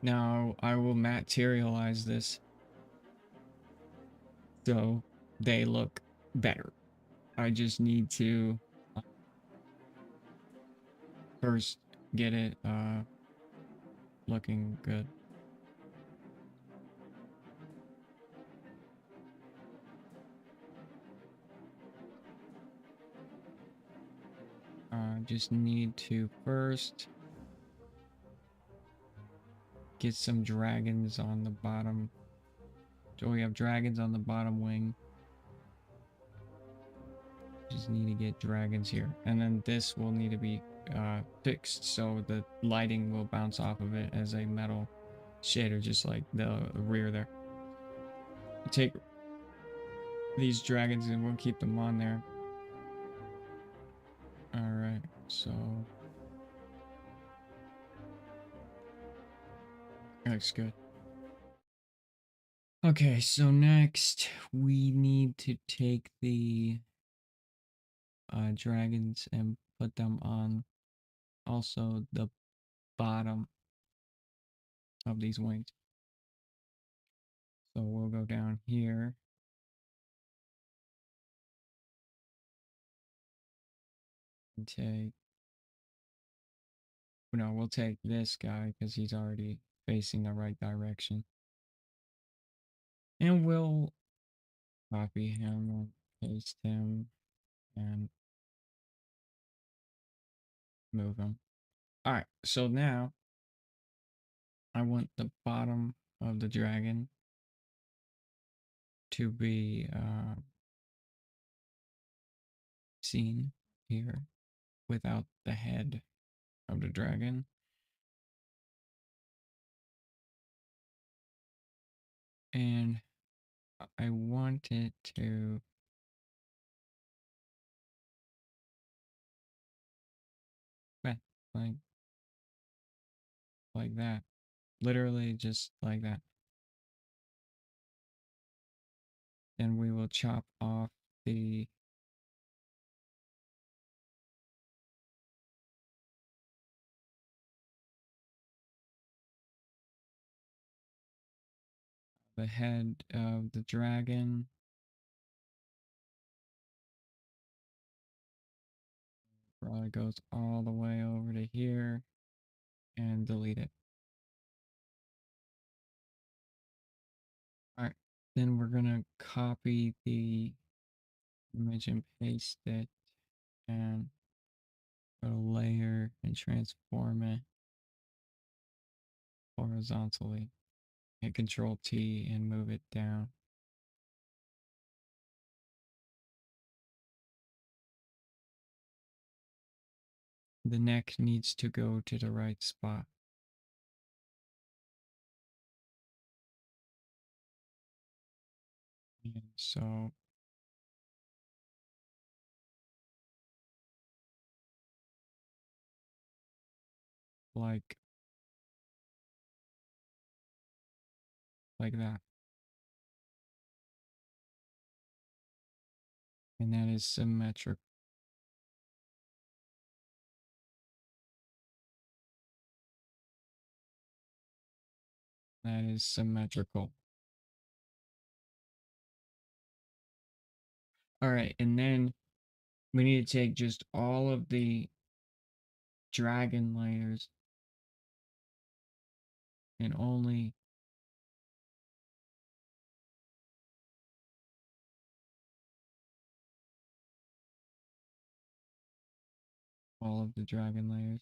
Now I will materialize this so they look better. I just need to first get it looking good. Just need to first get some dragons on the bottom. So we have dragons on the bottom wing. Just need to get dragons here. And then this will need to be fixed so the lighting will bounce off of it as a metal shader, just like the rear there. Take these dragons and we'll keep them on there. Alright, so looks good. Okay, so next we need to take the dragons and put them on also the bottom of these wings. So we'll go down here and take, no, we'll take this guy because he's already facing the right direction. And we'll copy him and paste him and move them. All right, so now I want the bottom of the dragon to be seen here without the head of the dragon. And I want it to like like that. Literally just like that. Then we will chop off the head of the dragon. Probably goes all the way over to here and delete it. All right, then we're gonna copy the image and paste it and go to layer and transform it horizontally. Hit Control T and move it down. The neck needs to go to the right spot. And so like that. And that is symmetric. That is symmetrical. All right, and then we need to take just all of the dragon layers and only all of the dragon layers.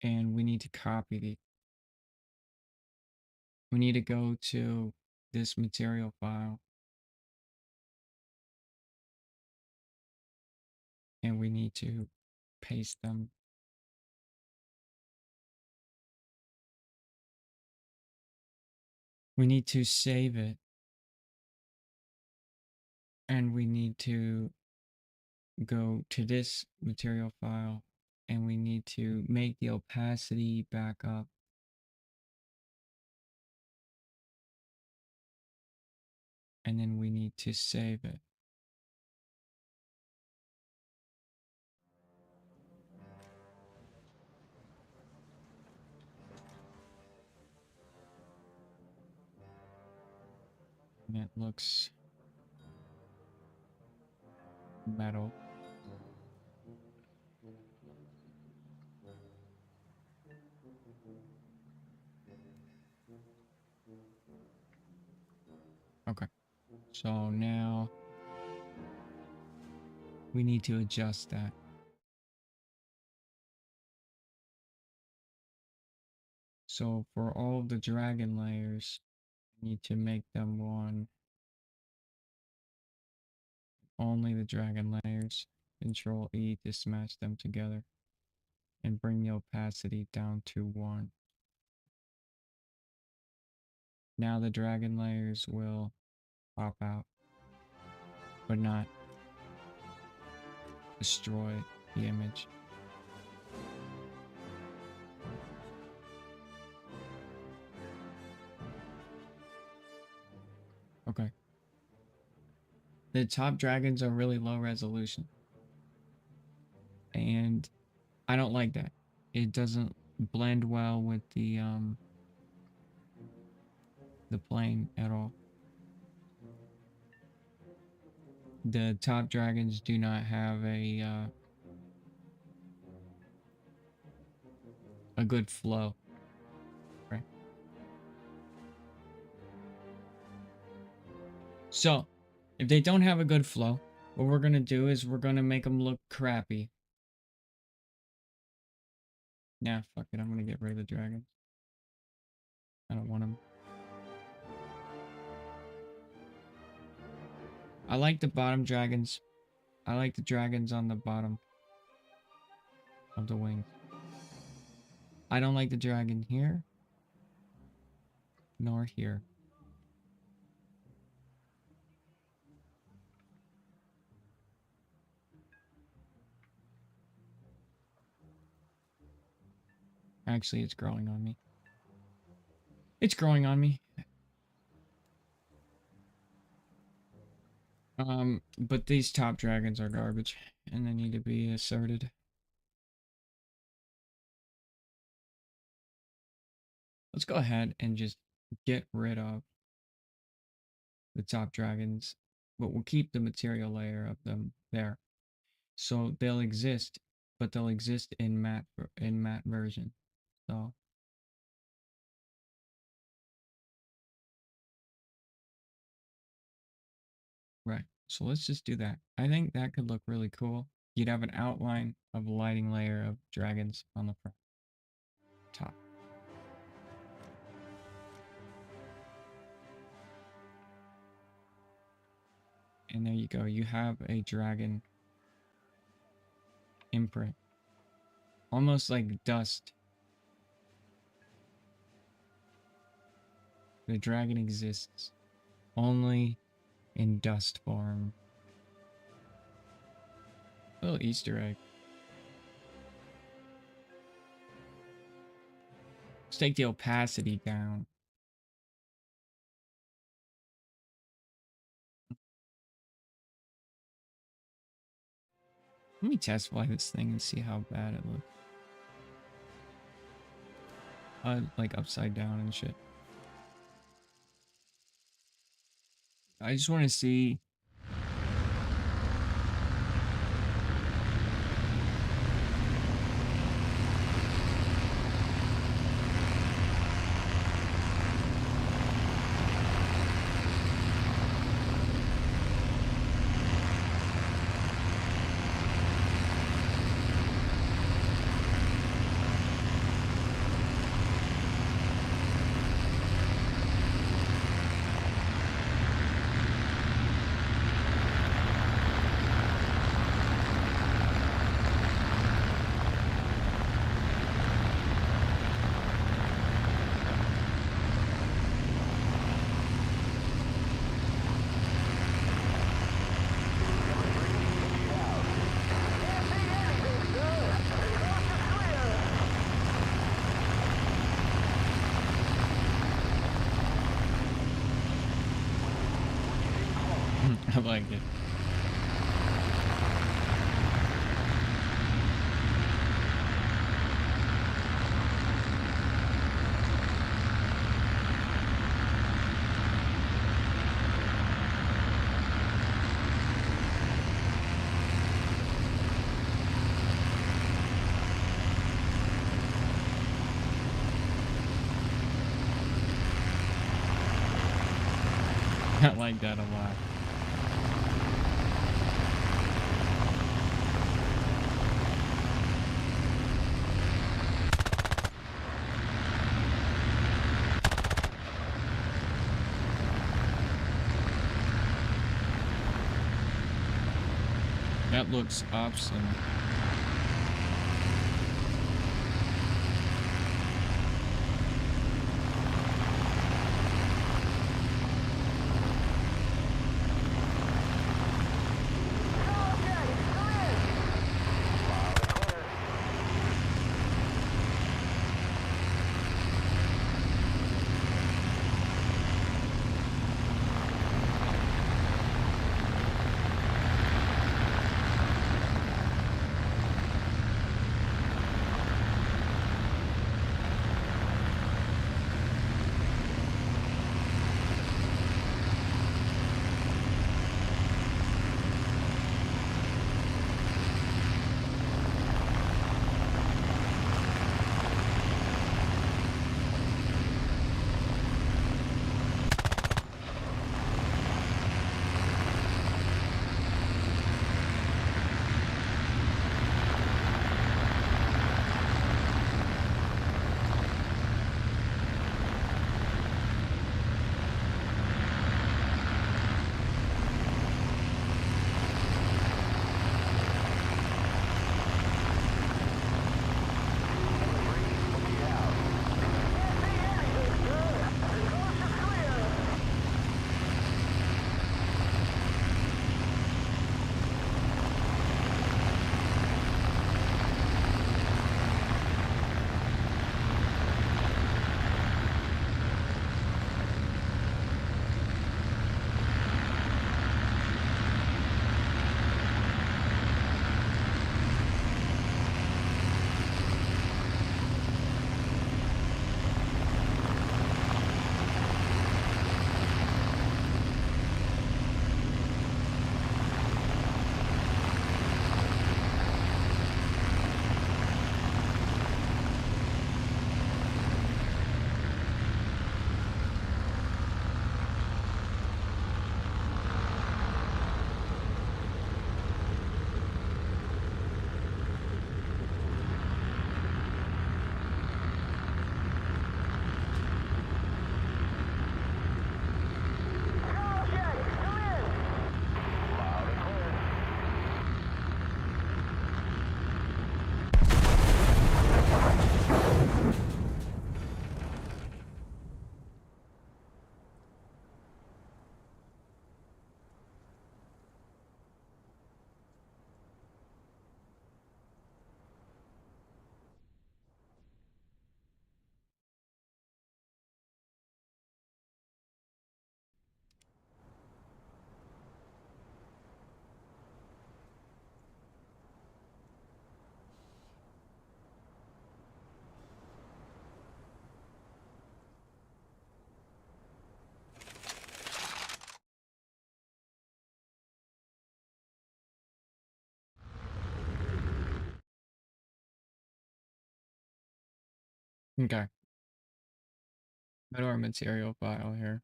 And we need to copy the, we need to go to this material file and we need to paste them. We need to save it and we need to go to this material file and we need to make the opacity back up. And then we need to save it. And it looks metal. Okay. So now we need to adjust that. So for all of the dragon layers, we need to make them one. Only the dragon layers. Control E to smash them together. And bring the opacity down to 1. Now the dragon layers will pop out, but not destroy the image. Okay. The top dragons are really low resolution. And I don't like that. It doesn't blend well with the plane at all. The top dragons do not have a good flow. Right. So, if they don't have a good flow, what we're gonna do is we're gonna make them look crappy. Nah, fuck it. I'm gonna get rid of the dragons. I don't want them. I like the bottom dragons. I like the dragons on the bottom of the wings. I don't like the dragon here. Nor here. Actually, it's growing on me. It's growing on me. But these top dragons are garbage, and they need to be asserted. Let's go ahead and just get rid of the top dragons, but we'll keep the material layer of them there. So they'll exist, but they'll exist in matte version. So right. So let's just do that. I think that could look really cool. You'd have an outline of a lighting layer of dragons on the front top. And there you go. You have a dragon imprint. Almost like dust. The dragon exists only in dust form. A little Easter egg. Let's take the opacity down. Let me test fly this thing and see how bad it looks. Like upside down and shit. I just want to see. I like it. I like that a lot. That looks awesome. Okay. Go to our material file here.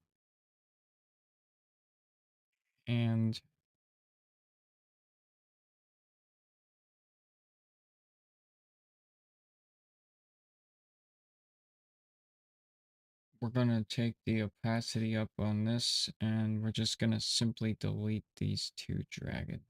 And we're gonna take the opacity up on this, and we're just gonna simply delete these two dragons.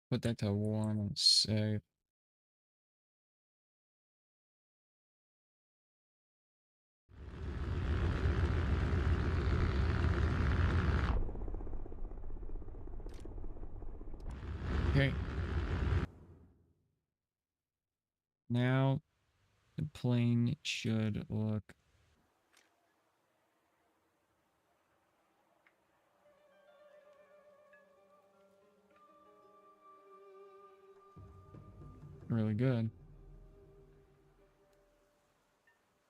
Put that to 1 and save. Okay. Now the plane should look really good.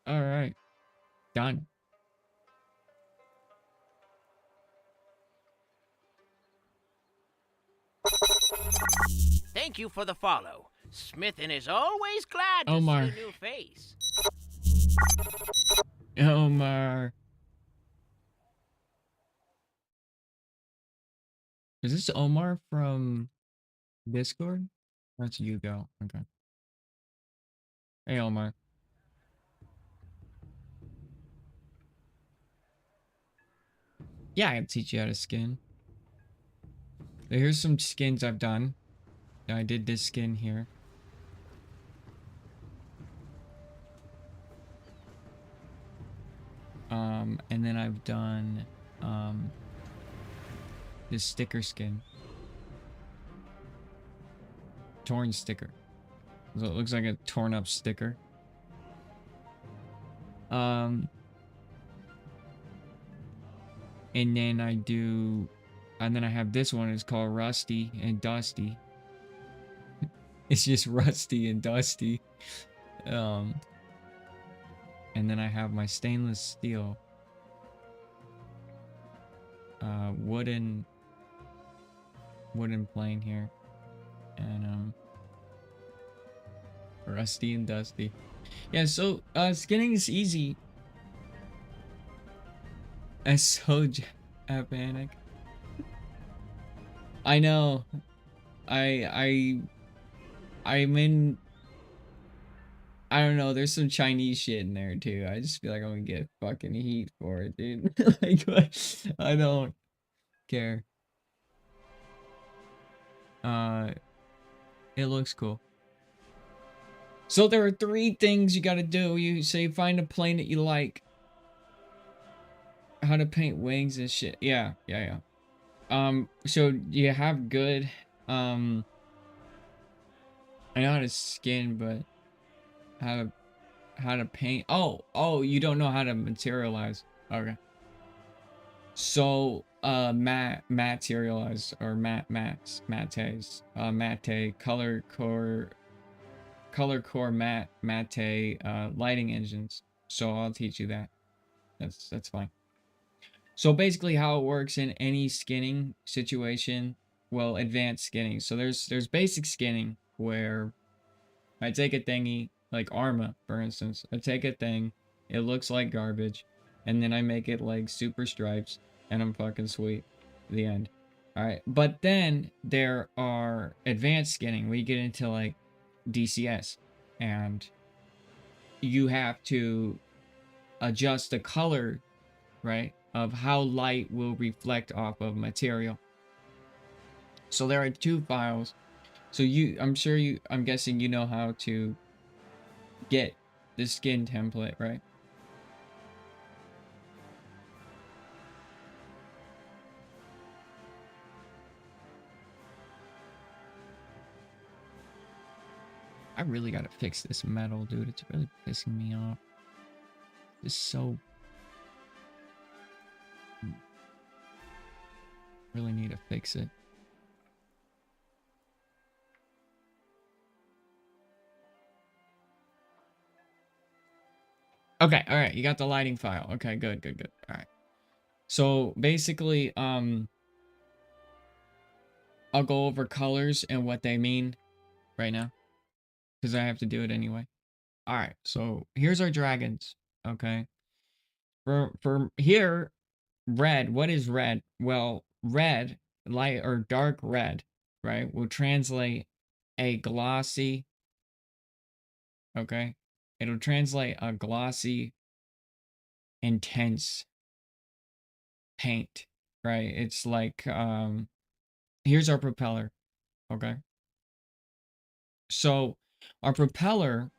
All right. Done. Thank you for the follow. Smithin is always glad to see Omar. a new face. Omar. Is this Omar from Discord? That's Hugo. Okay. Hey, Omar. Yeah, I can teach you how to skin. So here's some skins I've done. I did this skin here. And then I've done this sticker skin. Torn sticker. So it looks like a torn up sticker. And then I have this one. It's called Rusty and Dusty. It's just Rusty and Dusty. And then I have my stainless steel. Wooden plane here. And Rusty and Dusty. Yeah, so skinning is easy. As so Japanic. I know. I'm in. I don't know. There's some Chinese shit in there too. I just feel like I'm gonna get fucking heat for it, dude. Like, what? I don't care. It looks cool. So there are 3 things you gotta do. You say find a plane that you like. How to paint wings and shit. Yeah. So you have good. I know how to skin, but how to paint. Oh, you don't know how to materialize. Okay. So materialize or mattes, matte color core matte lighting engines. So I'll teach you that. That's fine. So basically how it works in any skinning situation, well, advanced skinning. So there's basic skinning where I take a thingy, like Arma, for instance. I take a thing, it looks like garbage, and then I make it like super stripes, and I'm fucking sweet. The end. Alright, but then there are advanced skinning where you get into like DCS, and you have to adjust the color, right, of how light will reflect off of material. So there are 2 files. So I'm guessing you know how to get the skin template, right? I really gotta fix this metal, dude. It's really pissing me off. It's so... Really need to fix it. Okay, all right, you got the lighting file. Okay, good, good, good. All right. So basically, I'll go over colors and what they mean right now because I have to do it anyway. All right, so here's our dragons. Okay, for here, red. What is red? Well, red, light or dark red, right, will translate a glossy. Okay, it'll translate a glossy, intense paint. Right? It's like here's our propeller. Okay, so our propeller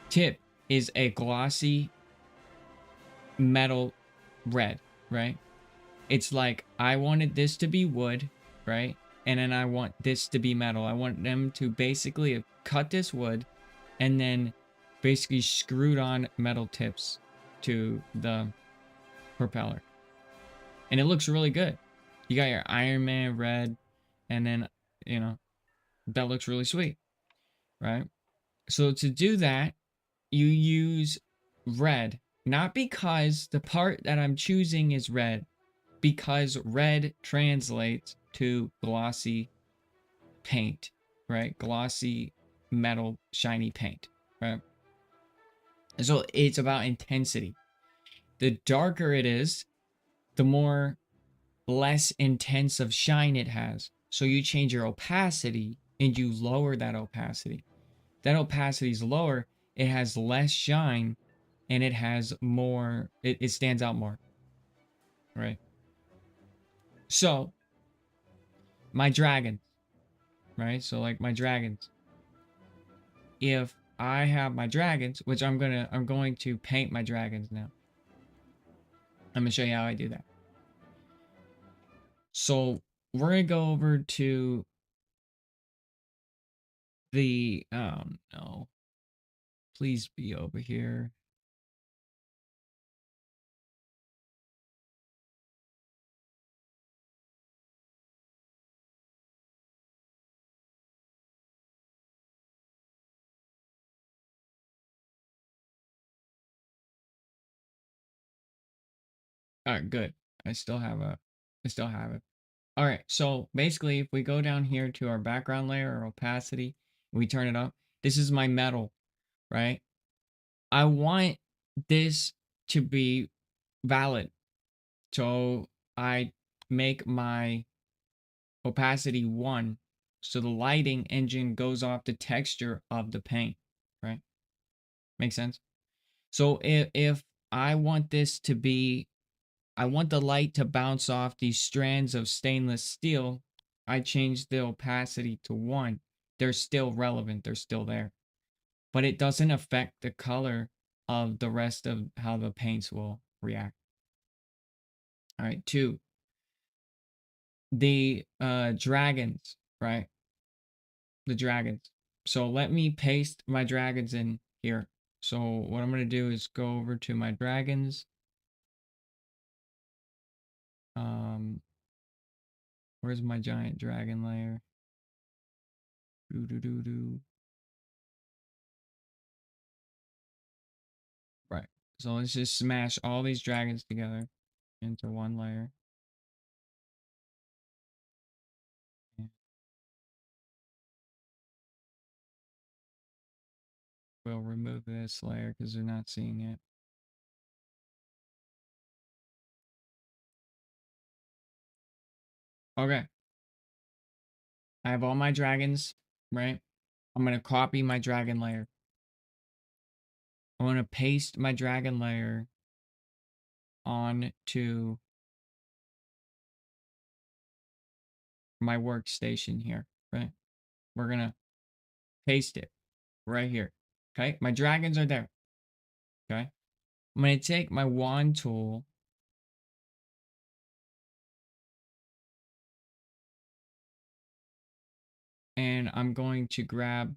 tip is a glossy metal red, right? It's like I wanted this to be wood, right? And then I want this to be metal. I want them to basically cut this wood and then basically screwed on metal tips to the propeller. And it looks really good. You got your Iron Man red, and then, you know, that looks really sweet, right? So to do that, you use red, not because the part that I'm choosing is red, because red translates to glossy paint, right? Glossy metal shiny paint, right? So it's about intensity. The darker it is, the more less intense of shine it has. So you change your opacity and you lower that opacity. That opacity is lower, it has less shine and it has more, it stands out more, right? So my dragons, right? So like my dragons, if I have my dragons, which I'm going to paint my dragons now. I'm gonna show you how I do that. So we're gonna go over to the no, please be over here. All right, good. I still have it. All right, so basically, if we go down here to our background layer or opacity, we turn it up. This is my metal, right? I want this to be valid. So I make my opacity 1. So the lighting engine goes off the texture of the paint, right? Makes sense? So if I want this to be, I want the light to bounce off these strands of stainless steel, I change the opacity to 1. They're still relevant, they're still there. But it doesn't affect the color of the rest of how the paints will react. All right, 2. The dragons, right? The dragons. So let me paste my dragons in here. So what I'm going to do is go over to my dragons. Where's my giant dragon layer? Do do do do. Right. So let's just smash all these dragons together into one layer. And we'll remove this layer because they're not seeing it. Okay. I have all my dragons, right? I'm going to copy my dragon layer. I'm going to paste my dragon layer onto my workstation here, right? We're going to paste it right here. Okay. My dragons are there. Okay. I'm going to take my wand tool and I'm going to grab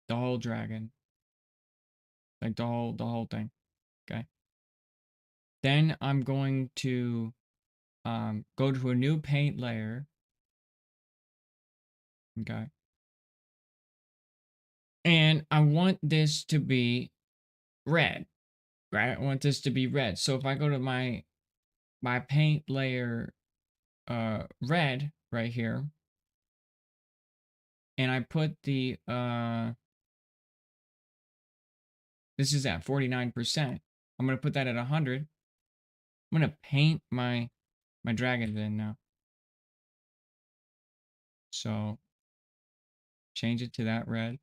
the whole dragon, like the whole thing. Okay. Then I'm going to go to a new paint layer. Okay. And I want this to be red, right? I want this to be red. So if I go to my paint layer red right here, and I put the this is at 49%. I'm gonna put that at 100. I'm gonna paint my dragons in now. So change it to that red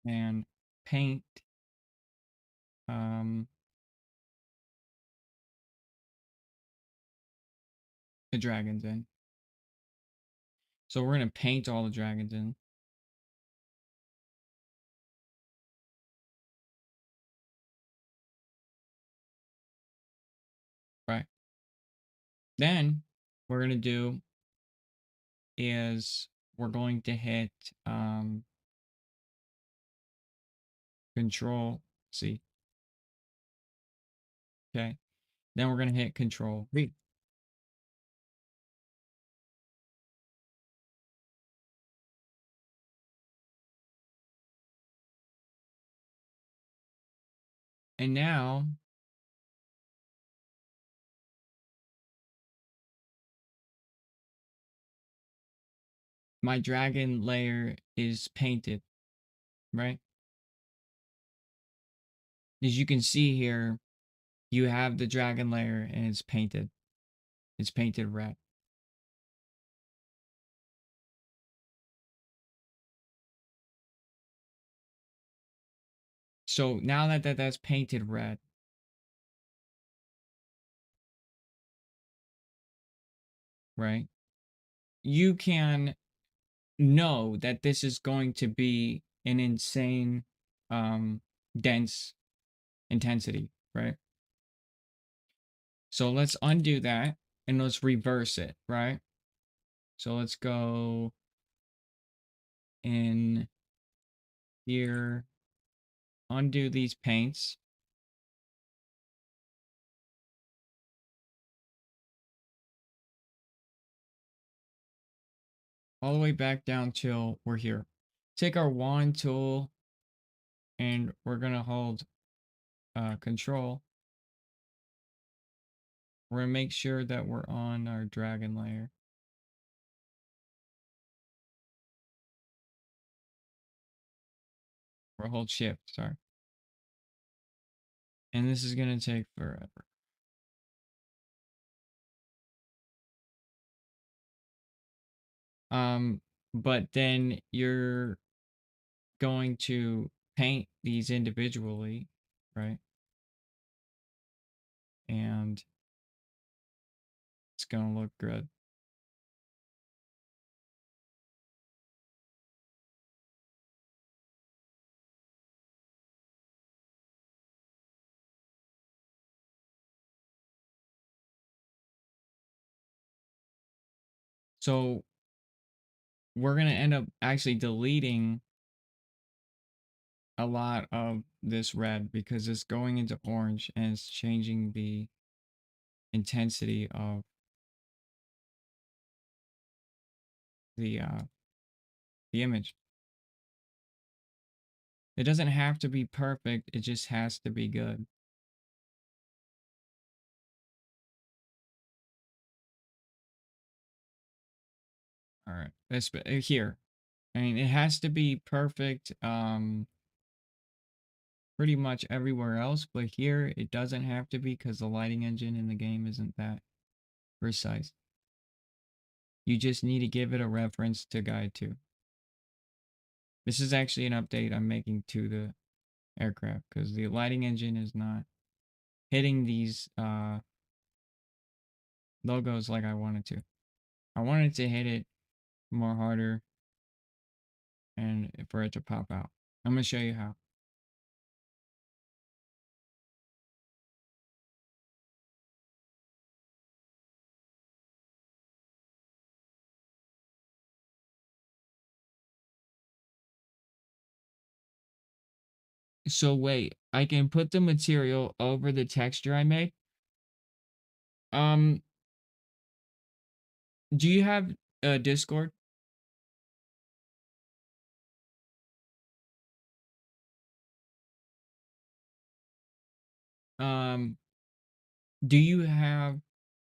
and paint the dragons in. So we're gonna paint all the dragons in. Right. Then what we're gonna do is we're going to hit Control C. Okay. Then we're gonna hit Control V. And now my dragon layer is painted, right? As you can see here, you have the dragon layer and it's painted. It's painted red. So now that that's painted red, right? You can know that this is going to be an insane dense intensity, right? So let's undo that and let's reverse it, right? So let's go in here, undo these paints. All the way back down till we're here. Take our wand tool and we're gonna hold control. We're gonna make sure that we're on our dragon layer. Or hold shift, sorry. And this is gonna take forever. But then you're going to paint these individually, right? And it's gonna look good. So we're gonna end up actually deleting a lot of this red because it's going into orange and it's changing the intensity of the image. It doesn't have to be perfect, it just has to be good. All right, let's here. I mean, it has to be perfect pretty much everywhere else, but here it doesn't have to be because the lighting engine in the game isn't that precise. You just need to give it a reference to guide to. This is actually an update I'm making to the aircraft because the lighting engine is not hitting these logos like I wanted to. I wanted to hit it more harder and for it to pop out. I'm going to show you how. So wait, I can put the material over the texture I made. Um, do you have a Discord? Um, do you have,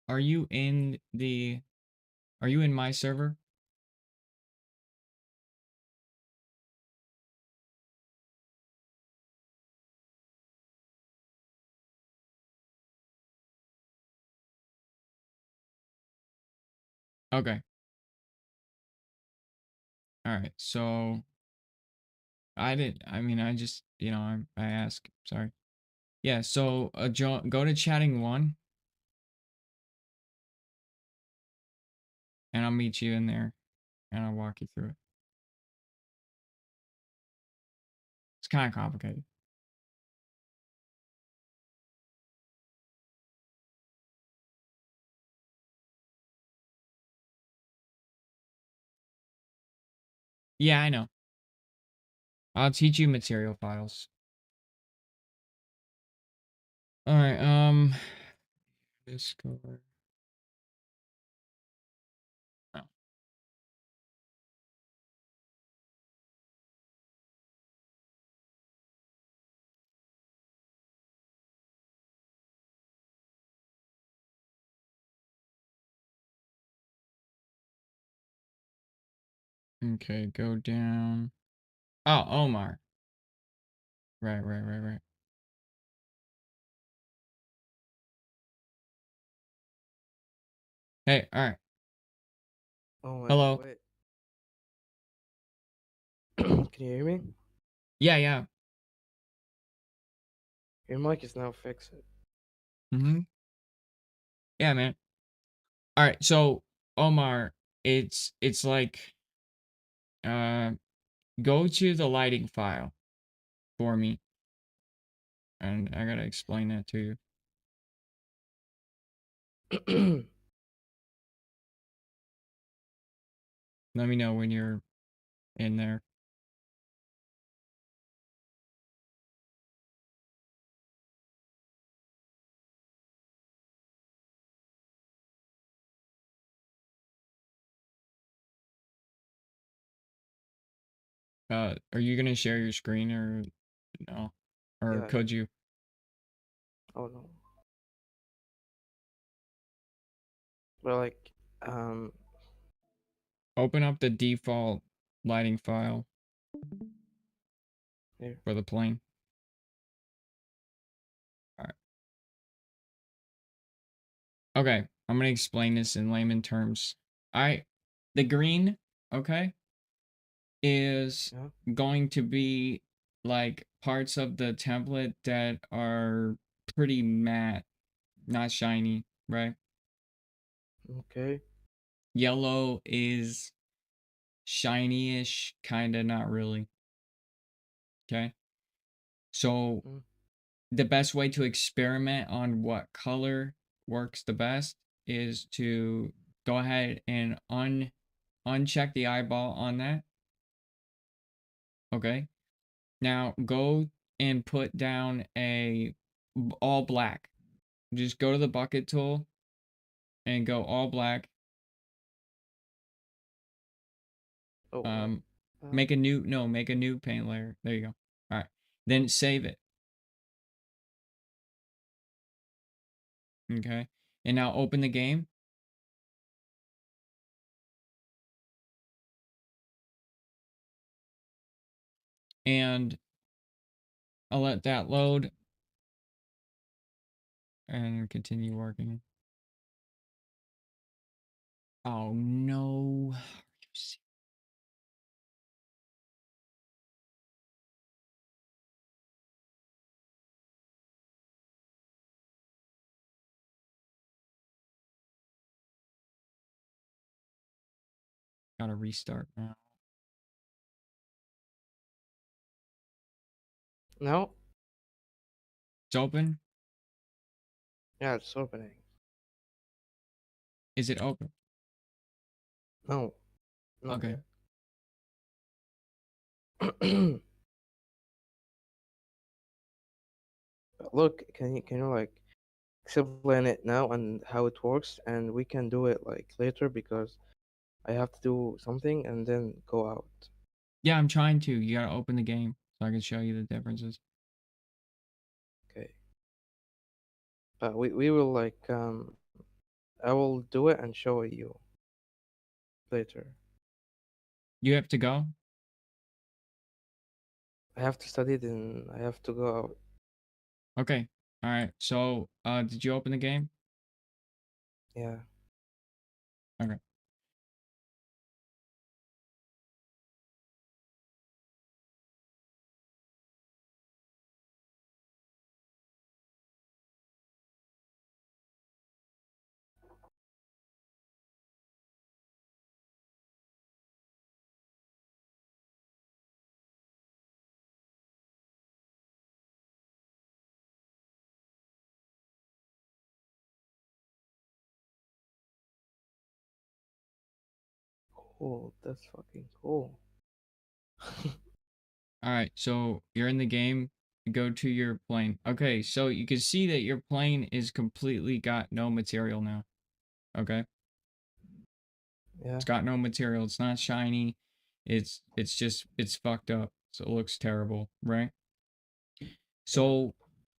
are you in the, are you in my server? Okay. All right. So I mean, I just, I ask, sorry. Yeah. So, go to chatting one and I'll meet you in there and I'll walk you through it. It's kind of complicated. Yeah, I know. I'll teach you material files. All right. Discord. Oh. Okay, go down. Oh, Omar. Right. Hey, all right. Oh my god, Hello. wait. Can you hear me? Yeah. Your mic is now fixed. Mm-hmm. Yeah, man. All right. So, Omar, it's like, uh, go to the lighting file for me, and I gotta explain that to you. Let me know when you're in there. Are you gonna share your screen or no? Or Yeah. could you Oh no. But like, um, open up the default lighting file here. for the plane? All right. Okay, I'm gonna explain this in layman terms. The green, okay, is Yeah. going to be like parts of the template that are pretty matte, not shiny, right? Okay. Yellow is shiny-ish, kinda not really. Okay. So Mm. the best way to experiment on what color works the best is to go ahead and uncheck the eyeball on that. Okay. Now go and put down all black. Just go to the bucket tool and go all black. Oh what? Um, make a new no, make a new paint layer. There you go. All right. Then save it. Okay. And now open the game. And I'll let that load and continue working. Oh no. Gotta restart now. No. It's open. Yeah, it's opening. Is it open? No. Not Okay. yet. Look, can you like explain it now and how it works, and we can do it like later because I have to do something and then go out. Yeah, I'm trying to. You gotta open the game so I can show you the differences. Okay. But we will like I will do it and show it you later. You have to go? I have to study it and I have to go out. Okay. All right. So, did you open the game? Yeah. Okay. Cool. That's fucking cool. All right. So, you're in the game. Go to your plane. Okay. So, you can see that your plane is completely got no material now. Okay. Yeah. It's got no material. It's not shiny. It's fucked up. So, it looks terrible, right? Yeah. So,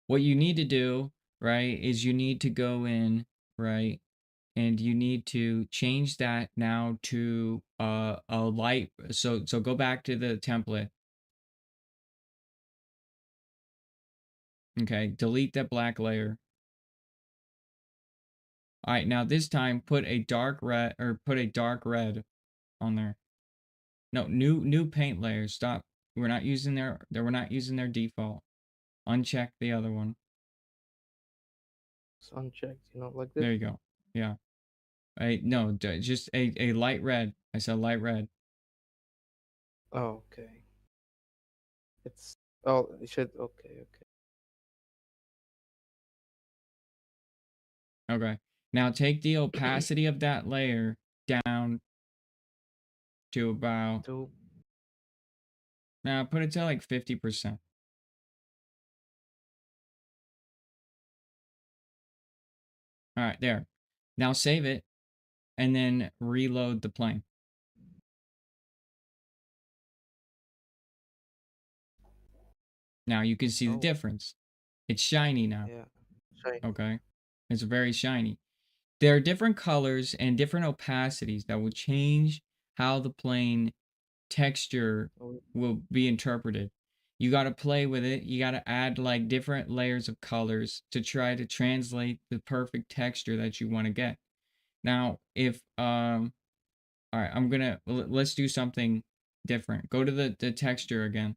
what you need to do, right, is you need to go in, right, and you need to change that now to a light. So go back to the template. Okay, delete that black layer. All right, now this time put a dark red or put a dark red on there. No, new paint layer. Stop. We're not using we're not using their default. Uncheck the other one. It's unchecked, like There this. you go. Yeah. No, just a light red. I said light red. Oh, okay. It's oh it should okay, okay. Okay. Now take the opacity of that layer down to about, Two. now put it to like 50%. All right, there. Now save it and then reload the plane. Now you can see the Oh, difference. It's shiny now. yeah. Shiny. Okay. It's very shiny. There are different colors and different opacities that will change how the plane texture Oh, will be interpreted. You got to play with it. You got to add like different layers of colors to try to translate the perfect texture that you want to get. Now, if all right, let's do something different. Go to the texture again.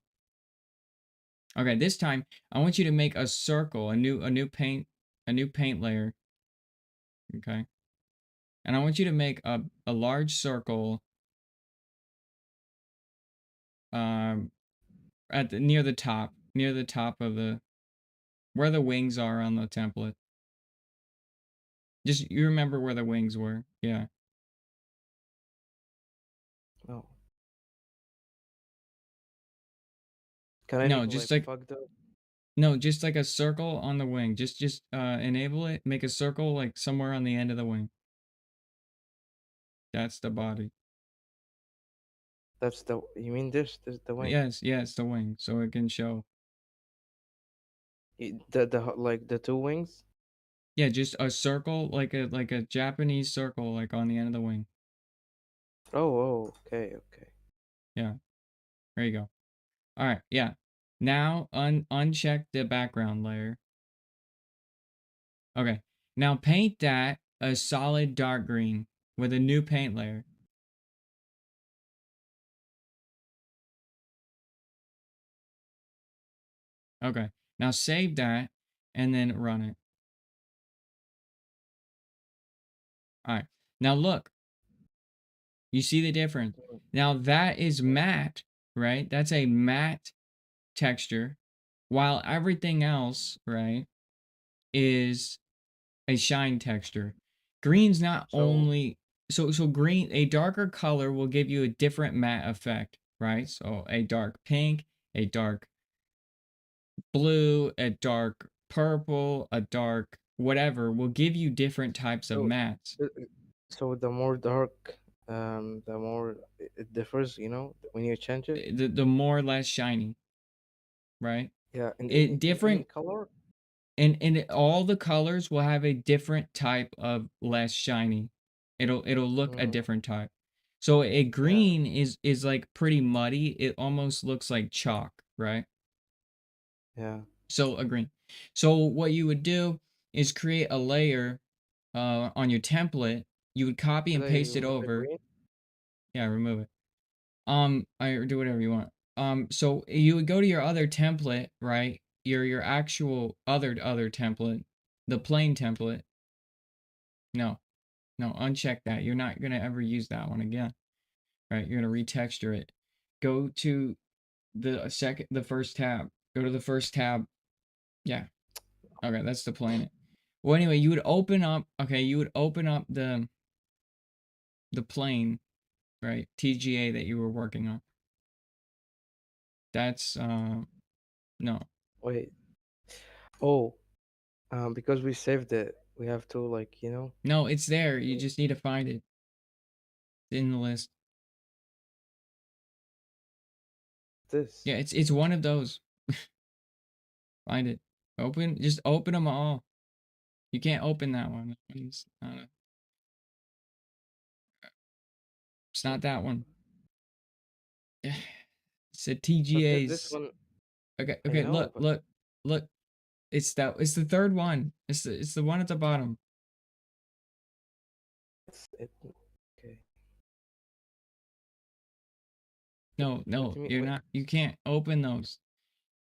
Okay, this time I want you to make a circle, a new paint layer. Okay. And I want you to make a large circle um at near the top of the where the wings are on the template. Just you remember where the wings were. Yeah. no. Can I No, make just like like fucked up? no, just like a circle on the wing. Just enable it. Make a circle like somewhere on the end of the wing. That's the body. That's the you mean this is the wing. Yes, yes, the wing, so it can show. Like the two wings? Yeah, just a circle, like a Japanese circle, like on the end of the wing. Oh, okay, okay. Yeah, there you go. All right, yeah. Now uncheck the background layer. Okay. Now paint that a solid dark green with a new paint layer. Okay. Now save that and then run it. All right. Now look, you see the difference. Mm, Now that is yeah. matte, right? That's a matte texture, while everything else, right, is a shine texture. Green's not So only so green, a darker color will give you a different matte effect, right? So a dark pink, a dark blue, a dark purple, a dark whatever will give you different types of so mattes. so the more dark, the more it differs, when you change it. The more or less shiny, right? Yeah, in It any different color. all the colors will have a different type of less shiny. It'll look a Mm, different type. So a yeah. green is like pretty muddy. It almost looks like chalk, right? Yeah. So a green. So what you would do is create a layer on your template. You would copy Should and I paste it remove the over. green? Yeah, remove it. I do whatever you want. So you would go to your other template, right? Your actual other template, the plain template. No, no, uncheck that. You're not gonna ever use that one again, right? You're gonna retexture it. Go to the first tab. Go to the first tab. Yeah. Okay, that's the planet. Well, anyway, you would open up. Okay, you would open up the plane, right? TGA that you were working on. That's no. Wait. Oh, because we saved it, we have to like, No, it's there. You just need to find it in the list. this. Yeah, it's one of those. Find it. Just open them all. You can't open that one. It's not that one. It's the But this TGA's. one, Okay, I okay, know, look, but look, look. It's the third one. It's the one at the bottom. it. Okay. No, What no, do you mean? you're Wait, not. You can't open those.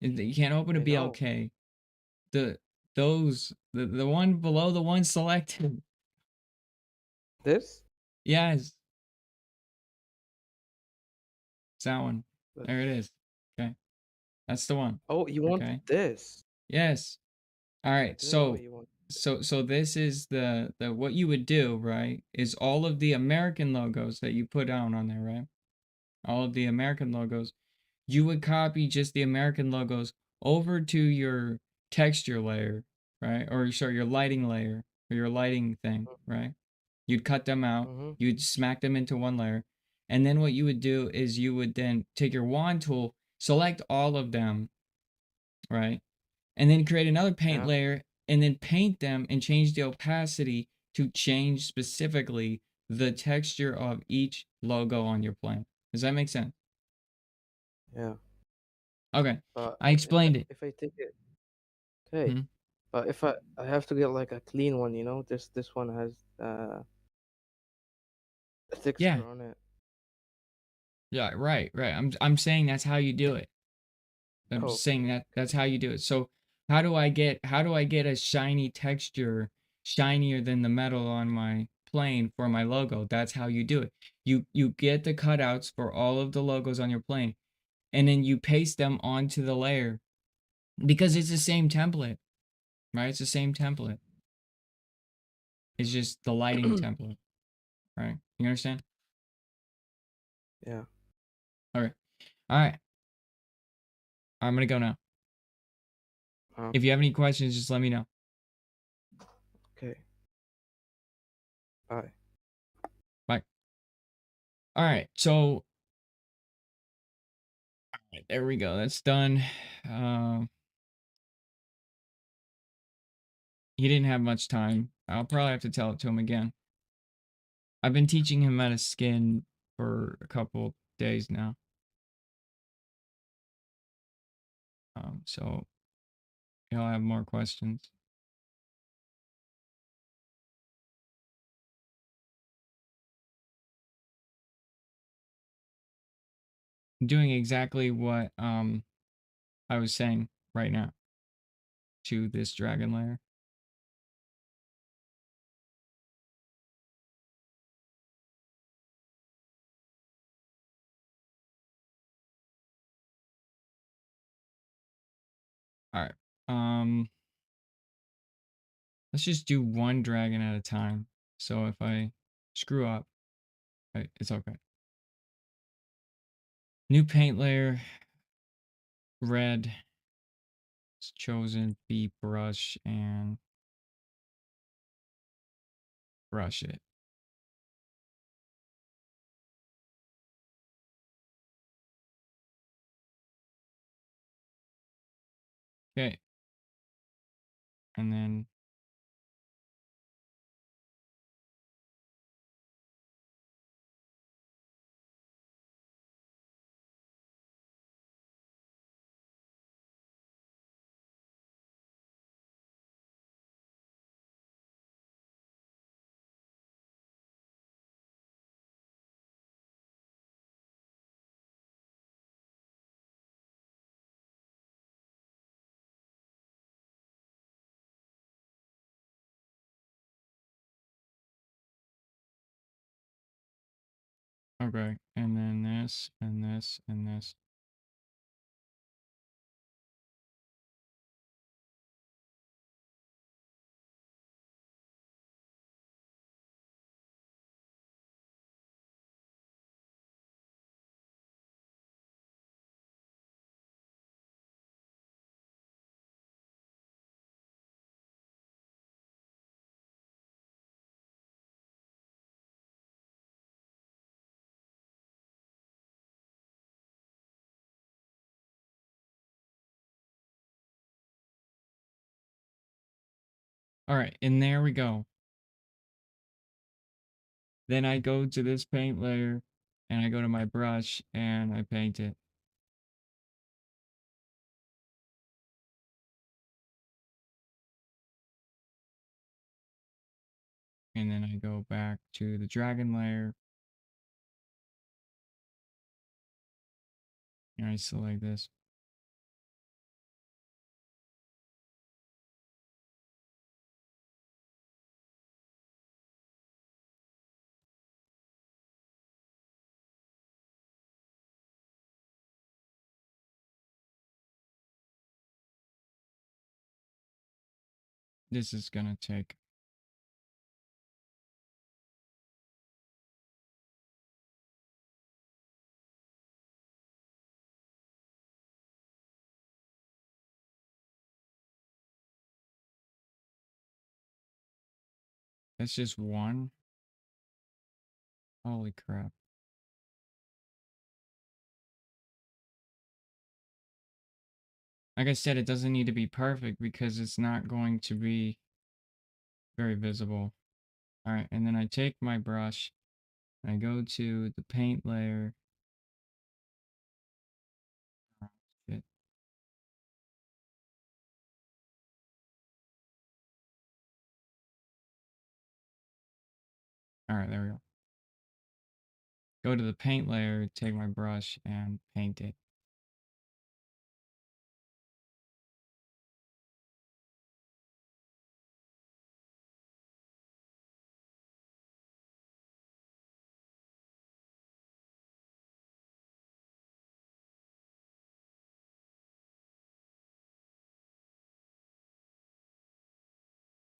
You can't open a I know. BLK. The the one below the one selected. This? Yes, it's that one. But There it is. Okay, that's the one. oh, you want Okay. this? Yes. All I right. didn't know So you want. so this is the what you would do, right? Is all of the American logos that you put down on there, right? All of the American logos, you would copy just the American logos over to your texture layer, right? Or sorry, your lighting layer or your lighting thing, right? You'd cut them out, Mm-hmm. you'd smack them into one layer, and then what you would do is you would then take your wand tool, select all of them, right? And then create another paint Yeah. layer and then paint them and change the opacity to change specifically the texture of each logo on your plane. Does that make sense? Yeah. Okay. But I explained it. if I take it, okay. Mhm. But if I have to get like a clean one, this one has a Yeah. texture on it. Yeah, right, right. I'm saying that's how you do it. I'm Oh, just saying okay. that Okay. that's how you do it. So how do I get a shiny texture shinier than the metal on my plane for my logo? That's how you do it. You get the cutouts for all of the logos on your plane and then you paste them onto the layer because it's the same template, right? It's the same template. It's just the lighting template, right? You understand? Yeah. Okay. All right. I'm gonna go now. If you have any questions, just let me know. Okay. Bye. Bye. All right. So there we go. That's done. Um, he didn't have much time. I'll probably have to tell it to him again. I've been teaching him how to skin for a couple days now. So he'll have more questions. I'm doing exactly what I was saying right now to this dragon layer. All right. Um, let's just do one dragon at a time. So if I screw up, it's okay. New paint layer, red. It's chosen, B brush, and brush it. Okay. and then okay, and then this and this and this. All right, and there we go. Then I go to this paint layer and I go to my brush and I paint it. And then I go back to the dragon layer and I select this. This is gonna take. That's just one. Holy crap. Like I said, it doesn't need to be perfect because it's not going to be very visible. All right, and then I take my brush and I go to the paint layer. Oh, shit. All right, there we go. Go to the paint layer, take my brush and paint it.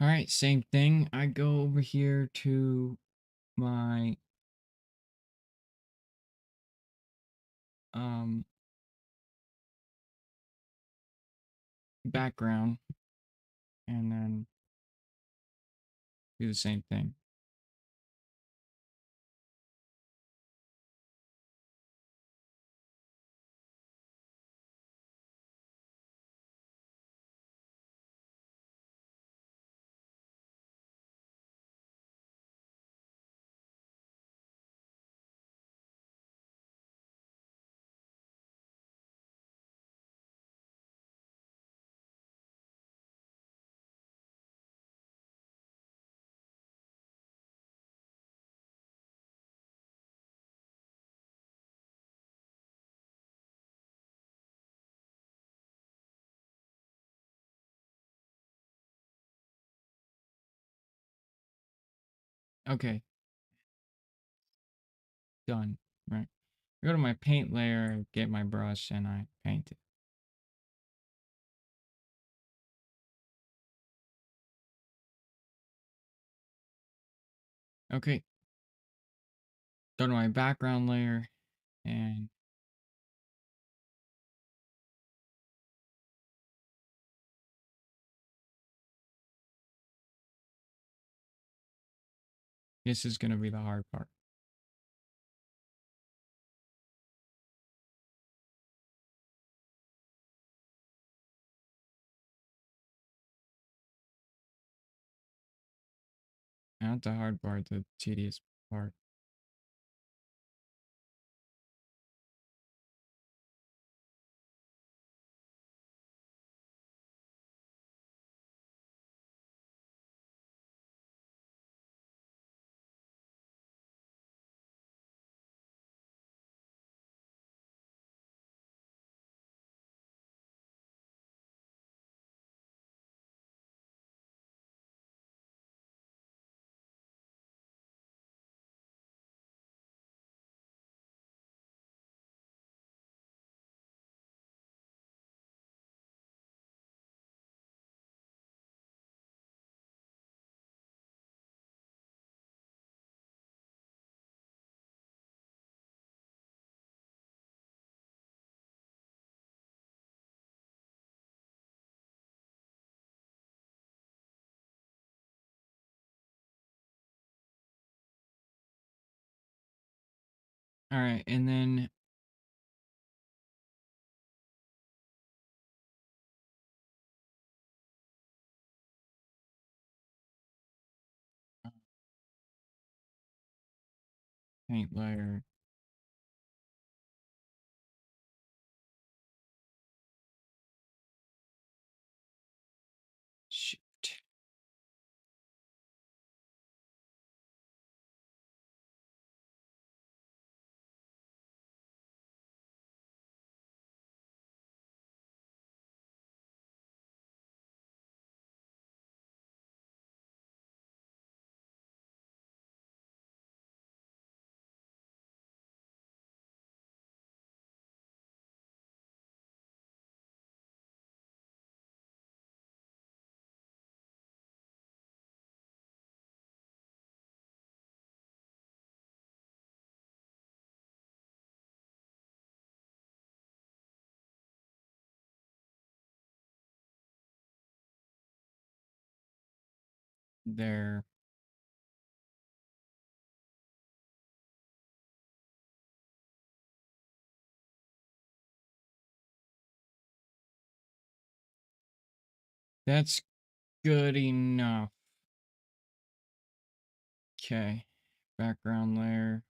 All right, same thing. I go over here to my um background and then do the same thing. Okay, done. Right. I go to my paint layer, get my brush, and I paint it. Okay, go to my background layer and this is gonna be the hard part. not the hard part, the tedious part. All right, and then paint layer. Shoot. There. That's good enough. Okay. Background layer.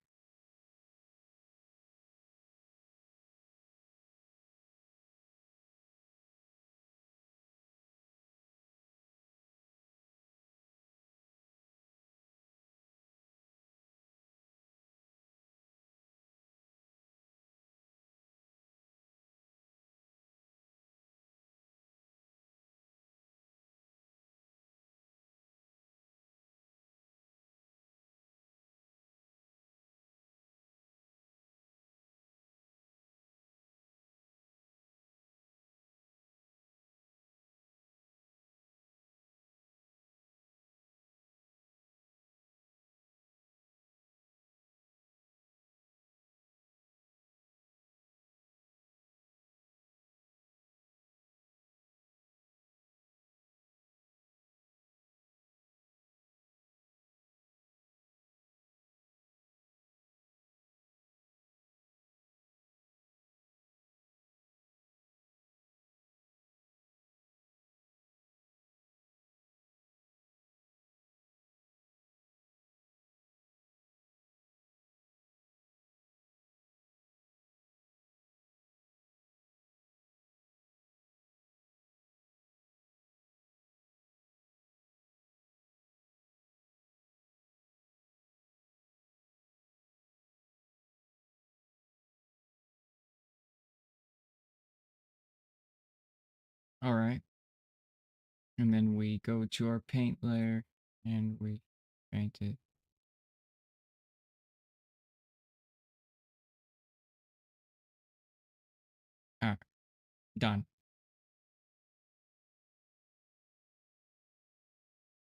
All right. And then we go to our paint layer and we paint it. Ah, done.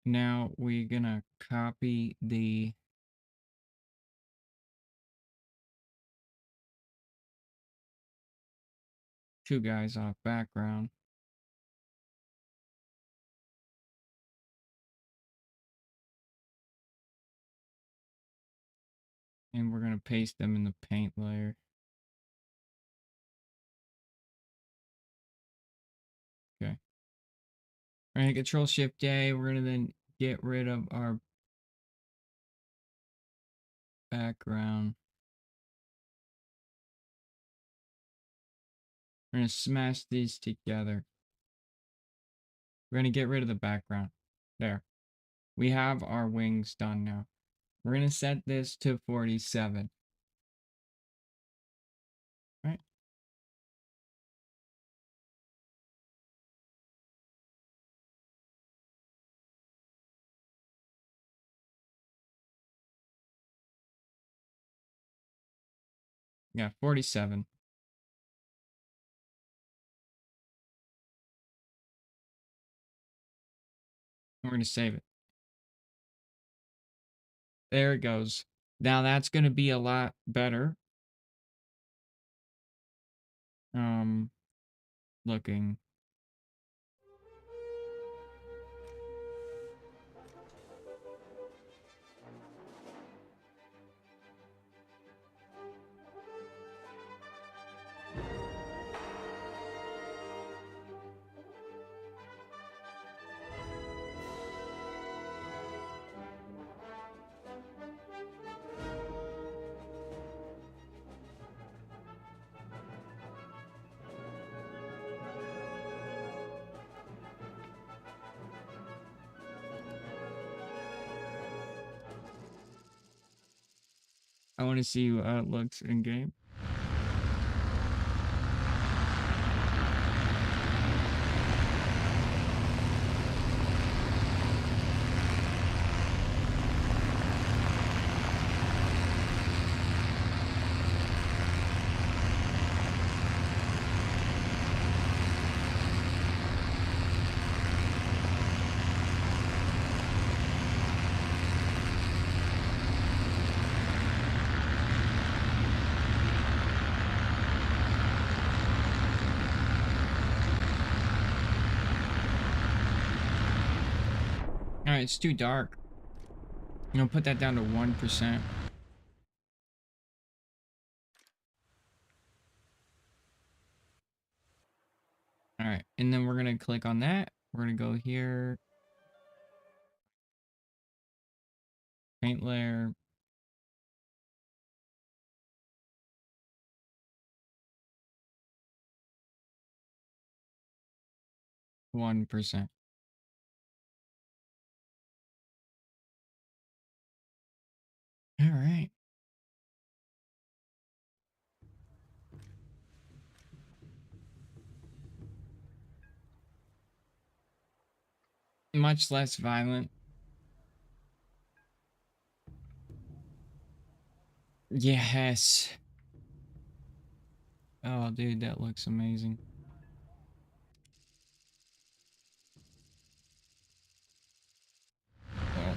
Now we're gonna copy the two guys off background. And we're gonna paste them in the paint layer. Okay. All right, Control Shift A. We're gonna then get rid of our background. We're gonna smash these together. We're gonna get rid of the background. There. We have our wings done now. We're gonna set this to 47. Right? Yeah, 47. We're gonna save it. There it goes. Now that's gonna be a lot better. Looking. I want to see how it looks in game. Alright, it's too dark. I'm gonna put that down to 1%. Alright, and then we're gonna click on that. We're gonna go here. Paint layer. %. All right. Much less violent. Yes. Oh, dude, that looks amazing. Well,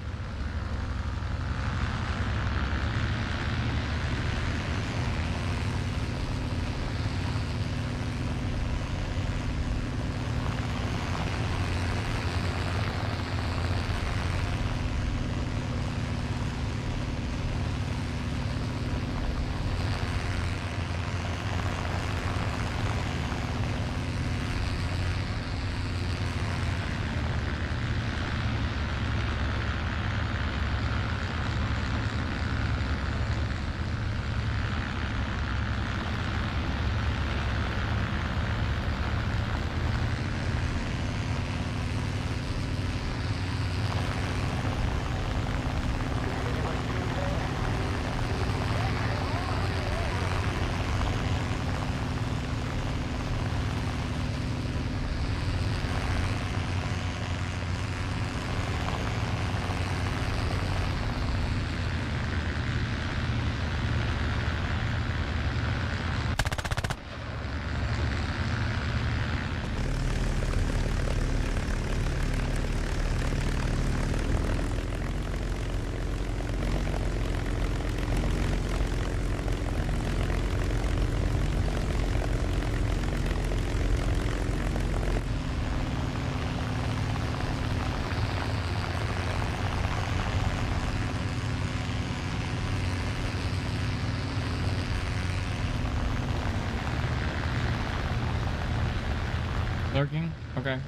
lurking? Okay.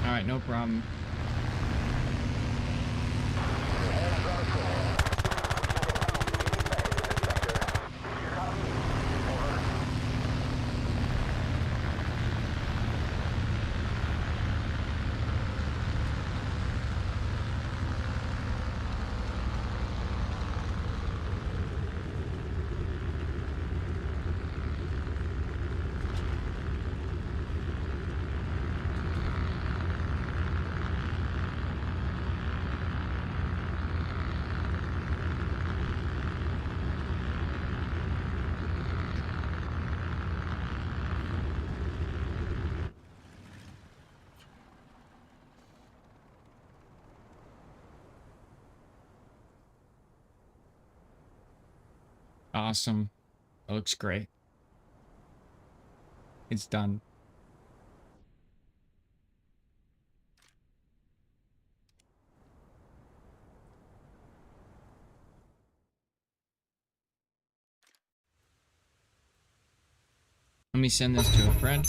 Alright, Alright, no problem. Awesome. It looks great. It's done. Let me send this to a friend.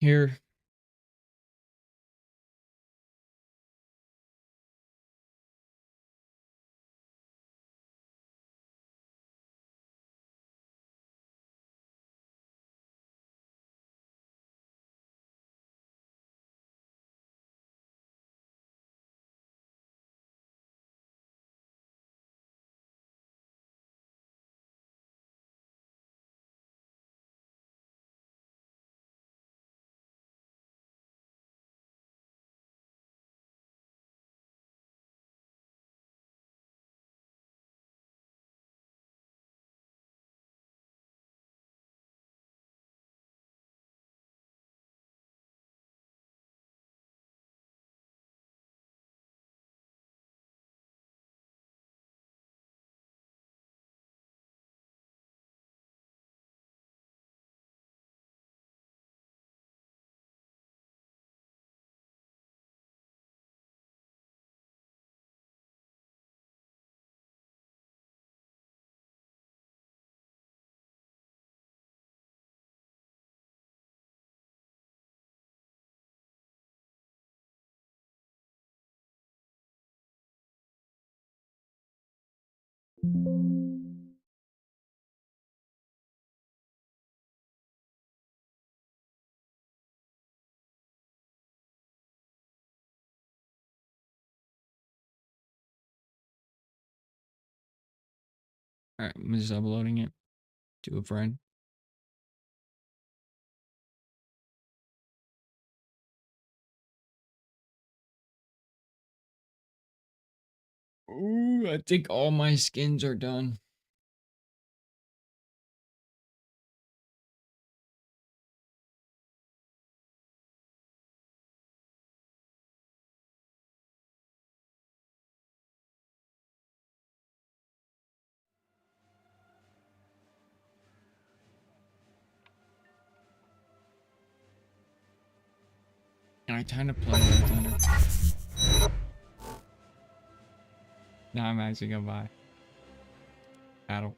Here. Alright, I'm just uploading it to a friend. Ooh, I think all my skins are done. And I kind of play Red Thunder. Now I'm actually gonna buy Battle.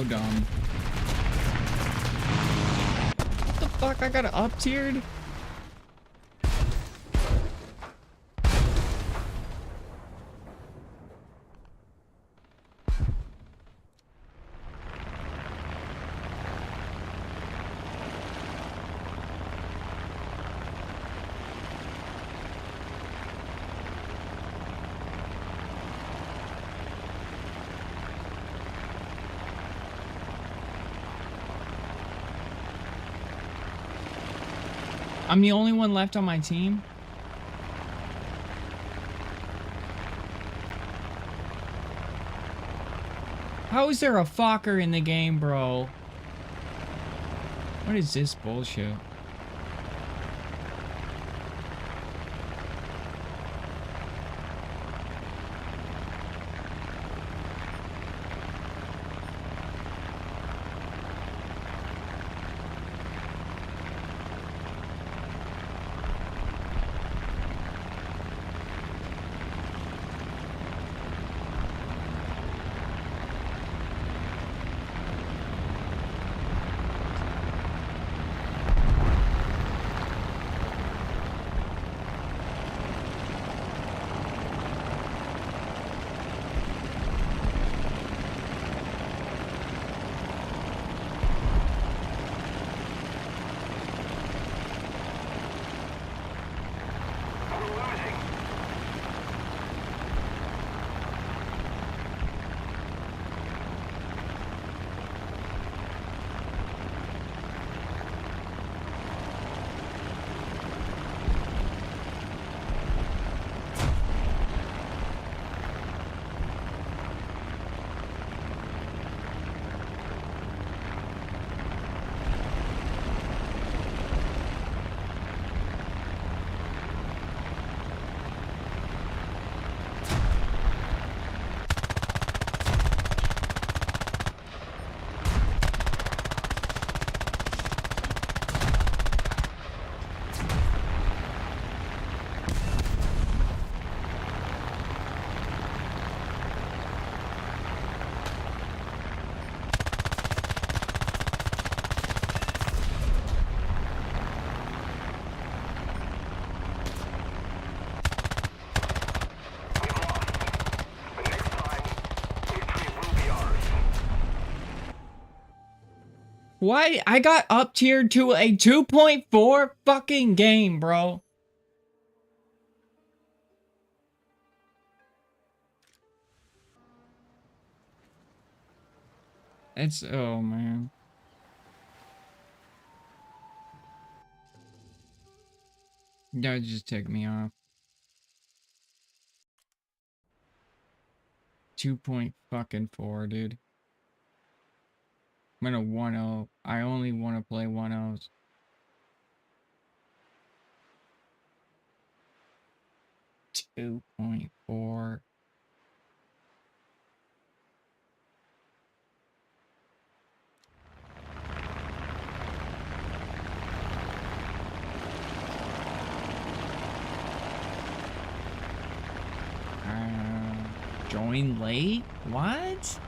so dumb. What the fuck? I got up-tiered? I'm the only one left on my team? How is there a Fokker in the game, bro? What is this bullshit? Why? I got up tiered to a 2.4 fucking game, bro. It's, oh man. That just ticked me off. 2.4, dude. I'm gonna 1-0. I only want to play 1-0s. .4. Join late? What?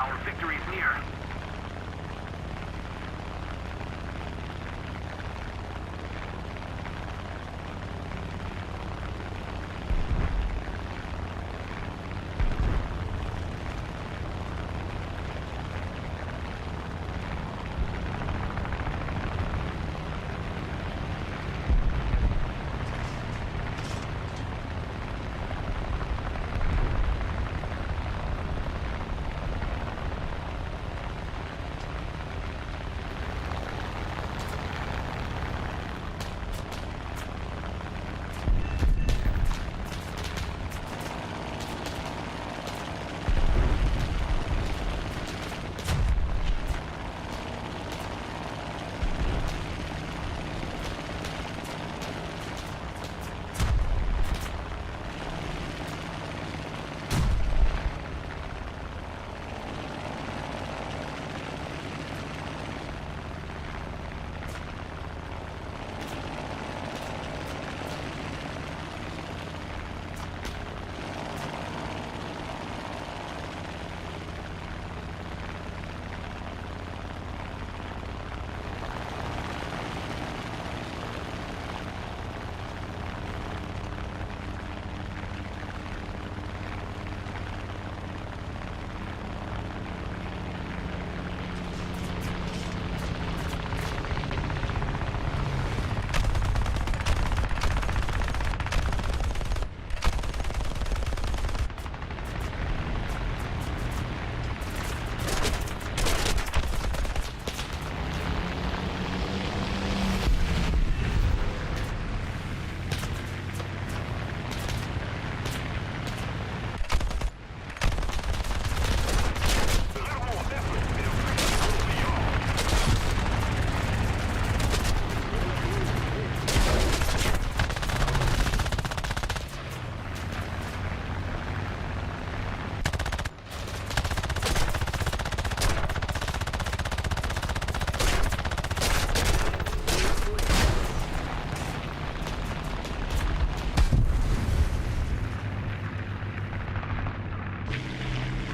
Our victory is near.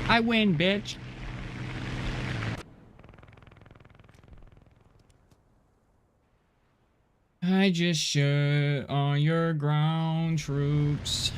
I win, bitch. I just shit on your ground troops.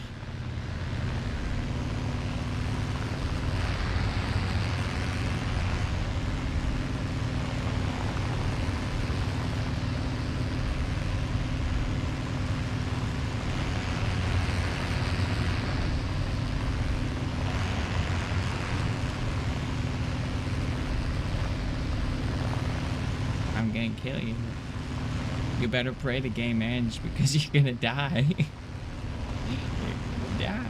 I'm gonna kill you. You better pray the game ends because you're gonna die. You're gonna die.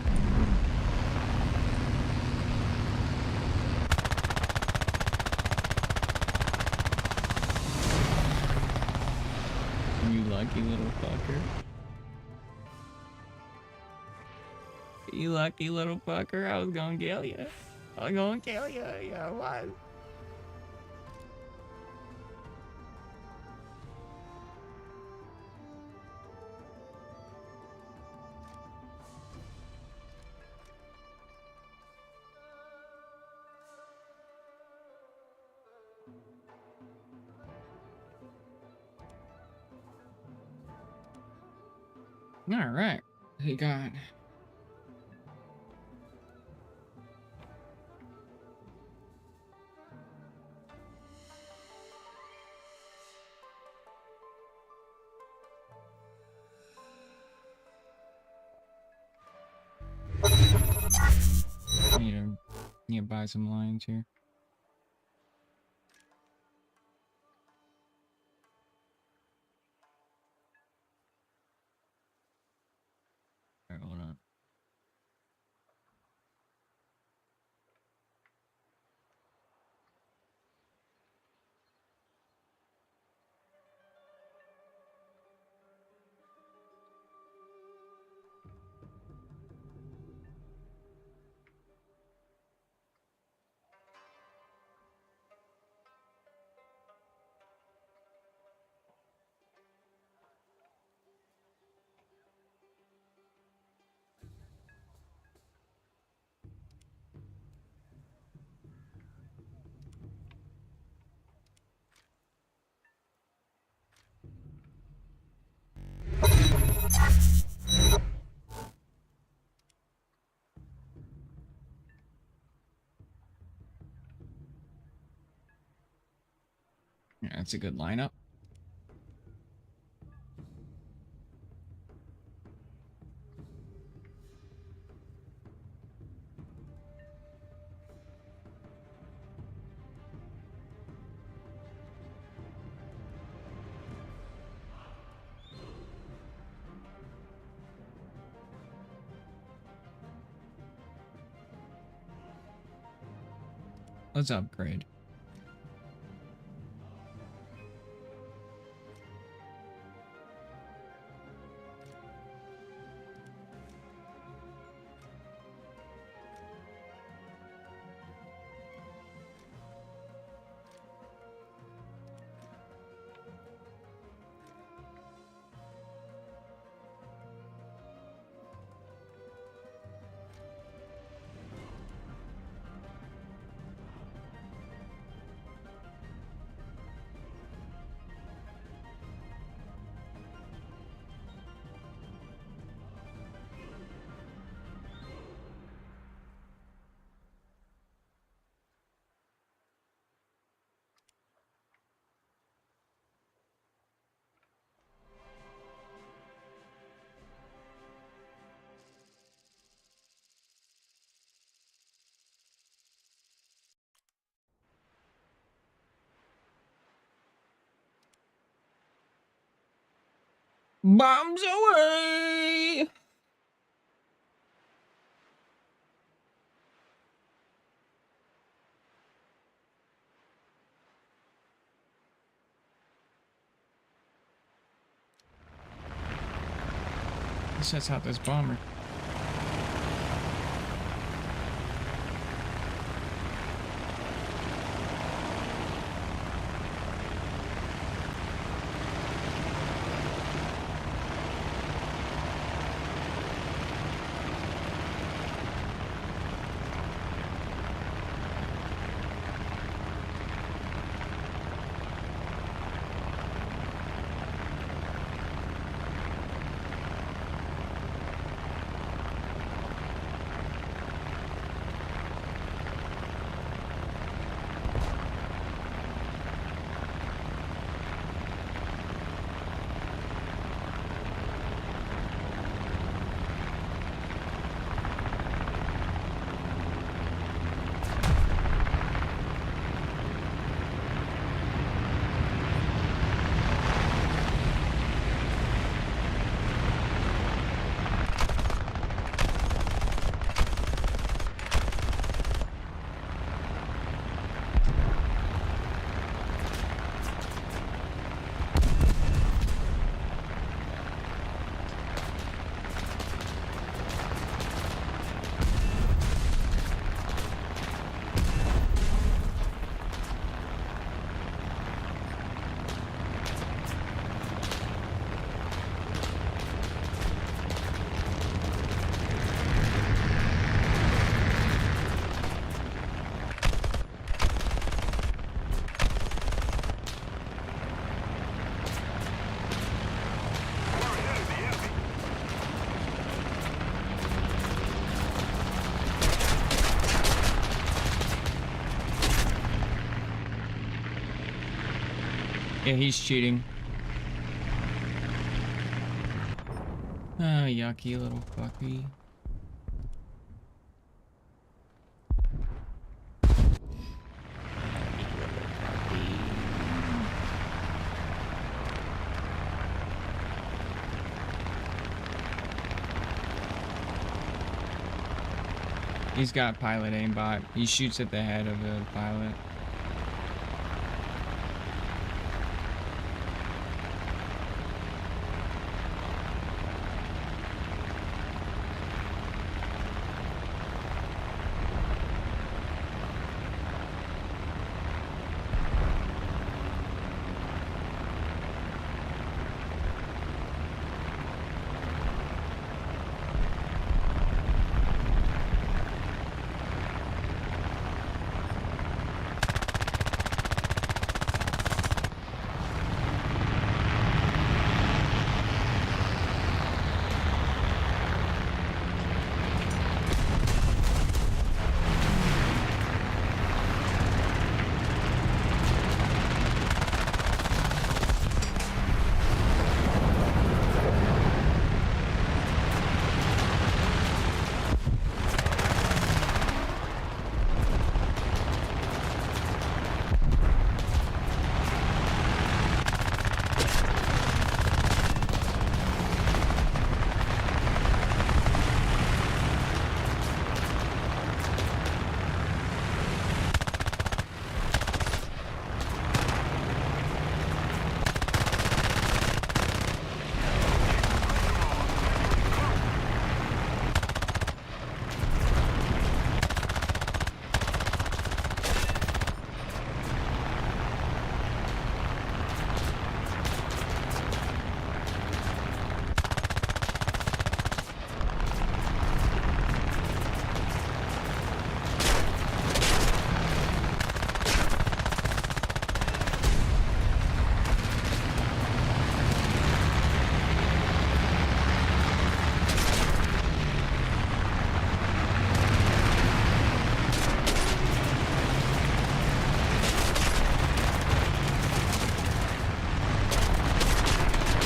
You lucky little fucker. You lucky little fucker. I was gonna kill you. I was gonna kill you. Yeah, I was. All right. We got. Need to buy some lines here. All right, hold on. Yeah, that's a good lineup. Let's upgrade. Bombs away! This sets out this bomber. Yeah, he's cheating. Ah, yucky little fucky. He's got pilot aimbot. He shoots at the head of the pilot.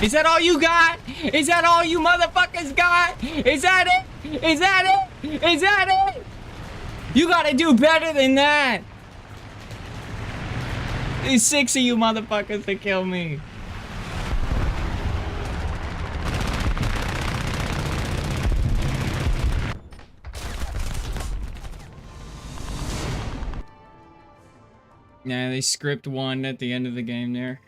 Is that all you got? Is that all you motherfuckers got? Is that it? Is that it? Is that it? You gotta do better than that. There's 6 of you motherfuckers to kill me. Yeah, they script 1 at the end of the game there.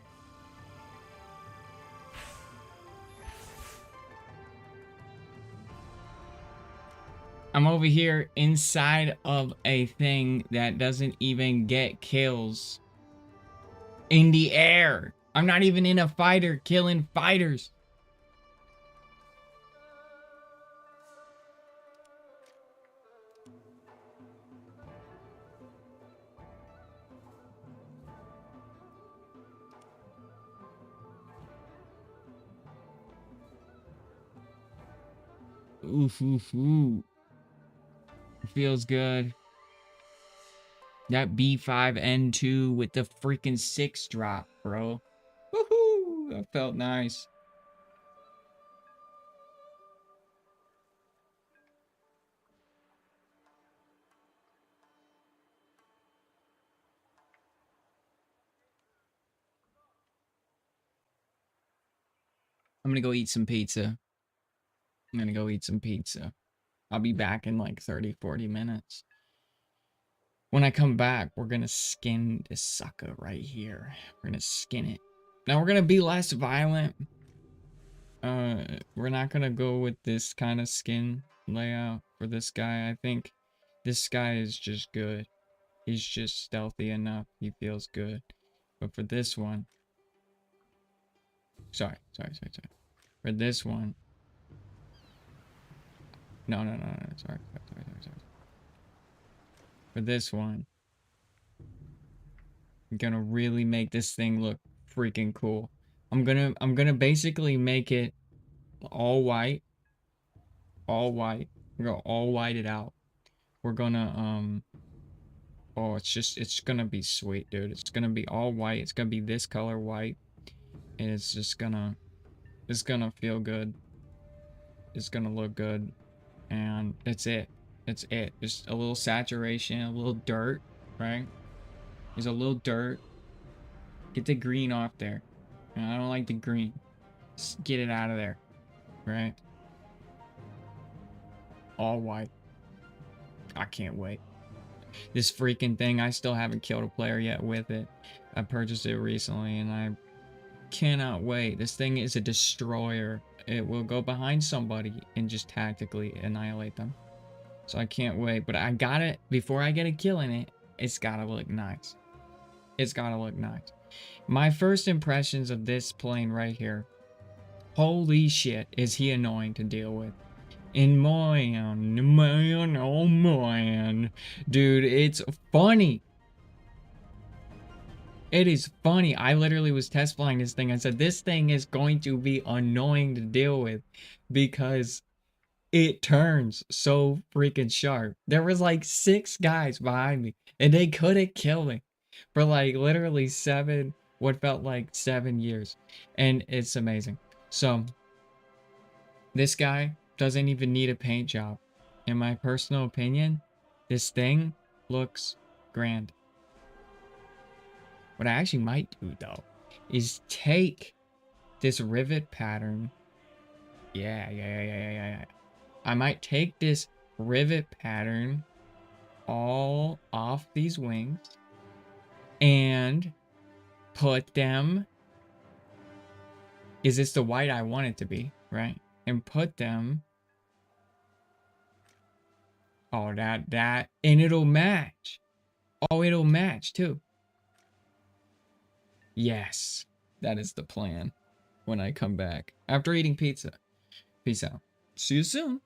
I'm over here inside of a thing that doesn't even get kills in the air. I'm not even in a fighter killing fighters. Oof, oof, oof. Feels good. That B5N2 with the freaking 6 drop, bro. Woohoo! That felt nice. I'm gonna go eat some pizza. I'm gonna go eat some pizza. I'll be back in like 30, 40 minutes. When I come back, we're gonna skin this sucker right here. We're gonna skin it. Now we're gonna be less violent. We're not gonna go with this kind of skin layout for this guy. I think this guy is just good. He's just stealthy enough. He feels good. But for this one, sorry. For this one, no. Sorry. For this one, I'm gonna really make this thing look freaking cool. I'm gonna basically make it all white. We're gonna all white it out. We're gonna oh, it's gonna be sweet, dude. It's gonna be all white. It's gonna be this color white, and it's gonna feel good. It's gonna look good, and that's it. That's it. Just a little saturation, a little dirt, right? There's a little dirt. Get the green off there. I don't like the green. Just get it out of there, right? All white. I can't wait. This freaking thing, I still haven't killed a player yet with it. I purchased it recently and I cannot wait. This thing is a destroyer. It will go behind somebody and just tactically annihilate them. So I can't wait. But I got it. Before I get a kill in it, it's gotta look nice. It's gotta look nice. My first impressions of this plane right here. Holy shit, is he annoying to deal with. And man, oh man. Dude, it's funny. It is funny. I literally was test flying this thing. I said, this thing is going to be annoying to deal with because it turns so freaking sharp. There was like 6 guys behind me and they couldn't kill me for like literally what felt like 7 years. And it's amazing. So this guy doesn't even need a paint job. In my personal opinion, this thing looks grand. What I actually might do though is take this rivet pattern. Yeah. I might take this rivet pattern all off these wings and put them. Is this the white I want it to be, right? And put them. Oh, that, and it'll match. Oh, it'll match too. Yes, that is the plan when I come back after eating pizza. Peace out. See you soon.